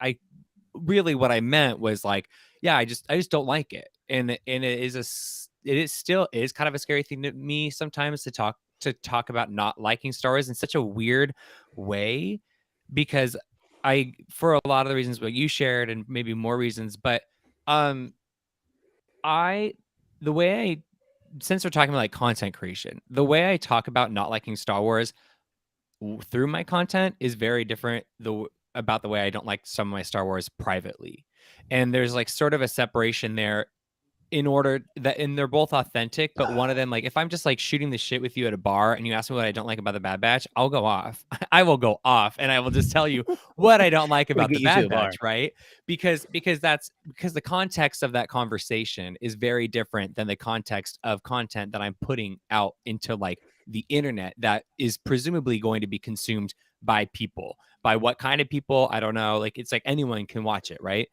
what I meant was like, yeah, I just don't like it. And it still is kind of a scary thing to me sometimes to talk about not liking Star Wars in such a weird way, because for a lot of the reasons what you shared and maybe more reasons, but since we're talking about like content creation, the way I talk about not liking Star Wars through my content is very different about the way I don't like some of my Star Wars privately. And there's like sort of a separation there and they're both authentic, but one of them, like if I'm just like shooting the shit with you at a bar and you ask me what I don't like about the Bad Batch, I'll go off. I will go off and I will just tell you what I don't like about the Bad Batch, right? Because the context of that conversation is very different than the context of content that I'm putting out into like the internet that is presumably going to be consumed by people. By what kind of people? I don't know. Like it's like anyone can watch it, right?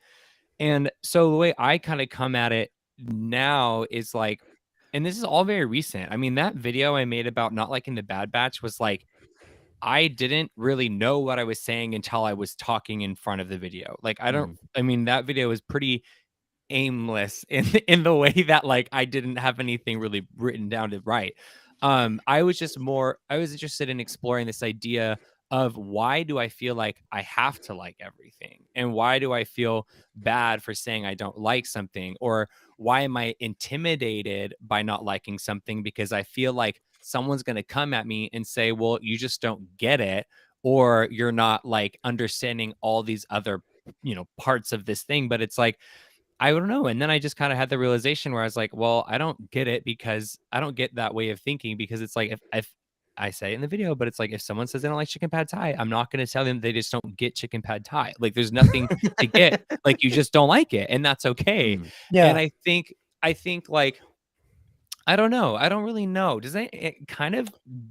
And so the way I kind of come at it now is like, and this is all very recent. I mean, that video I made about not liking the Bad Batch was like, I didn't really know what I was saying until I was talking in front of the video. Like, I mean, that video was pretty aimless in the way that like I didn't have anything really written down to write. I was interested in exploring this idea of why do I feel like I have to like everything, and why do I feel bad for saying I don't like something, or why am I intimidated by not liking something because I feel like someone's going to come at me and say, well, you just don't get it, or you're not like understanding all these other parts of this thing. But it's like, I don't know. And then I just kind of had the realization where I was like, well, I don't get it because I don't get that way of thinking, because it's like, if I say it in the video, but it's like, if someone says they don't like chicken pad thai, I'm not going to tell them they just don't get chicken pad thai. Like, there's nothing to get. Like, you just don't like it, and that's okay. Yeah. And I think like, I don't know. I don't really know. Does that kind of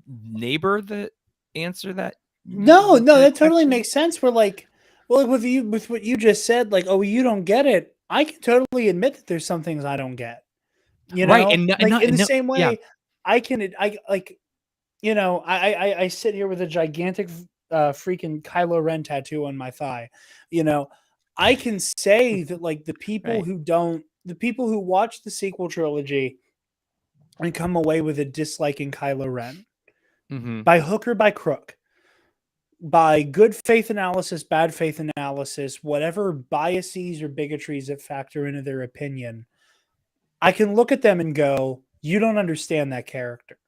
neighbor the answer that? No, that totally makes sense. We're like, well, with what you just said, like, oh, you don't get it. I can totally admit that there's some things I don't get. You know, Right, and like in the no, same way, yeah. I like, you know, I sit here with a gigantic freaking Kylo Ren tattoo on my thigh. You know, I can say that like the people who watch the sequel trilogy and come away with a dislike in Kylo Ren by hook or by crook, by good faith analysis, bad faith analysis, whatever biases or bigotries that factor into their opinion, I can look at them and go, you don't understand that character.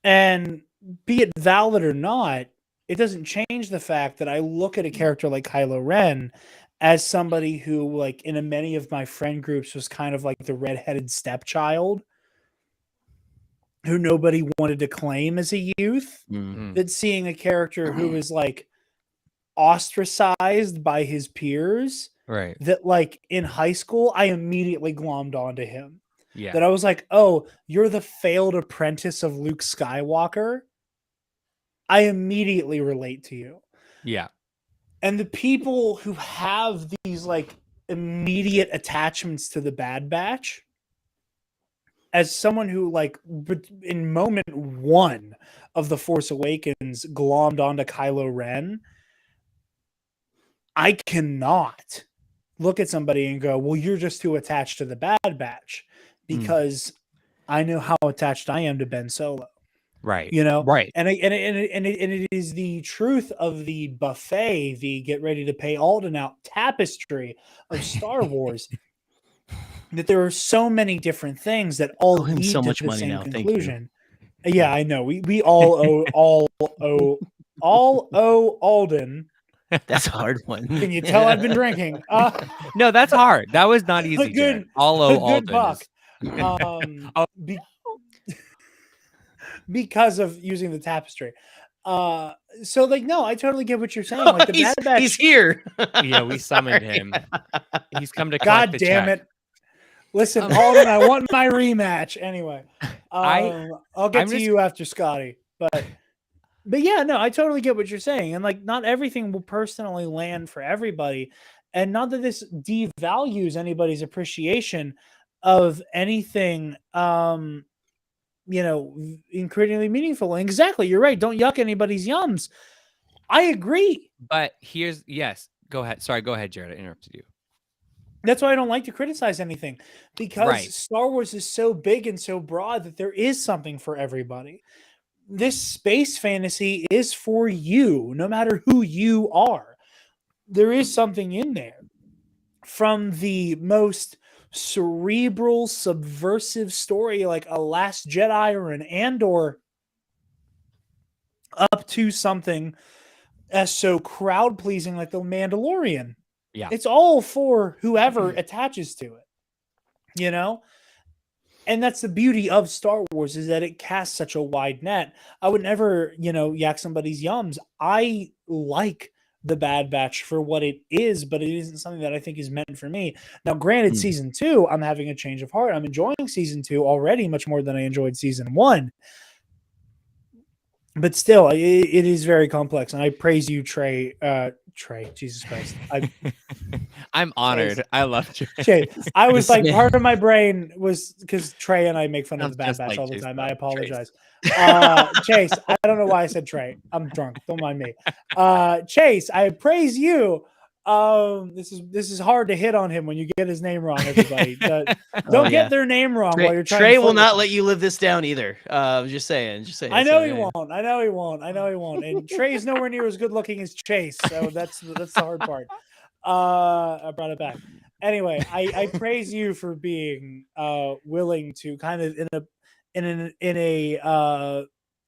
And be it valid or not, it doesn't change the fact that I look at a character like Kylo Ren as somebody who, like, in many of my friend groups was kind of like the redheaded stepchild who nobody wanted to claim as a youth. That seeing a character who is like ostracized by his peers, right? That like in high school, I immediately glommed onto him. Yeah. That I was like, oh, you're the failed apprentice of Luke Skywalker. I immediately relate to you. Yeah. And the people who have these like immediate attachments to the Bad Batch, as someone who like in moment 1 of The Force Awakens glommed onto Kylo Ren, I cannot look at somebody and go, well, you're just too attached to the Bad Batch, because I know how attached I am to Ben Solo. Right. You know, right. And it is the truth of the buffet, the get ready to pay Alden out tapestry of Star Wars, that there are so many different things that all him lead so to much the money same now. Thank you. conclusion. Yeah, I know. We all owe Alden. That's a hard one. Can you tell I've been drinking? No, that's hard. That was not easy. Good, Alden buck. is... Because of using the tapestry. So like, no, I totally get what you're saying. Like the Bad Batch, he's here. Yeah, we summoned him. He's come to God collect the damn check. it. Listen, Alden, I want my rematch. Anyway, I'll get to you after Scotty. But yeah, no, I totally get what you're saying. And like, not everything will personally land for everybody. And not that this devalues anybody's appreciation of anything, you know, incredibly meaningful. And exactly, you're right. Don't yuck anybody's yums. I agree. But yes, go ahead. Sorry, go ahead, Jared. I interrupted you. That's why I don't like to criticize anything, because Star Wars is so big and so broad that there is something for everybody. This space fantasy is for you, no matter who you are. There is something in there, from the most cerebral, subversive story like a Last Jedi or an Andor, up to something as so crowd pleasing like The Mandalorian. Yeah, it's all for whoever attaches to it, you know. And that's the beauty of Star Wars, is that it casts such a wide net. I would never, you know, yak somebody's yums. I like the Bad Batch for what it is, but it isn't something that I think is meant for me. Now, granted, season 2, I'm having a change of heart. I'm enjoying season 2 already much more than I enjoyed season 1. but still, it is very complex, and I praise you, Trey. Trey, Jesus Christ, I'm honored. I love Trey. Chase. I was like, man- part of my brain was because Trey and I make fun of Sounds the Bad just Batch like all the Chase, time. though. I Trace. apologize. Chase, I don't know why I said Trey. I'm drunk. Don't mind me. Chase, I praise you. This is hard to hit on him when you get his name wrong. Everybody, don't Oh, get yeah. their name wrong while you're trying. Trey to will flirt with not him. let you live this down either. Just saying. I know he So, won't. I know he won't. I know he won't. And Trey's nowhere near as good looking as Chase, so that's the hard part. I brought it back. Anyway, I praise you for being willing to kind of in a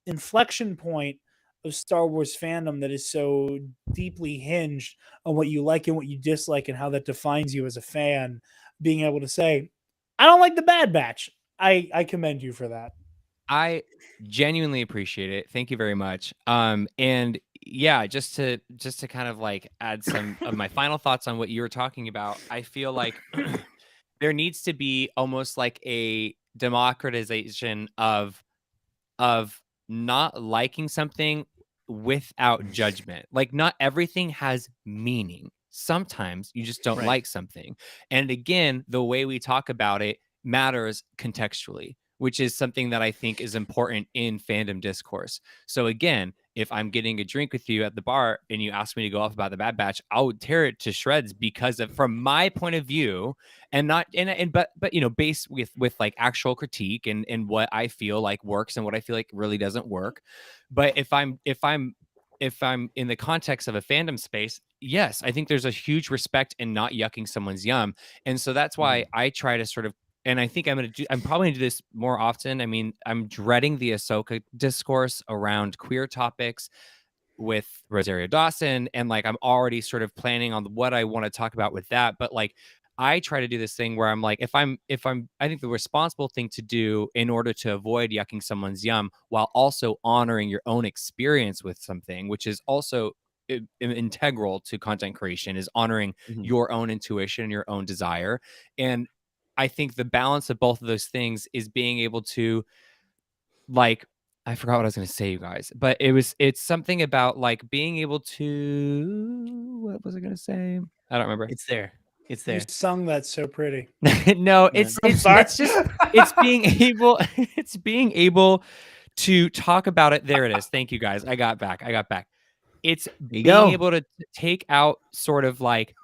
inflection point of Star Wars fandom that is so deeply hinged on what you like and what you dislike and how that defines you as a fan, being able to say, I don't like the Bad Batch. I commend you for that. I genuinely appreciate it. Thank you very much. And yeah, just to kind of like add some of my final thoughts on what you were talking about, I feel like there needs to be almost like a democratization of not liking something without judgment. Like not everything has meaning. Sometimes you just don't Right. like something. And again, the way we talk about it matters contextually, which is something that I think is important in fandom discourse. So again, if I'm getting a drink with you at the bar and you ask me to go off about the Bad Batch, I'll tear it to shreds because of from my point of view, and not but you know, based with like actual critique and what I feel like works and what I feel like really doesn't work. But if I'm in the context of a fandom space, yes, I think there's a huge respect in not yucking someone's yum. And so that's why I try to sort of, and I think I'm probably gonna do this more often. I mean, I'm dreading the Ahsoka discourse around queer topics with Rosario Dawson. And like, I'm already sort of planning on what I want to talk about with that. But like, I try to do this thing where I'm like, I think the responsible thing to do in order to avoid yucking someone's yum while also honoring your own experience with something, which is also integral to content creation, is honoring your own intuition and your own desire. And I think the balance of both of those things is being able to, like, I forgot what I was going to say, you guys, but it's something about like being able to, what was I going to say? I don't remember. It's there. It's You there. sung that so pretty. No, it's being able to talk about it. There it is. Thank you guys. I got back. It's being go. able to take out sort of like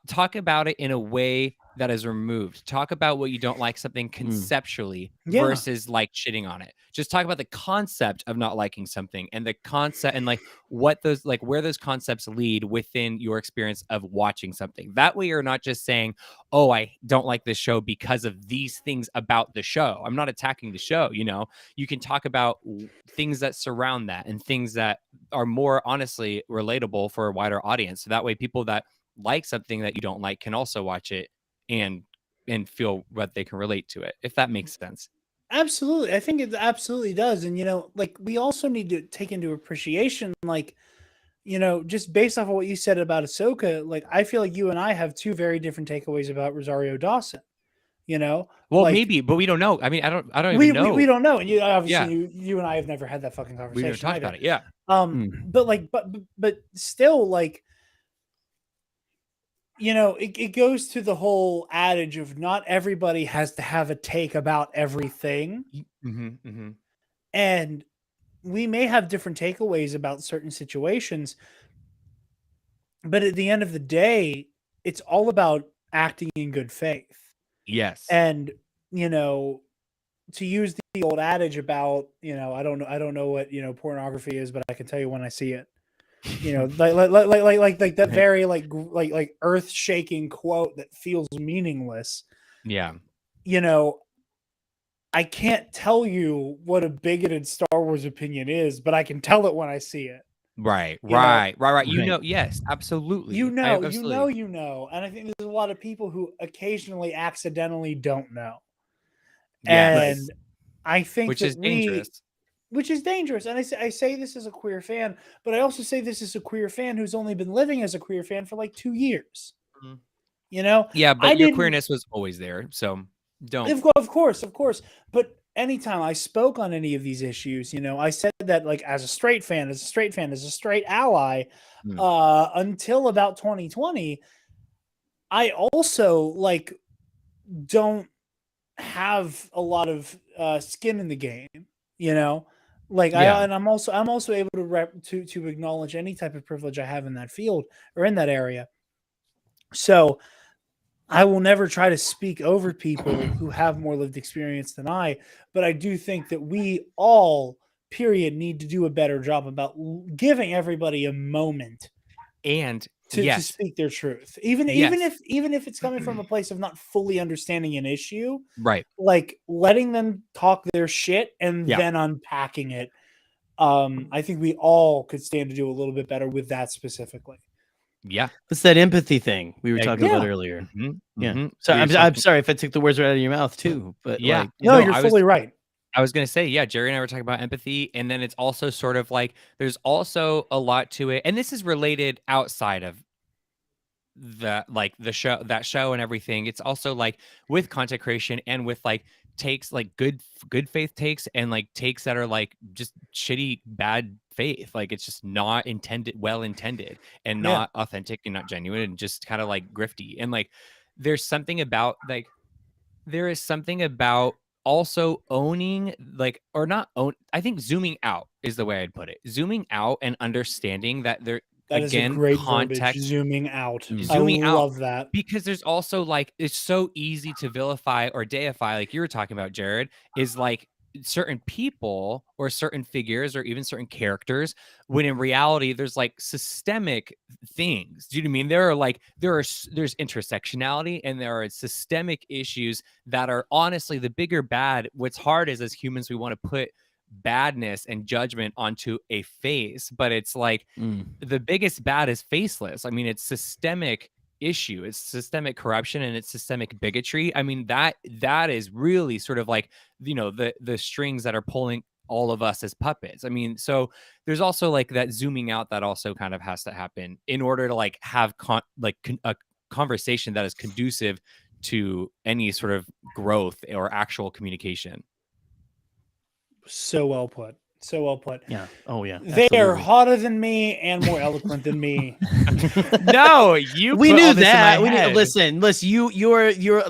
talk about it in a way that is removed. Talk about what you don't like something conceptually versus like shitting on it. Just talk about the concept of not liking something and the concept and like what those, like where those concepts lead within your experience of watching something. That way you're not just saying, oh, I don't like this show because of these things about the show. I'm not attacking the show, you know. You can talk about things that surround that and things that are more honestly relatable for a wider audience. So that way people that like something that you don't like can also watch it and feel what they can relate to it, if that makes sense. Absolutely. I think it absolutely does. And, you know, like we also need to take into appreciation, like, you know, just based off of what you said about Ahsoka, like I feel like you and I have two very different takeaways about Rosario Dawson, you know? Well, like, maybe, but we don't know. I mean, I don't even know. We don't know. And you obviously Yeah. you and I have never had that fucking conversation. We never talked about it. Yeah. But like, but still, like, you know, it goes to the whole adage of not everybody has to have a take about everything. And we may have different takeaways about certain situations, but at the end of the day, it's all about acting in good faith. Yes. And, you know, to use the old adage about, you know, I don't know what, you know, pornography is, but I can tell you when I see it. You know, like that very like earth-shaking quote that feels meaningless. Yeah. You know, I can't tell you what a bigoted Star Wars opinion is, but I can tell it when I see it. Right. You know? You know, yes, absolutely. You know, absolutely. you know. And I think there's a lot of people who occasionally accidentally don't know. Yes. And I think which that is dangerous. Which is dangerous. And I say this as a queer fan, but I also say this as a queer fan who's only been living as a queer fan for like 2 years. You know? Yeah, but your queerness was always there. So don't. Of course. But anytime I spoke on any of these issues, I said that like as a straight fan, as a straight ally, until about 2020, I also like don't have a lot of skin in the game, like I'm also able to acknowledge any type of privilege I have in that field or in that area. So I will never try to speak over people who have more lived experience than I, but I do think that we all, period, need to do a better job about giving everybody a moment and to speak their truth, even if it's coming from a place of not fully understanding an issue, right? Like letting them talk their shit and then unpacking it. I think we all could stand to do a little bit better with that specifically. Yeah, it's that empathy thing we were talking about earlier. So I'm sorry if I took the words right out of your mouth too, but like, no, you're fully right. I was gonna say, Jerry and I were talking about empathy, and then it's also sort of like there's also a lot to it, and this is related outside of the show and everything. It's also like with content creation and with like takes, like good faith takes, and like takes that are like just shitty bad faith, like it's just not well intended and not authentic and not genuine and just kind of like grifty. And like there is something about also owning, like, or not own, I think zooming out is the way I'd put it. Zooming out and understanding that there, that is a great context. Zooming out. I love that. Because there's also like, it's so easy to vilify or deify, like you were talking about, Jared, is like certain people or certain figures or even certain characters, when in reality there's like systemic things. Do you know what I mean? There's intersectionality and there are systemic issues that are honestly the bigger bad. What's hard is as humans we want to put badness and judgment onto a face, but it's like the biggest bad is faceless. I mean, it's systemic issue, it's systemic corruption, and it's systemic bigotry. I mean, that is really sort of like, the strings that are pulling all of us as puppets. I mean, so there's also like that zooming out that also kind of has to happen in order to like have a conversation that is conducive to any sort of growth or actual communication. So well put. Yeah. Oh yeah. They are hotter than me and more eloquent than me. No, we knew that. We knew. Listen. You're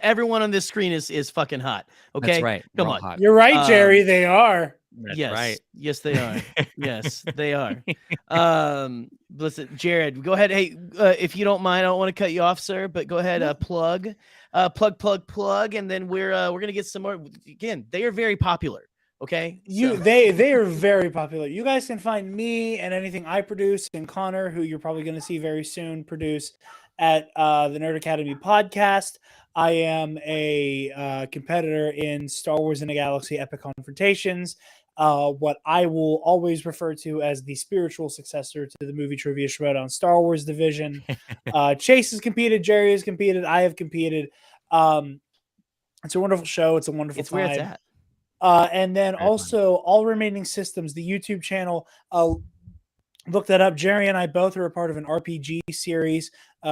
everyone on this screen is fucking hot. Okay. That's right. Come on. Hot. You're right, Jerry. They are. That's yes. Right. Yes, they are. Yes, they are. Listen, Jared, go ahead. Hey, if you don't mind, I don't want to cut you off, sir, but go ahead. Plug, and then we're gonna get some more. Again, they are very popular. Okay, they are very popular. You guys can find me and anything I produce, and Connor, who you're probably going to see very soon, produce at the Nerd Academy podcast. I am a competitor in Star Wars in the Galaxy Epic Confrontations, what I will always refer to as the spiritual successor to the Movie Trivia Showdown Star Wars division. Chase has competed, Jerry has competed, I have competed. It's a wonderful show. It's a wonderful time. Where it's at. And then also All Remaining Systems, the YouTube channel. Look that up. Jerry and I both are a part of an RPG series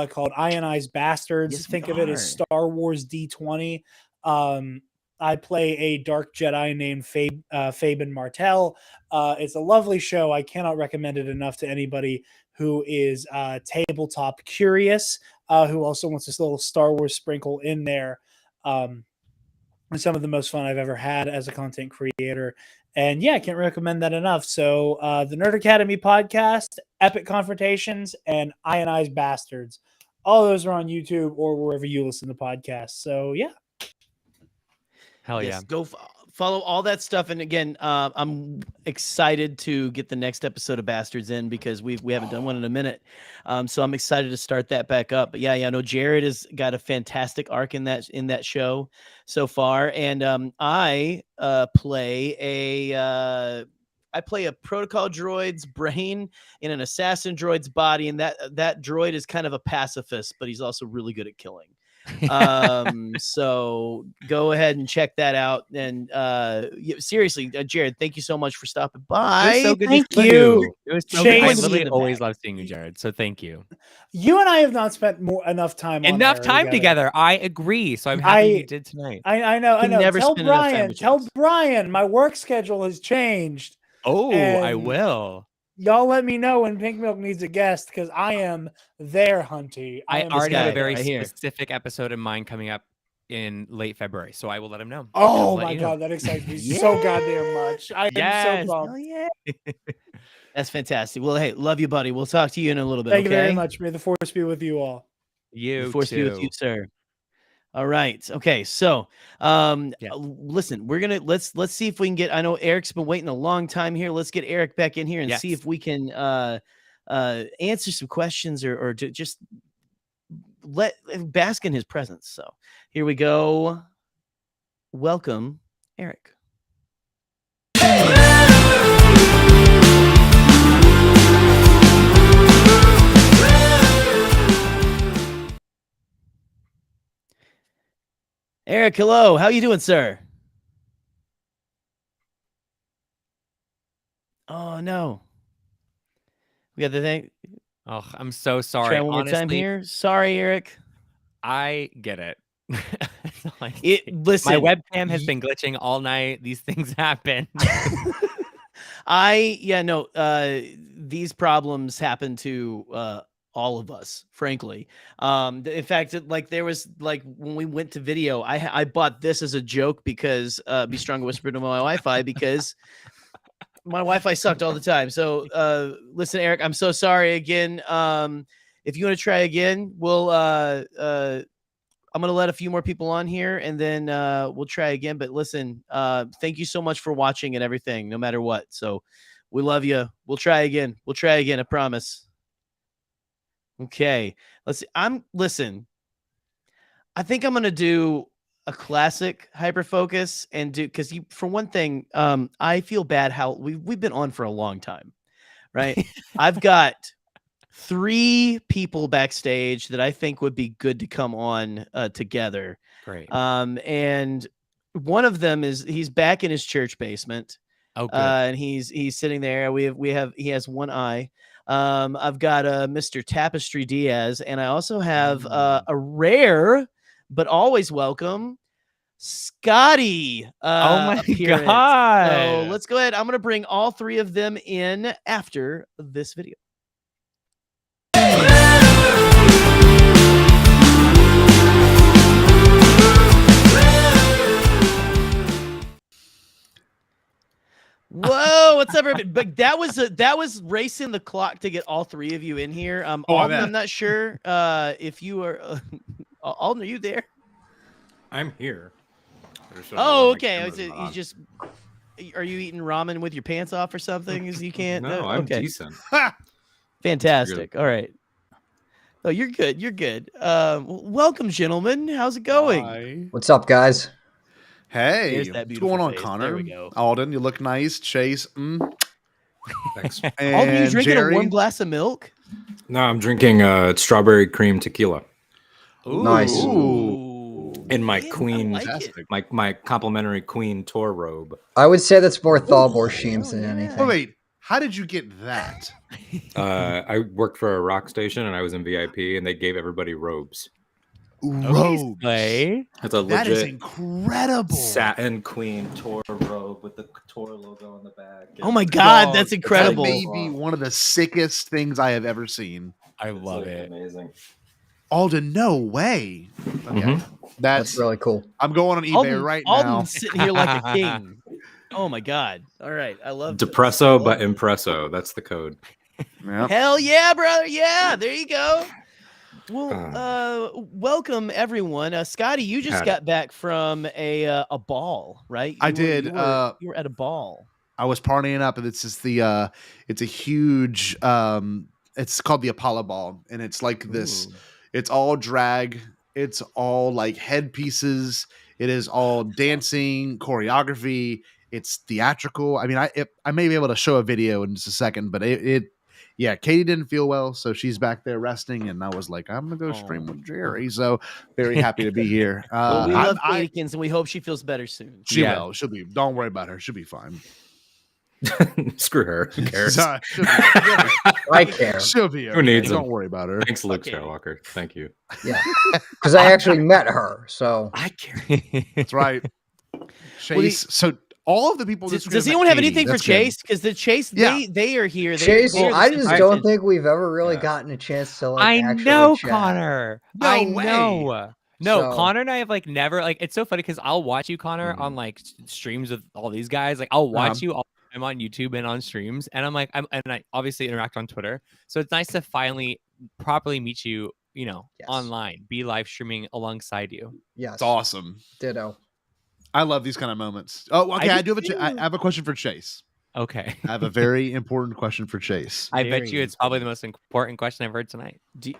called Ionized Bastards. Yes, Think of it as Star Wars D20. I play a dark Jedi named Fabian Martell. It's a lovely show. I cannot recommend it enough to anybody who is tabletop curious, who also wants this little Star Wars sprinkle in there. Some of the most fun I've ever had as a content creator. And yeah, I can't recommend that enough. So the Nerd Academy podcast, Epic Confrontations, and Ionized Bastards. All those are on YouTube or wherever you listen to podcasts. So yeah. Hell yeah. Go follow all that stuff. And again, I'm excited to get the next episode of Bastards in because we haven't done one in a minute. So I'm excited to start that back up. But yeah, I know Jared has got a fantastic arc in that show so far. And I play a protocol droid's brain in an assassin droid's body, and that droid is kind of a pacifist, but he's also really good at killing. So go ahead and check that out. And seriously, Jared, thank you so much for stopping by. It was so good Thank to see you. you. It was so Chase. good. I Going to be literally in the always back. love seeing you, Jared. So thank you. You and I have not spent enough time Together. I agree. So I'm happy we did tonight. I know. We never Tell spend enough time Brian. with Tell Chase. Brian my work schedule has changed. Oh, I and will. Y'all let me know when Pink Milk needs a guest because I am there, Hunty. I am already have a guy very right here. specific episode in mind coming up in late February, so I will let him know. Oh my god, that excites me so goddamn much. I am so pumped. Yeah. That's fantastic. Well, hey, love you, buddy. We'll talk to you in a little bit. Thank you very okay? much. May the force be with you all. You The force be with you, too. sir. All right. Okay. So, listen, we're gonna let's see if we can get. I know Eric's been waiting a long time here. Let's get Eric back in here and see if we can answer some questions or to just bask in his presence. So here we go. Welcome, Eric. Eric, hello. How you doing, sir? Oh no. We got the thing. Oh, I'm so sorry. Try one more time here. Sorry, Eric. I get it. Listen, my webcam has been glitching all night. These things happen. These problems happen to all of us, frankly. In fact, there was when we went to video, I bought this as a joke because Be Strong whispered to my Wi-Fi because my Wi-Fi sucked all the time. So listen, Eric, I'm so sorry again. If you want to try again, we'll I'm going to let a few more people on here and then we'll try again. But listen, thank you so much for watching and everything, no matter what. So we love you. We'll try again. I promise. Okay. Let's see. I think I'm going to do a classic Hyperfocus and do, because for one thing, I feel bad how we've been on for a long time, right? I've got 3 people backstage that I think would be good to come on together. Great. And one of them he's back in his church basement. Oh, good. And he's sitting there. He has one eye. I've got Mr. Tapestry Diaz, and I also have a rare but always welcome Scotty. Oh my appearance. god! So let's go ahead. I'm gonna bring all 3 of them in after this video. Whoa, what's up, everybody? But that was racing the clock to get all 3 of you in here. Alden, I'm not sure if you are. Alden, are you there? I'm here. Oh, okay. You just are you eating ramen with your pants off or something? Is you can't? No, I'm decent. Fantastic. All right. Oh, you're good. You're good. Welcome, gentlemen. How's it going? Hi. What's up, guys? Hey, There's that what's beautiful going on, face. Connor? There we go. Alden, you look nice. Chase, Thanks. Alden, you drinking Jerry? a warm glass of milk? No, I'm drinking strawberry cream tequila. Ooh. Nice. In my Man, queen, I like it. my complimentary queen tour robe. I would say that's more Thalbor Sheems than anything. Oh, wait, how did you get that? I worked for a rock station and I was in VIP, and they gave everybody robes. Robes. It's a That is legit incredible. satin queen tour robe with the tour logo on the back. Oh my God, Dog, that's incredible. That may be one of the sickest things I have ever seen. I love it. Amazing. Alden, no way. Okay. That's really cool. I'm going on eBay right now. Alden's sitting here like a king. Oh my God. All right. I love this. Depresso but impresso. That's the code. Hell yeah, brother. Yeah, there you go. Well, welcome everyone. Scotty, you just got back from a ball, right? I did. You were at a ball. I was partying up, and it's just it's a huge it's called the Apollo Ball, and it's like this. It's all drag. It's all like headpieces. It is all dancing, choreography. It's theatrical. I mean, I may be able to show a video in just a second, but it yeah, Katie didn't feel well, so she's back there resting, and I was like, I'm gonna go stream with Jerry. So very happy to be here. Well, we love Katiekins, and we hope she feels better soon. She will. She'll be. Don't worry about her. She'll be fine. Screw her. Who cares? Sorry, I care. She'll be. Who needs Don't him? worry about her. Thanks, Luke Skywalker. Thank you. Yeah, because I actually met her. So I care. That's right. Chase. So all of the people. Does anyone have anything for Chase? Because the Chase, they are here. Chase, I just don't think we've ever really gotten a chance to like. I actually know, chat. Connor. No I way. know. No, So- Connor and I have like never like. It's so funny because I'll watch you, Connor, on like streams with all these guys. Like I'll watch you all the time on YouTube and on streams, and I'm like, and I obviously interact on Twitter. So it's nice to finally properly meet you, you know, online, be live streaming alongside you. Yes, It's awesome. Ditto. I love these kind of moments. Oh, okay. I I do do have I have a question for Chase. Okay. I have a very important question for Chase. I bet you it's probably the most important question I've heard tonight. You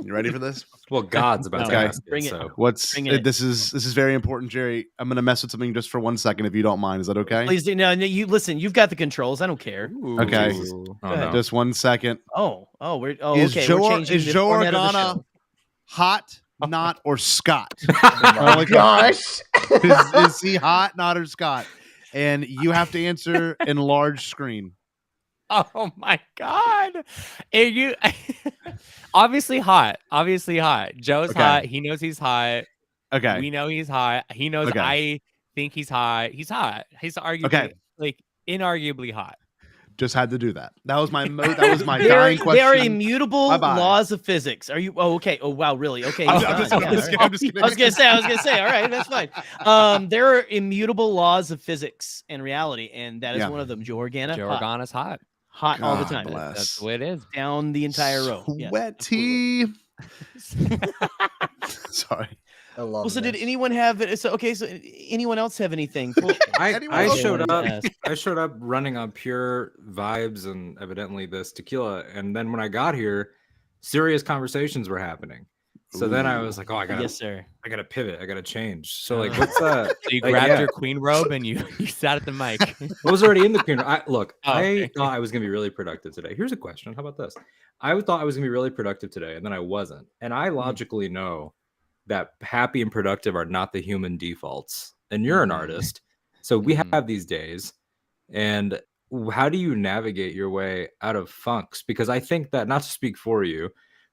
ready for this? Well, God's about to ask Bring it. it. So This is very important, Jerry. I'm gonna mess with something just for 1 second, if you don't mind. Is that okay? Please do. No, you listen. You've got the controls. I don't care. Okay. Oh, no. Just 1 second. We're Is okay. Joe, We're changing is the Joe format of the Organa show. hot, not, or Scott? Oh my gosh. is he hot, not, or Scott? And you have to answer in large screen. Oh my God. And you obviously hot. Obviously hot. Joe's Okay. hot. He knows he's hot. Okay. We know he's hot. He knows Okay. I think he's hot. He's hot. He's arguably like inarguably hot. Just had to do that. That was my dying They question. are immutable Bye-bye. laws of physics. Are you? Oh, okay. Oh, wow. Really? Okay. I'm you're just done. kidding, Yeah, I'm just kidding. I was gonna say. All right, that's fine. There are immutable laws of physics and reality, and that is Yeah. one of them. Joe Organa. Joe hot. Organa's hot. Hot all the God time. bless. That's the way it is. Down the entire row. Yeah. Sweaty. Sorry. I love Well, so this. did anyone have? So anyone else have anything? I else showed wanted up. to ask? I showed up running on pure vibes and evidently this tequila. And then when I got here, serious conversations were happening. So then I was like, oh, I Yes, sir. gotta pivot. I gotta change. So like, what's that? So you Like, grabbed yeah. your queen robe and you sat at the mic. I was already in the queen. Look, Oh, okay. I thought I was gonna be really productive today. Here's a question. How about this? I thought I was gonna be really productive today, and then I wasn't. And I logically know that happy and productive are not the human defaults. And you're an artist, so we have these days. And how do you navigate your way out of funks? Because I think that, not to speak for you,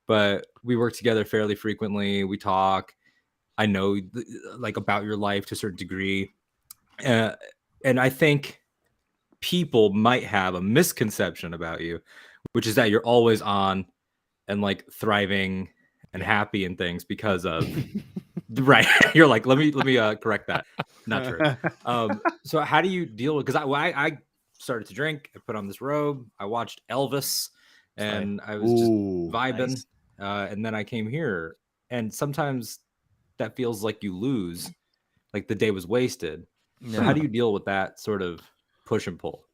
but we work together fairly frequently. We talk. I know like about your life to a certain degree. And I think people might have a misconception about you, which is that you're always on and like thriving and happy and things because of right. You're like, let me correct that. Not true. So how do you deal with, because I started to drink, I put on this robe, I watched Elvis, and I was just vibing. Nice. And then I came here, and sometimes that feels like you lose, like the day was wasted. So how do you deal with that sort of push and pull?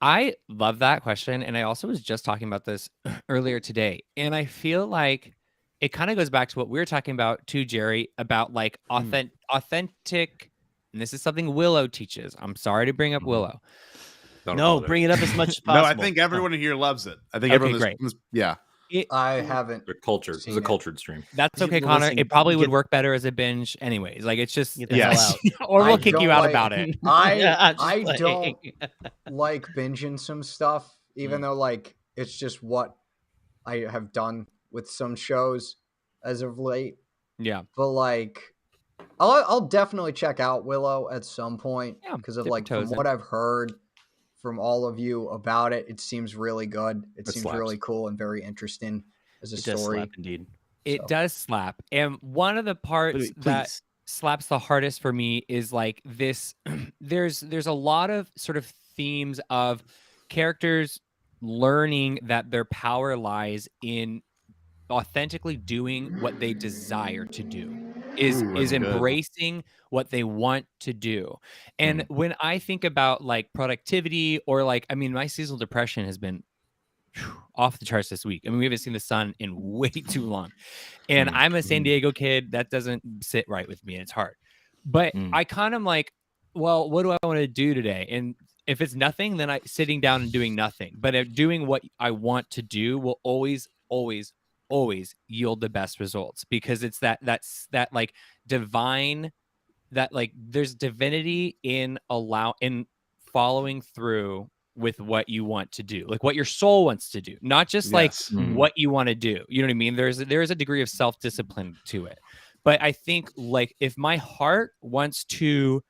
I love that question. And I also was just talking about this earlier today. And I feel like it kind of goes back to what we were talking about too, Jerry, about like authentic. And this is something Willow teaches. I'm sorry to bring up Willow. No, bring it up as much as possible. No, I think everyone here loves it. I think everyone. great. Yeah. I haven't. They're cultured. It's a cultured stream. That's okay, Well, Connor. listen, It probably would get- work better as a binge, anyways. Like it's just Get the hell out. or I we'll kick you don't out like- about it. Yeah, I'm just I playing. don't like binging some stuff, even though like it's just what I have done with some shows as of late. Yeah. But like, I'll definitely check out Willow at some point Yeah, because of dip your like from toes in. what I've heard from all of you about it. It seems really good. It seems slaps. really cool and very interesting as a It does story. slap indeed. It So. does slap. And one of the parts Please. that slaps the hardest for me is like this there's a lot of sort of themes of characters learning that their power lies in authentically doing what they desire to do, is that's good. embracing what they want to do. And when I think about like productivity or like, I mean, my seasonal depression has been off the charts this week. I mean, we haven't seen the sun in way too long. And I'm a San Diego kid. That doesn't sit right with me. And it's hard. But I kind of like, well, what do I want to do today? And If it's nothing, then I sitting down and doing nothing. But doing what I want to do will always yield the best results, because it's that like divine, that like there's divinity in following through with what you want to do, like what your soul wants to do, not just like what you want to do. You know what I mean? There is a degree of self-discipline to it. But I think like if my heart wants to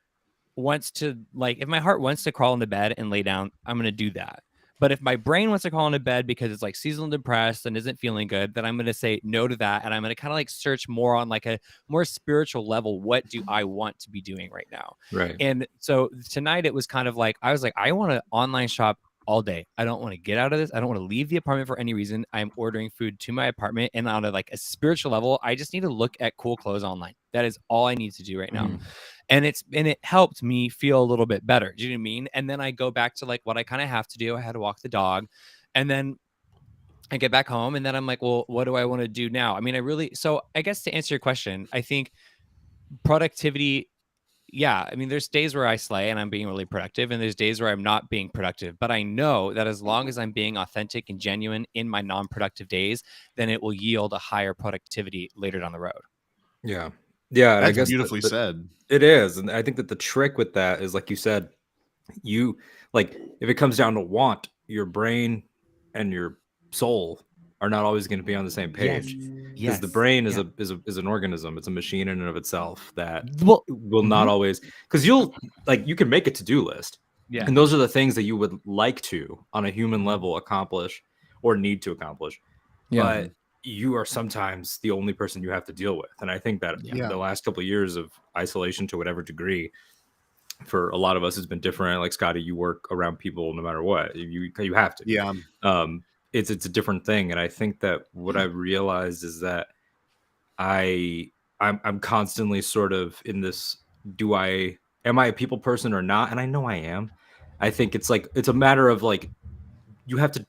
if my heart wants to crawl into bed and lay down, I'm going to do that. But if my brain wants to crawl into bed because it's like seasonal depressed and isn't feeling good, then I'm going to say no to that. And I'm going to kind of like search more on like a more spiritual level. What do I want to be doing right now? Right. And so tonight it was kind of like, I was like, I want to online shop all day. I don't want to get out of this. I don't want to leave the apartment for any reason. I'm ordering food to my apartment, and on a spiritual level, I just need to look at cool clothes online. That is all I need to do right now. And it helped me feel a little bit better. Do you know what I mean? And then I go back to like what I kind of have to do. I had to walk the dog, and then I get back home, and then I'm like, well, what do I want to do now? I mean, so I guess to answer your question, I think productivity, yeah, I mean, there's days where I slay and I'm being really productive, and there's days where I'm not being productive. But I know that as long as I'm being authentic and genuine in my non-productive days, then it will yield a higher productivity later down the road. Yeah. Yeah. And That's I guess beautifully said. It is. And I think that the trick with that is, like you said, if it comes down to want, your brain and your soul are not always going to be on the same page. Because the brain is an organism. It's a machine in and of itself that will not always, because you can make a to-do list. Yeah. And those are the things that you would like to, on a human level, accomplish or need to accomplish. Yeah. But you are sometimes the only person you have to deal with. And I think that the last couple of years of isolation, to whatever degree, for a lot of us has been different. Like Scotty, you work around people no matter what. You have to. Yeah. It's a different thing. And I think that what I've realized is that I'm constantly sort of in this, am I a people person or not? And I know I am. I think it's a matter of like, you have to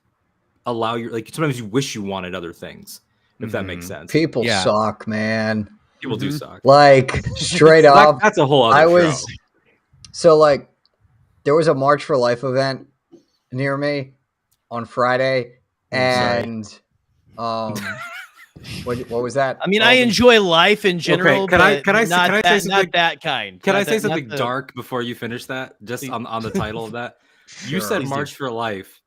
allow sometimes you wish you wanted other things, if that makes sense. People suck, man. People do suck. Like, straight up. That's a whole other show. So like, there was a March for Life event near me on Friday, and what was that? I mean, I enjoy life in general. Okay. Can I say something? Not that kind. Can I say something dark before you finish that? Just on the title of that. You said March for Life,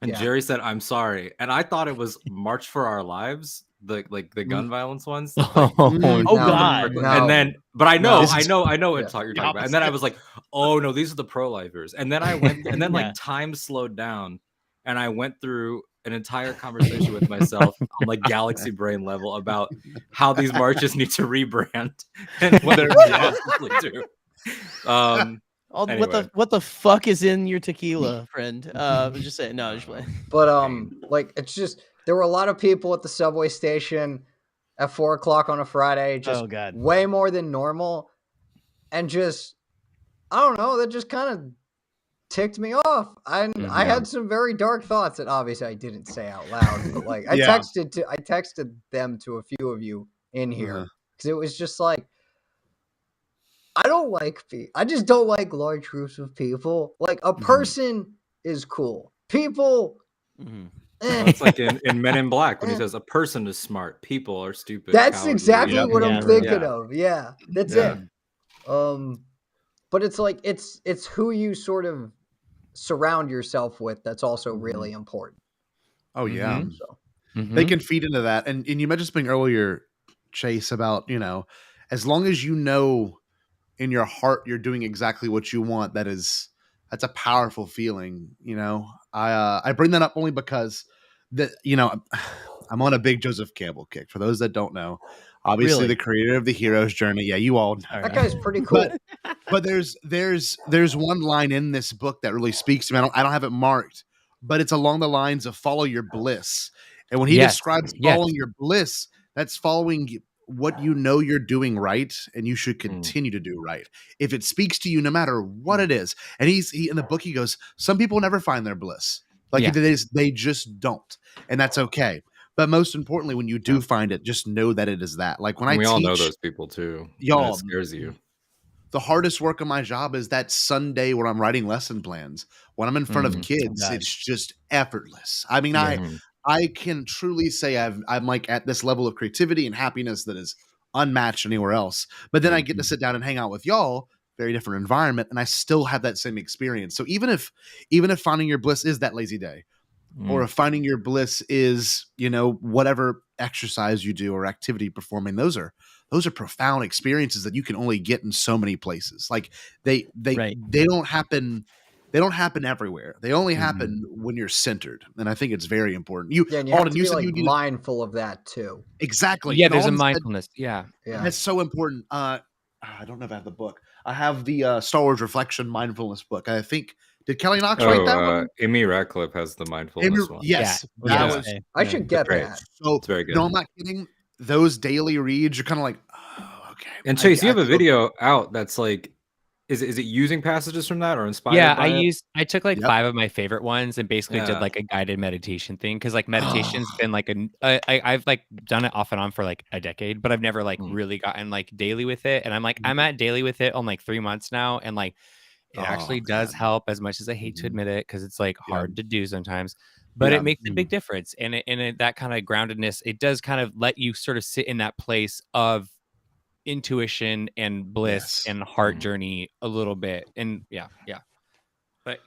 and Jerry said, "I'm sorry," and I thought it was March for Our Lives, the gun violence ones. God! And then, but I know what you're talking about. And then I was like, "Oh no, these are the pro-lifers." And then I went, and then like time slowed down, and I went through an entire conversation with myself on like galaxy brain level about how these marches need to rebrand and what they're possibly do. Anyway. What the fuck is in your tequila, friend? Just saying. No, just playing. But like, it's just, there were a lot of people at the subway station at 4:00 on a Friday. Just way more than normal, and just, I don't know, that just kind of ticked me off. I had some very dark thoughts that obviously I didn't say out loud, but like I texted them to a few of you in here, because it was just like, I just don't like large groups of people. Like, a person is cool. People, it's like in Men in Black when he says a person is smart, people are stupid. That's exactly what I'm thinking of. Yeah, that's it. But it's like, it's who you sort of surround yourself with that's also really important. Oh yeah. They can feed into that. And you mentioned something earlier, Chase, about, as long as you know in your heart you're doing exactly what you want, that's a powerful feeling. I bring that up only because I'm on a big Joseph Campbell kick. For those that don't know, obviously the creator of the hero's journey. Yeah, you all know. That guy's pretty cool. But there's one line in this book that really speaks to me. I don't have it marked, but it's along the lines of follow your bliss. And when he describes following your bliss, that's following what you know you're doing right, and you should continue to do right. If it speaks to you, no matter what it is. And he in the book, he goes, some people never find their bliss. Like they just don't. And that's okay. But most importantly, when you do find it, just know that it is that. Like when we all know those people too. Y'all, it scares you. the hardest work of my job is that Sunday when I'm writing lesson plans. When I'm in front of kids, God. it's just effortless. I mean, Yeah. I can truly say I'm like at this level of creativity and happiness that is unmatched anywhere else. But then I get to sit down and hang out with y'all, very different environment, and I still have that same experience. So even if finding your bliss is that lazy day, or if finding your bliss is, whatever exercise you do or activity performing, those are profound experiences that you can only get in so many places. Like they don't happen. They don't happen everywhere. They only happen when you're centered. And I think it's very important. And you have to be like mindful of that too. Exactly. Yeah, And there's a Alden said- mindfulness. Yeah. That's so important. I don't know if I have the book. I have the Star Wars Reflection Mindfulness book. I think, did Kelly Knox write that one? Amy Ratcliffe has the mindfulness one. Yes. I should get that. So, It's very good. No, I'm not kidding. Those daily reads, you're kind of like, oh, okay. And Chase, you have a video out that's like, is it using passages from that or inspired? Yeah, by it? I took like 5 of my favorite ones and basically did Yeah. like a guided meditation thing, because like meditation's been like I've like done it off and on for like a decade, but I've never like really gotten like daily with it. And I'm at daily with it on like 3 months now, and like it actually does help, as much as I hate to admit it, because it's like hard to do sometimes. But it makes a big difference, and that kind of groundedness, it does kind of let you sort of sit in that place of intuition and bliss and heart journey a little bit. And but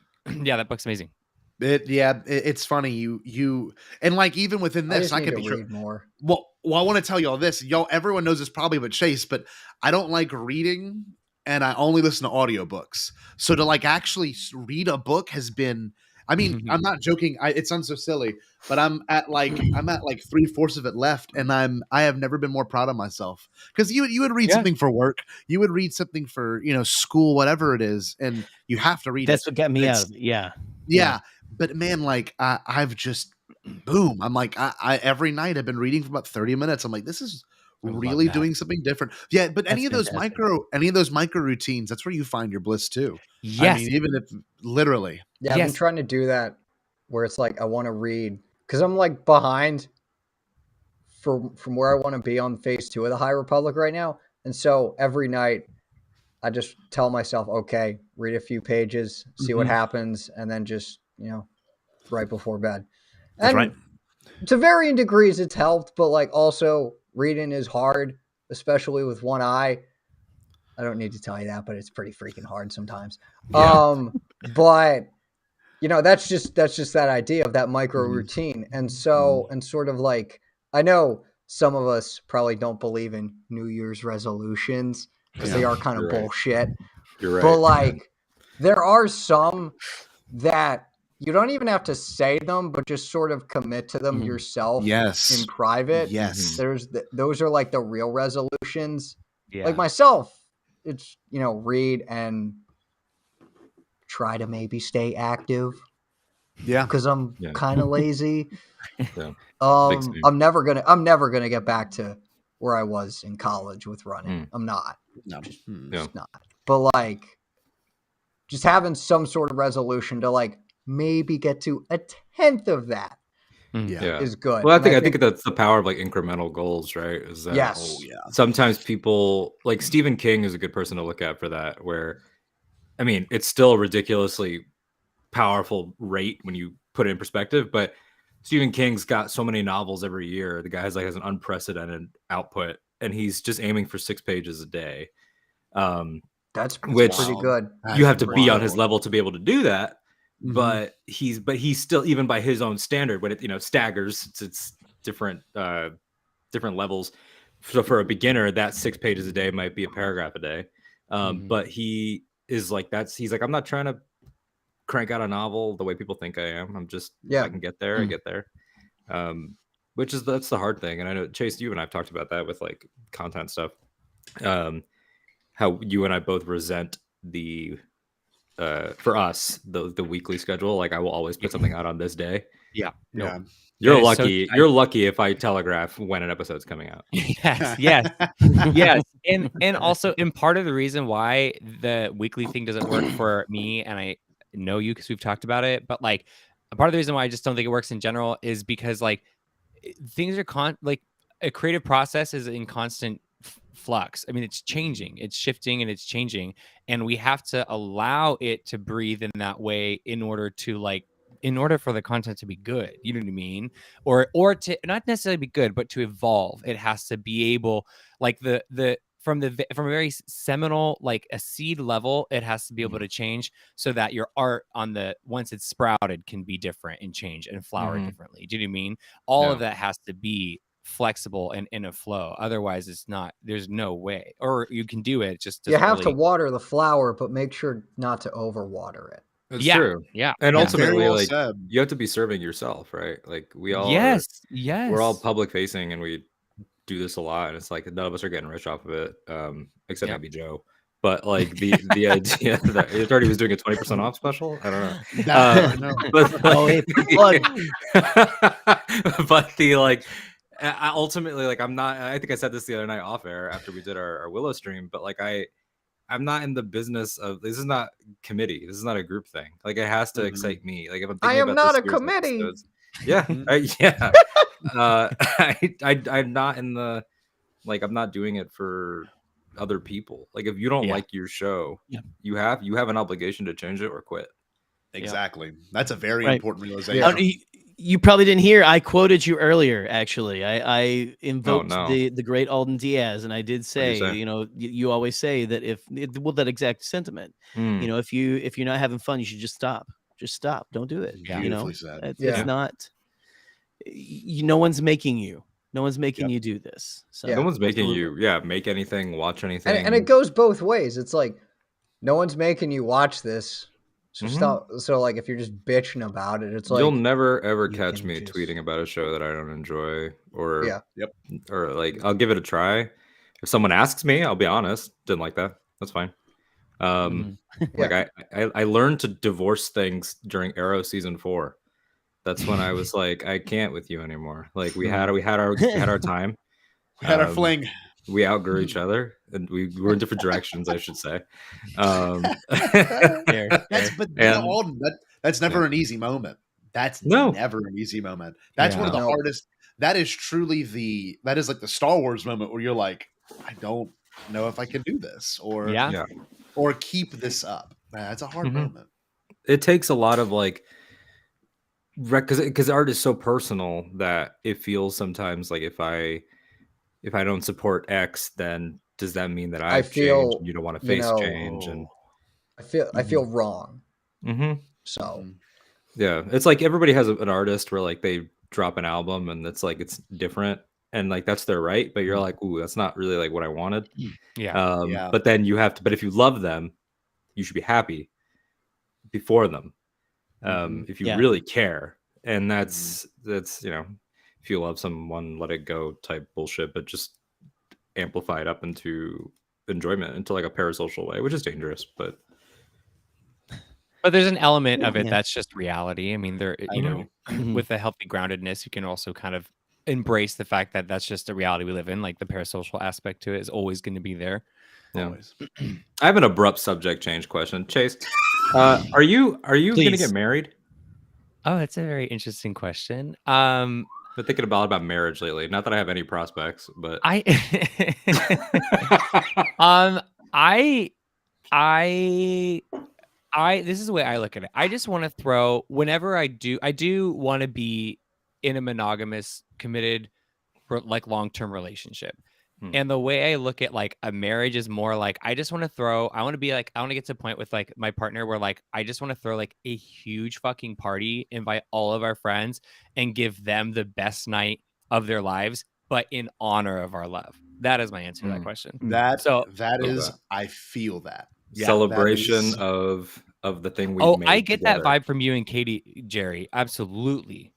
yeah, that book's amazing. It's funny. You and like even within this, I could be read more. Well, I want to tell y'all this. Everyone knows this probably but Chase, but I don't like reading and I only listen to audiobooks. So to like actually read a book has been, I mean, I'm not joking. It sounds so silly, but I'm at like 3/4 of it left, and I have never been more proud of myself. Because you would read something for work, you would read something for school, whatever it is, and you have to read. That's it. what got me out of it. Yeah. But man, like I've just boom. I'm like I every night I've been reading for about 30 minutes. I'm like, this is really doing something different. Yeah, but any of those micro routines, that's where you find your bliss too. Yes. I mean, even if literally. Yeah, I've been trying to do that where it's like I want to read because I'm like behind from where I want to be on phase 2 of the High Republic right now. And so every night I just tell myself, okay, read a few pages, see what happens, and then just, right before bed. That's and right. To varying degrees it's helped, but like also reading is hard, especially with one eye. I don't need to tell you that, but it's pretty freaking hard sometimes. Yeah. But that's just that idea of that micro routine. And so, and sort of like, I know some of us probably don't believe in New Year's resolutions because they are kind of bullshit. You're right. But like, there are some that you don't even have to say them, but just sort of commit to them yourself in private. Yes. Those are like the real resolutions. Yeah. Like myself, it's, read and try to maybe stay active. Yeah. Because I'm kind of lazy. Yeah. I'm never gonna get back to where I was in college with running. I'm not. No. Just not. But like just having some sort of resolution to like maybe get to 1/10 of that is good. Well, I think that's the power of like incremental goals, right? Is that sometimes people like Stephen King is a good person to look at for that, where I mean, it's still a ridiculously powerful rate when you put it in perspective, but Stephen King's got so many novels every year. The guy has an unprecedented output, and he's just aiming for 6 pages a day. That's which pretty good. You have to be on his level to be able to do that. But he's still, even by his own standard, when it staggers, it's different levels. So for a beginner, that 6 pages a day might be a paragraph a day. But he is like he's like, I'm not trying to crank out a novel the way people think I am. I'm just if I can get there, I get there. That's the hard thing. And I know Chase, you and I've talked about that with like content stuff. How you and I both resent the for us the weekly schedule. Like I will always put something out on this day. You're lucky. You're lucky if I telegraph when an episode's coming out. Yes. And also, and part of the reason why the weekly thing doesn't work for me, and I know you because we've talked about it, but like a part of the reason why I just don't think it works in general is because like things are like a creative process is in constant flux. I mean, it's changing, it's shifting, and it's changing, and we have to allow it to breathe in that way in order for the content to be good. You know what I mean? Or to not necessarily be good, but to evolve. It has to be able, like from a very seminal, like a seed level, it has to be able to change so that your art once it's sprouted can be different and change and flower differently. Do you know what I mean? All of that has to be flexible and in a flow. Otherwise, there's no way. Or you can do it, just you have to water the flower, but make sure not to overwater it. It's true. Yeah. And ultimately, well like said. you have to be serving yourself, right? Like we all we're all public facing and we do this a lot, and it's like none of us are getting rich off of it, except maybe Joe. But like the idea that he already was doing a 20% off special, I don't know. But the like ultimately, like I'm not. I think I said this the other night off air after we did our Willow stream, but like I'm not in the business of, this is not committee. This is not a group thing. Like it has to excite me. Like if I'm thinking about not this a year's committee. episodes, I'm not in the, like, I'm not doing it for other people. Like if you don't like your show, you have an obligation to change it or quit. Exactly. That's a very Right. important realization. You probably didn't hear. I quoted you earlier. Actually, I invoked the great Alden Diaz, and I did say, you know, you always say that that exact sentiment. You know, if you're not having fun, you should just stop. Just stop. Don't do it. You know, it's not. No one's making you. No one's making you do this. So no one's making you. make anything, watch anything, and it goes both ways. It's like no one's making you watch this. So stop. So like, if you're just bitching about it, it's like you'll never ever catch me tweeting about a show that I don't enjoy, or or like I'll give it a try. If someone asks me, I'll be honest. Didn't like that. That's fine. Like I learned to divorce things during Arrow season 4. That's when I was like, I can't with you anymore. Like we had our time. We had our fling. We outgrew each other, and we were in different directions, I should say. That's never an easy moment. That's never an easy moment. That's one of the hardest. That is truly that is like the Star Wars moment where you're like, I don't know if I can do this or keep this up. That's a hard moment. It takes a lot of like, because art is so personal that it feels sometimes like if I don't support X, then does that mean that I've changed? And you don't want to face change, and I feel wrong. So it's like everybody has an artist where like they drop an album and it's like it's different, and like that's their right, but you're like, ooh, that's not really like what I wanted. But then you have to. But if you love them, you should be happy before them. If you really care, and that's you know. If you love someone, let it go type bullshit, but just amplify it up into enjoyment, into like a parasocial way, which is dangerous. But there's an element of it that's just reality. I mean, with a healthy groundedness, you can also kind of embrace the fact that that's just a reality we live in. Like the parasocial aspect to it is always going to be there. Always. I have an abrupt subject change question. Chase, are you going to get married? Oh, that's a very interesting question. Been thinking about marriage lately. Not that I have any prospects, but this is the way I look at it. I just want to throw, whenever I do want to be in a monogamous, committed, like long-term relationship. And the way I look at like a marriage is more like, I want to get to a point with like my partner where like, I just want to throw like a huge fucking party, invite all of our friends and give them the best night of their lives, but in honor of our love. That is my answer to that question. I feel that. Celebration of the thing we made I get together. that vibe from you and Katie, Jerry. Absolutely.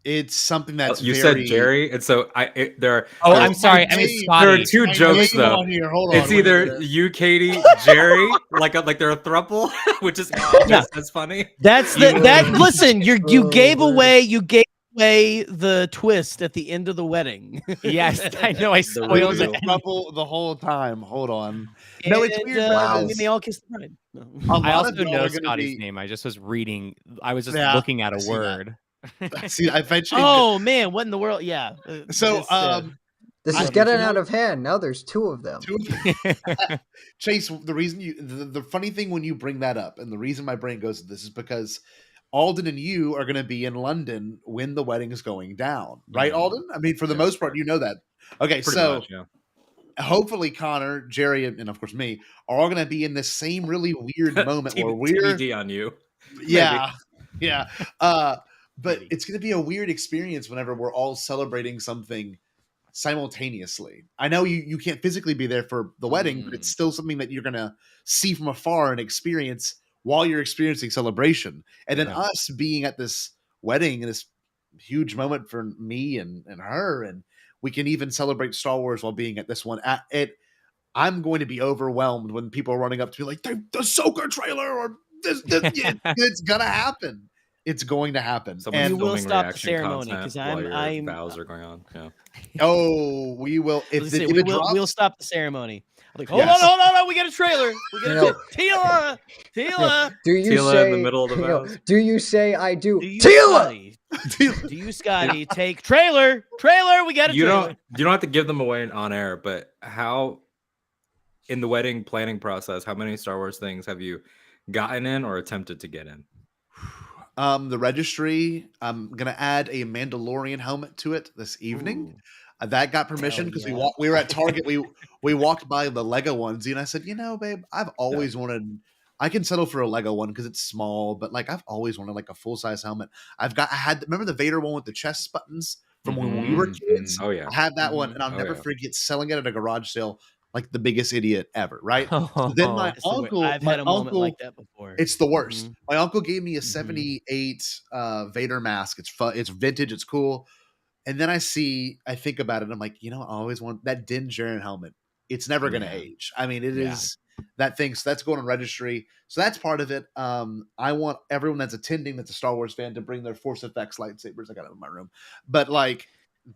It's something that's you said Jerry, and so I'm sorry. I mean, Scotty. There are two jokes though. It's either you, Katie, Jerry, like they're a throuple, which is that's funny. Listen, you gave away the twist at the end of the wedding. Yes, I know. I spoiled it the whole time. Hold on. No, it's weird. I mean, they all kissed the bride. I also know Scotty's name. I just was reading. I was just looking at a word. See, I eventually. Oh man, what in the world? Yeah. So This is getting out of hand. Now there's 2 of them. Chase, the reason the funny thing when you bring that up, and the reason my brain goes to this is because Alden and you are going to be in London when the wedding is going down, right, Alden? I mean, for the most part, you know that. Okay, Pretty so much, yeah. hopefully Connor, Jerry, and of course me are all going to be in this same really weird moment where we're TBD on you. Yeah, yeah. But it's going to be a weird experience whenever we're all celebrating something simultaneously. I know you can't physically be there for the wedding, but it's still something that you're going to see from afar and experience while you're experiencing celebration. And then us being at this wedding and this huge moment for me and her, and we can even celebrate Star Wars while being at this one. I'm going to be overwhelmed when people are running up to me like the Ahsoka trailer or this it's gonna happen. It's going to happen. Someone's You will filming stop the reaction ceremony content because while I'm your vows are going on. Yeah. Oh, we will. If it drops, we'll stop the ceremony. I'm like, hold on, we got a trailer. We got Tila. Do you Tila say in the middle of the vows? Do you say I do? Tila. Do you, Scotty, take trailer? We got a trailer. You don't have to give them away on air, but how in the wedding planning process, how many Star Wars things have you gotten in or attempted to get in? The registry. I'm gonna add a Mandalorian helmet to it this evening. That got permission because we were at Target. We walked by the Lego onesie, and I said, babe, I've always wanted. I can settle for a Lego one because it's small, but like I've always wanted like a full size helmet. Remember the Vader one with the chest buttons from when we were kids? Oh yeah, I had that one, and I'll never forget selling it at a garage sale like the biggest idiot ever. Right? So then my uncle, I've had a moment like that before. It's the worst. My uncle gave me a 78 Vader mask. It's fun. It's vintage. It's cool. And then I think about it. I'm like, I always want that Din Djarin helmet. It's never going to age. I mean, it is that thing. So that's going on registry. So that's part of it. I want everyone that's attending that's a Star Wars fan to bring their Force Effects lightsabers. I got them in my room. But like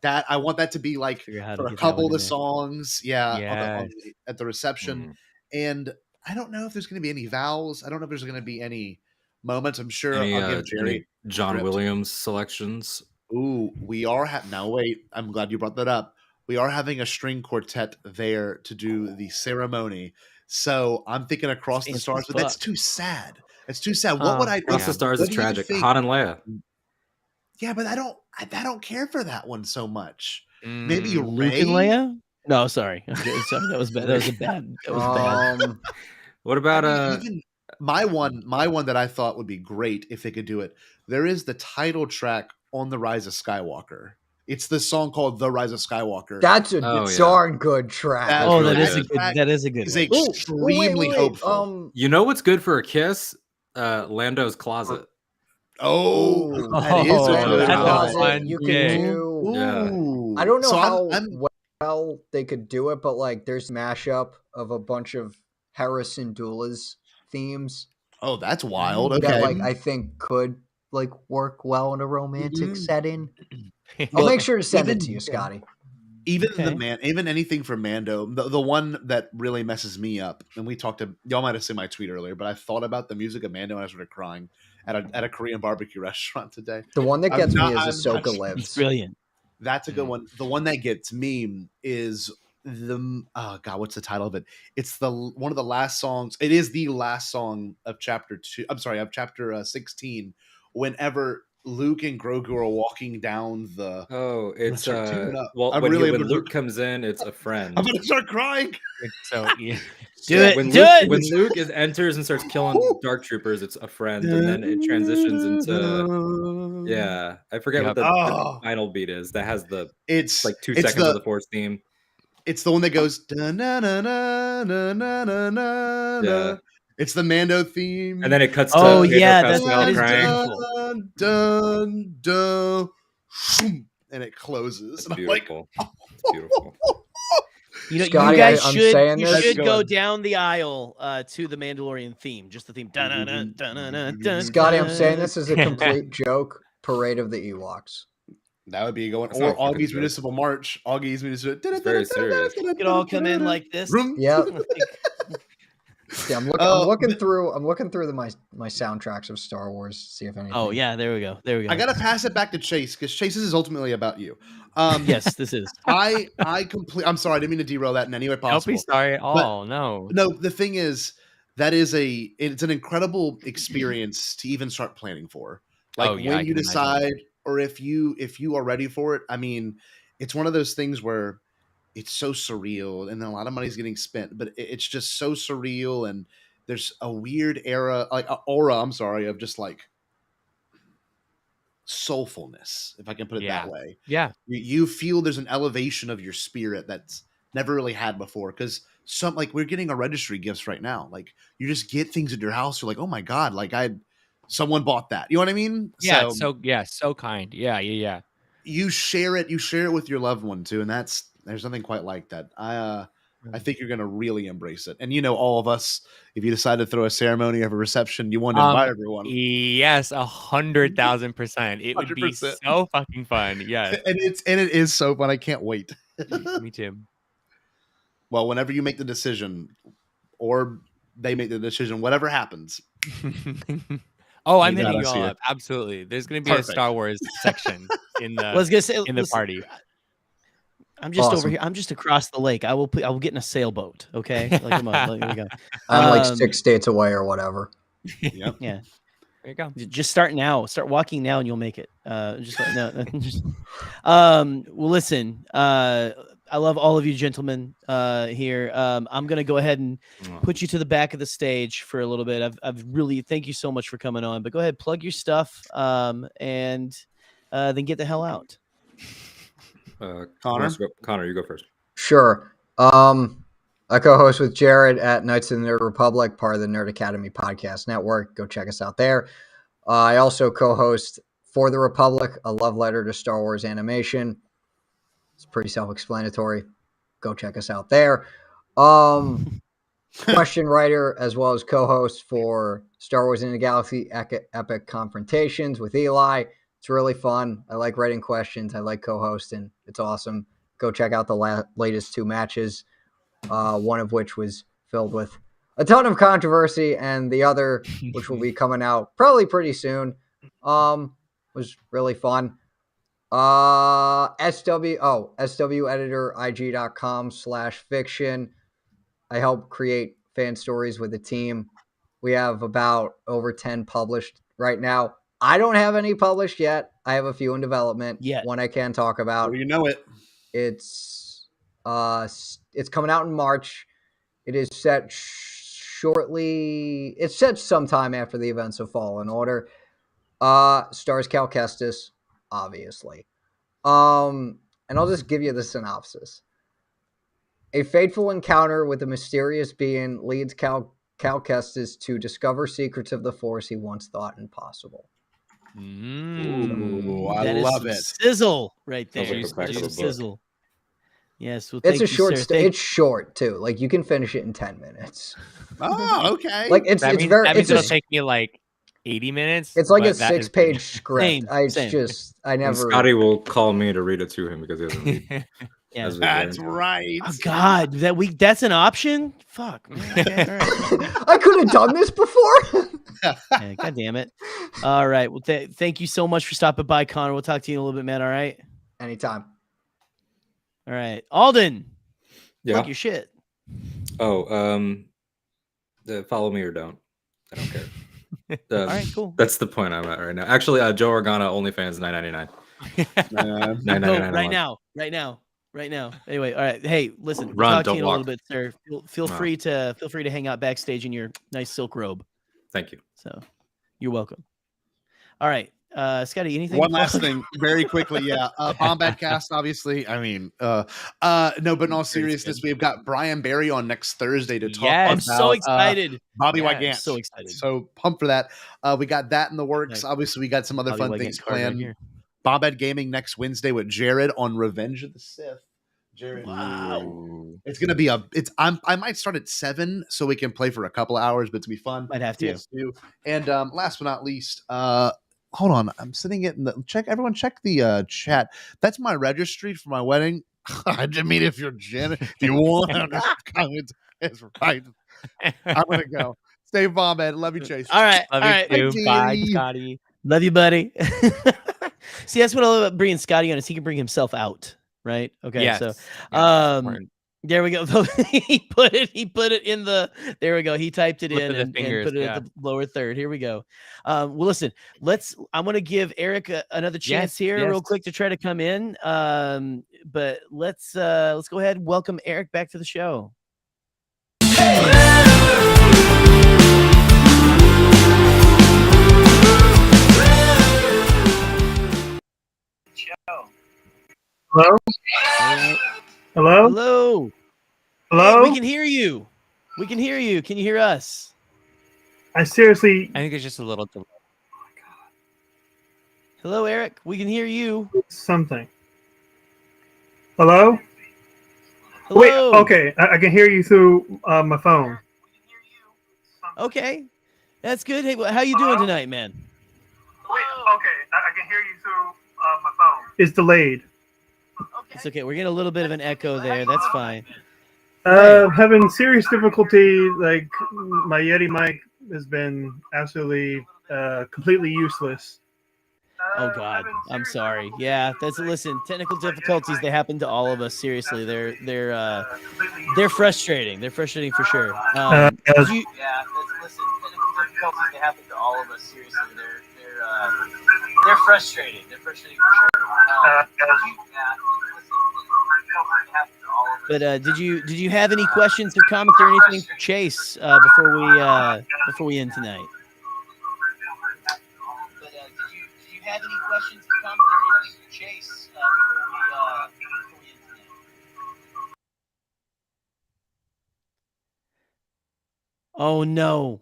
that, I want that to be like for a couple of the songs. Yeah. At the reception. And I don't know if there's going to be any vows. I don't know if there's going to be any moments. I'm sure I'll give Jerry John Williams selections. Ooh, we are now wait, I'm glad you brought that up. We are having a string quartet there to do the ceremony. So I'm thinking Across the Stars, but that's too sad. It's too sad. What would I Across the Stars is tragic. Han and Leia. Yeah, but I don't care for that one so much. Maybe Luke Rey? and Leia? No, sorry. Sorry, that was bad. That was bad. What about even my one that I thought would be great if they could do it. There is the title track on The Rise of Skywalker. It's the song called The Rise of Skywalker. That's a darn good track. That is a good It's one. extremely hopeful. You know what's good for a kiss? Lando's Closet. Oh, that is a good closet. You can do. Yeah. I don't know how well they could do it, but like there's mashup of a bunch of Harrison Dula's themes. Oh, that's wild. Okay, that like I think could like work well in a romantic setting. I'll make sure to send it to you, Scotty. Even anything from Mando, the one that really messes me up, and y'all might have seen my tweet earlier, but I thought about the music of Mando and I started crying at a Korean barbecue restaurant today. The one that gets me is Ahsoka Lives. It's brilliant. That's a good one. The one that gets me is what's the title of it? It's one of the last songs. It is the last song of chapter 2. I'm sorry, of chapter 16. Whenever Luke and Grogu are walking down the it's when Luke comes in, it's a friend. I'm gonna start crying. When Luke enters and starts killing dark troopers, it's a friend, and then it transitions into I forget what the final beat is. That has it's like 2 seconds of the Force theme. It's the one that goes na na na na na na na. Yeah. It's the Mando theme, and then it cuts to that's crying. Dun, dun, and it closes. It's beautiful. It's beautiful. Scotty, you guys you should go down the aisle to the Mandalorian theme, just the theme. Scotty, I'm saying this is a complete joke. Parade of the Ewoks. That would be going, or Augie's Municipal March. Augie's Municipal. It's very serious. You could all come in like this. Yep. See, I'm looking through my soundtracks of Star Wars. See if anything. Oh yeah, there we go. There we go. I gotta pass it back to Chase because Chase, this is ultimately about you. Yes, this is. I'm sorry, I didn't mean to derail that in any way possible. Don't be sorry at all. No. No, the thing is, it's an incredible experience to even start planning for. Like when you decide, or if you are ready for it. I mean, it's one of those things where it's so surreal, and then a lot of money's getting spent, but it's just so surreal, and there's a weird aura, I'm sorry, of just like soulfulness, if I can put it that way. Yeah. You feel there's an elevation of your spirit that's never really had before, because we're getting our registry gifts right now. Like you just get things at your house, you're like, oh my god, like someone bought that. You know what I mean? Yeah. So kind. Yeah. You share it with your loved one too, and there's nothing quite like that. I think you're going to really embrace it. And all of us, if you decide to throw a ceremony of a reception, you want to invite everyone. Yes, 100,000%. It would be 100%. so fucking fun. Yes. And it is so fun. I can't wait. Me too. Well, whenever you make the decision, or they make the decision, whatever happens. Oh, I'm hitting you all up. Absolutely. There's going to be Perfect. a Star Wars section in the the party. I'm just over here. I'm just across the lake. I will get in a sailboat. Okay. Like, come on. Here we go. I'm like 6 states away or whatever. Yep. Yeah. There you go. Just start now. Start walking now, and you'll make it. Well, listen. I love all of you gentlemen here. I'm gonna go ahead and put you to the back of the stage for a little bit. I've really thank you so much for coming on. But go ahead, plug your stuff, and then get the hell out. Connor, you go first. Sure. I co-host with Jared at Knights of the Nerd Republic, part of the Nerd Academy Podcast Network. Go check us out there. I also co-host For the Republic, a love letter to Star Wars animation. It's pretty self-explanatory. Go check us out there. Question writer, as well as co-host for Star Wars in the Galaxy Epic Confrontations with Eli. It's really fun. I like writing questions. I like co-hosting. It's awesome. Go check out the latest 2 matches, one of which was filled with a ton of controversy, and the other, which will be coming out probably pretty soon, was really fun. sweditor.ig.com/fiction. I help create fan stories with a team. We have about over 10 published right now. I don't have any published yet. I have a few in development. One I can talk about. Well, you know it. It's coming out in March. It is set shortly. It's set sometime after the events of Fallen Order. Stars Cal Kestis, obviously. And I'll just give you the synopsis. A fateful encounter with a mysterious being leads Cal Kestis to discover secrets of the Force he once thought impossible. Ooh, I That is love some it. Sizzle right there. Sounds like the back of the book. Sizzle. Yes, well, It's thank a you, short. sir. It's short too. Like you can finish it in 10 minutes. Oh, okay. Like it's That means it'll take me like 80 minutes. It's like a but that is 6-page script. Same. I And never. Scotty will call me to read it to him because he doesn't read. Yeah, that's right. Oh God, that's an option. Fuck. Man. Okay, all right. I could have done this before. Yeah, God damn it. All right. Well, thank you so much for stopping by, Connor. We'll talk to you in a little bit, man. All right. Anytime. All right, Alden. Yeah. Plug your shit. Oh, follow me or don't. I don't care. All right, cool. That's the point I'm at right now. Actually, Joe Organa OnlyFans $9.99. Right now. Anyway, all right. Hey, listen. We'll Run, talk to don't you in a little walk. bit, sir. Feel free to hang out backstage in your nice silk robe. Thank you. So, you're welcome. All right, Scotty. Anything? One to last plug? thing, very quickly. Yeah, Bombad Cast, obviously. I mean, no, but in all seriousness, we've got Brian Barry on next Thursday to talk about. I'm so excited. Bobby Yeah, White I'm Gantz. so excited. So pumped for that. We got that in the works. Yeah. Obviously, we got some other Bobby fun White things Gantz card right planned. here. Bombad Gaming next Wednesday with Jared on Revenge of the Sith. Jared, Wow. it's gonna be I might start at 7 so we can play for a couple of hours, but it's gonna be fun. Might have to. PS2. And last but not least, hold on, I'm sitting it in the everyone check the chat. That's my registry for my wedding. I mean, if you're Janet, if you want to comment, it's right. I'm gonna go. Stay vomit. Love you, Chase. All right. Love All you right. too. Bye, Buddy. Scotty. Love you, buddy. See, that's what I love about bringing Scotty on is he can bring himself out, right? Okay, so Yes. Yes. Important. there we go. he put it in the there we go. He typed it Flip in of the and fingers, put it yeah. at the lower third. Here we go. Well, listen, I'm gonna give Eric another chance Yes, here real yes. quick to try to come in. But let's go ahead and welcome Eric back to the show. Hello? Hello? Hello. Hello? Hey, we can hear you. We can hear you. Can you hear us? I seriously. I think it's just a little delay. Hello, Eric. We can hear you. Something. Hello? Hello. Wait, okay. I can hear you through my phone. Okay. That's good. Hey, how you doing tonight, man? Wait, okay. I can hear you through my phone. It's delayed. It's okay. We're getting a little bit of an echo there. That's fine. Having serious difficulty. Like my Yeti mic has been absolutely completely useless. Oh God, I'm sorry. Yeah, listen. Technical difficulties, they happen to all of us. Seriously, they're frustrating. They're frustrating for sure. Listen. Technical difficulties, they happen to all of us. Seriously, they're frustrating. They're frustrating for sure. But did you have any questions or comments or anything for Chase before we end tonight? But did you have any questions or comments or anything for Chase before we end tonight? Oh no!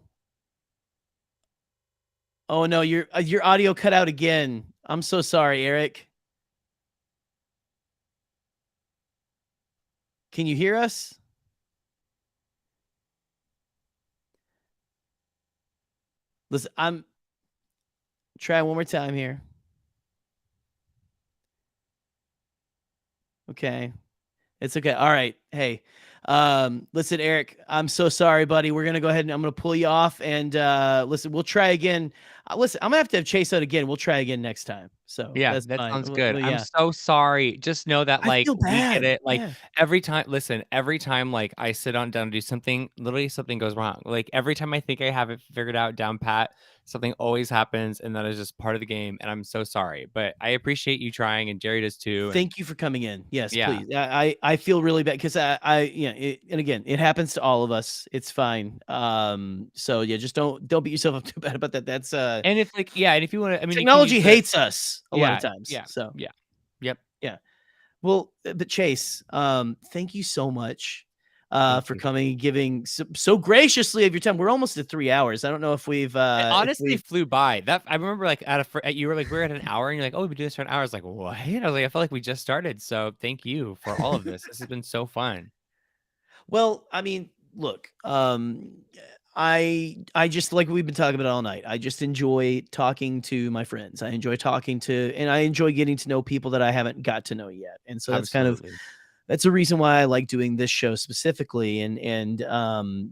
Oh no! Your audio cut out again. I'm so sorry, Eric. Can you hear us? Listen, I'm try one more time here. Okay. It's okay. All right. Hey, listen, Eric, I'm so sorry, buddy. We're going to go ahead and I'm going to pull you off and listen, we'll try again. Listen, I'm going to have Chase out again. We'll try again next time. So Yeah, that's that fine. sounds good. Well, I'm yeah. so sorry. Just know that, I like, feel we get bad. it. Like, Yeah. every time, like, I sit down to do something, literally something goes wrong. Like, every time I think I have it figured out down pat, something always happens, and that is just part of the game, and I'm so sorry. But I appreciate you trying, and Jerry does too. Thank you for coming in. Yes, Yeah. please. I feel really bad because and again, it happens to all of us. It's fine. So yeah, just don't beat yourself up too bad about that. That's And if like, yeah, and if you want to, I mean, you can technology use the- hates us a lot of Yeah, times. yeah, So yeah. Yep. yeah. Well, but Chase, thank you so much for coming and giving so graciously of your time. We're almost at 3 hours. I don't know if we've It honestly flew by. That I remember, like, you were like, we're at an hour, and you're like, oh, we've been doing this for an hour. I was like, what? I was like, I felt like we just started. So thank you for all of this. This has been so fun. Well, I mean, look, I just like we've been talking about all night. I just enjoy talking to my friends. I enjoy and I enjoy getting to know people that I haven't got to know yet. And so that's a reason why I like doing this show specifically. And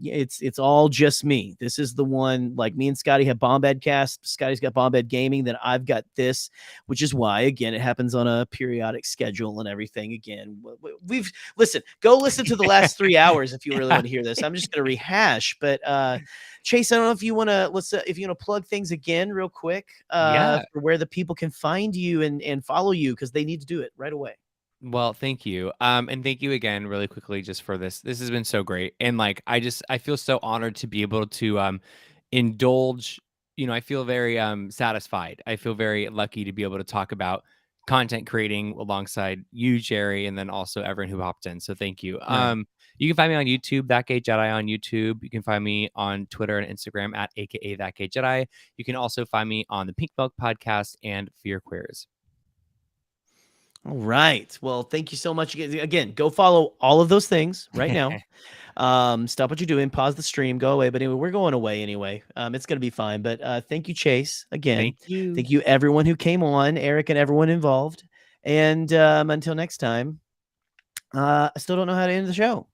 it's all just me. This is the one, like, me and Scotty have Bombad Cast. Scotty's got Bombad Gaming. Then I've got this, which is why, again, it happens on a periodic schedule and everything. Again, go listen to the last 3 hours if you really want to hear this. I'm just going to rehash, but Chase, I don't know if you want to plug things again real quick for where the people can find you and follow you, because they need to do it right away. Well, thank you. And thank you again really quickly just for this. This has been so great. And like, I feel so honored to be able to indulge, I feel very satisfied. I feel very lucky to be able to talk about content creating alongside you, Jerry, and then also everyone who hopped in. So thank you. Yeah. You can find me on YouTube, That Gay Jedi on YouTube. You can find me on Twitter and Instagram at AKA That Gay Jedi. You can also find me on the Pink Milk Podcast and Fear Queers. All right. Well, thank you so much. Again, go follow all of those things right now. Stop what you're doing, pause the stream, go away. But anyway, we're going away anyway. It's going to be fine. But thank you, Chase, again. Thank you. Thank you, everyone who came on, Eric and everyone involved. And until next time, I still don't know how to end the show.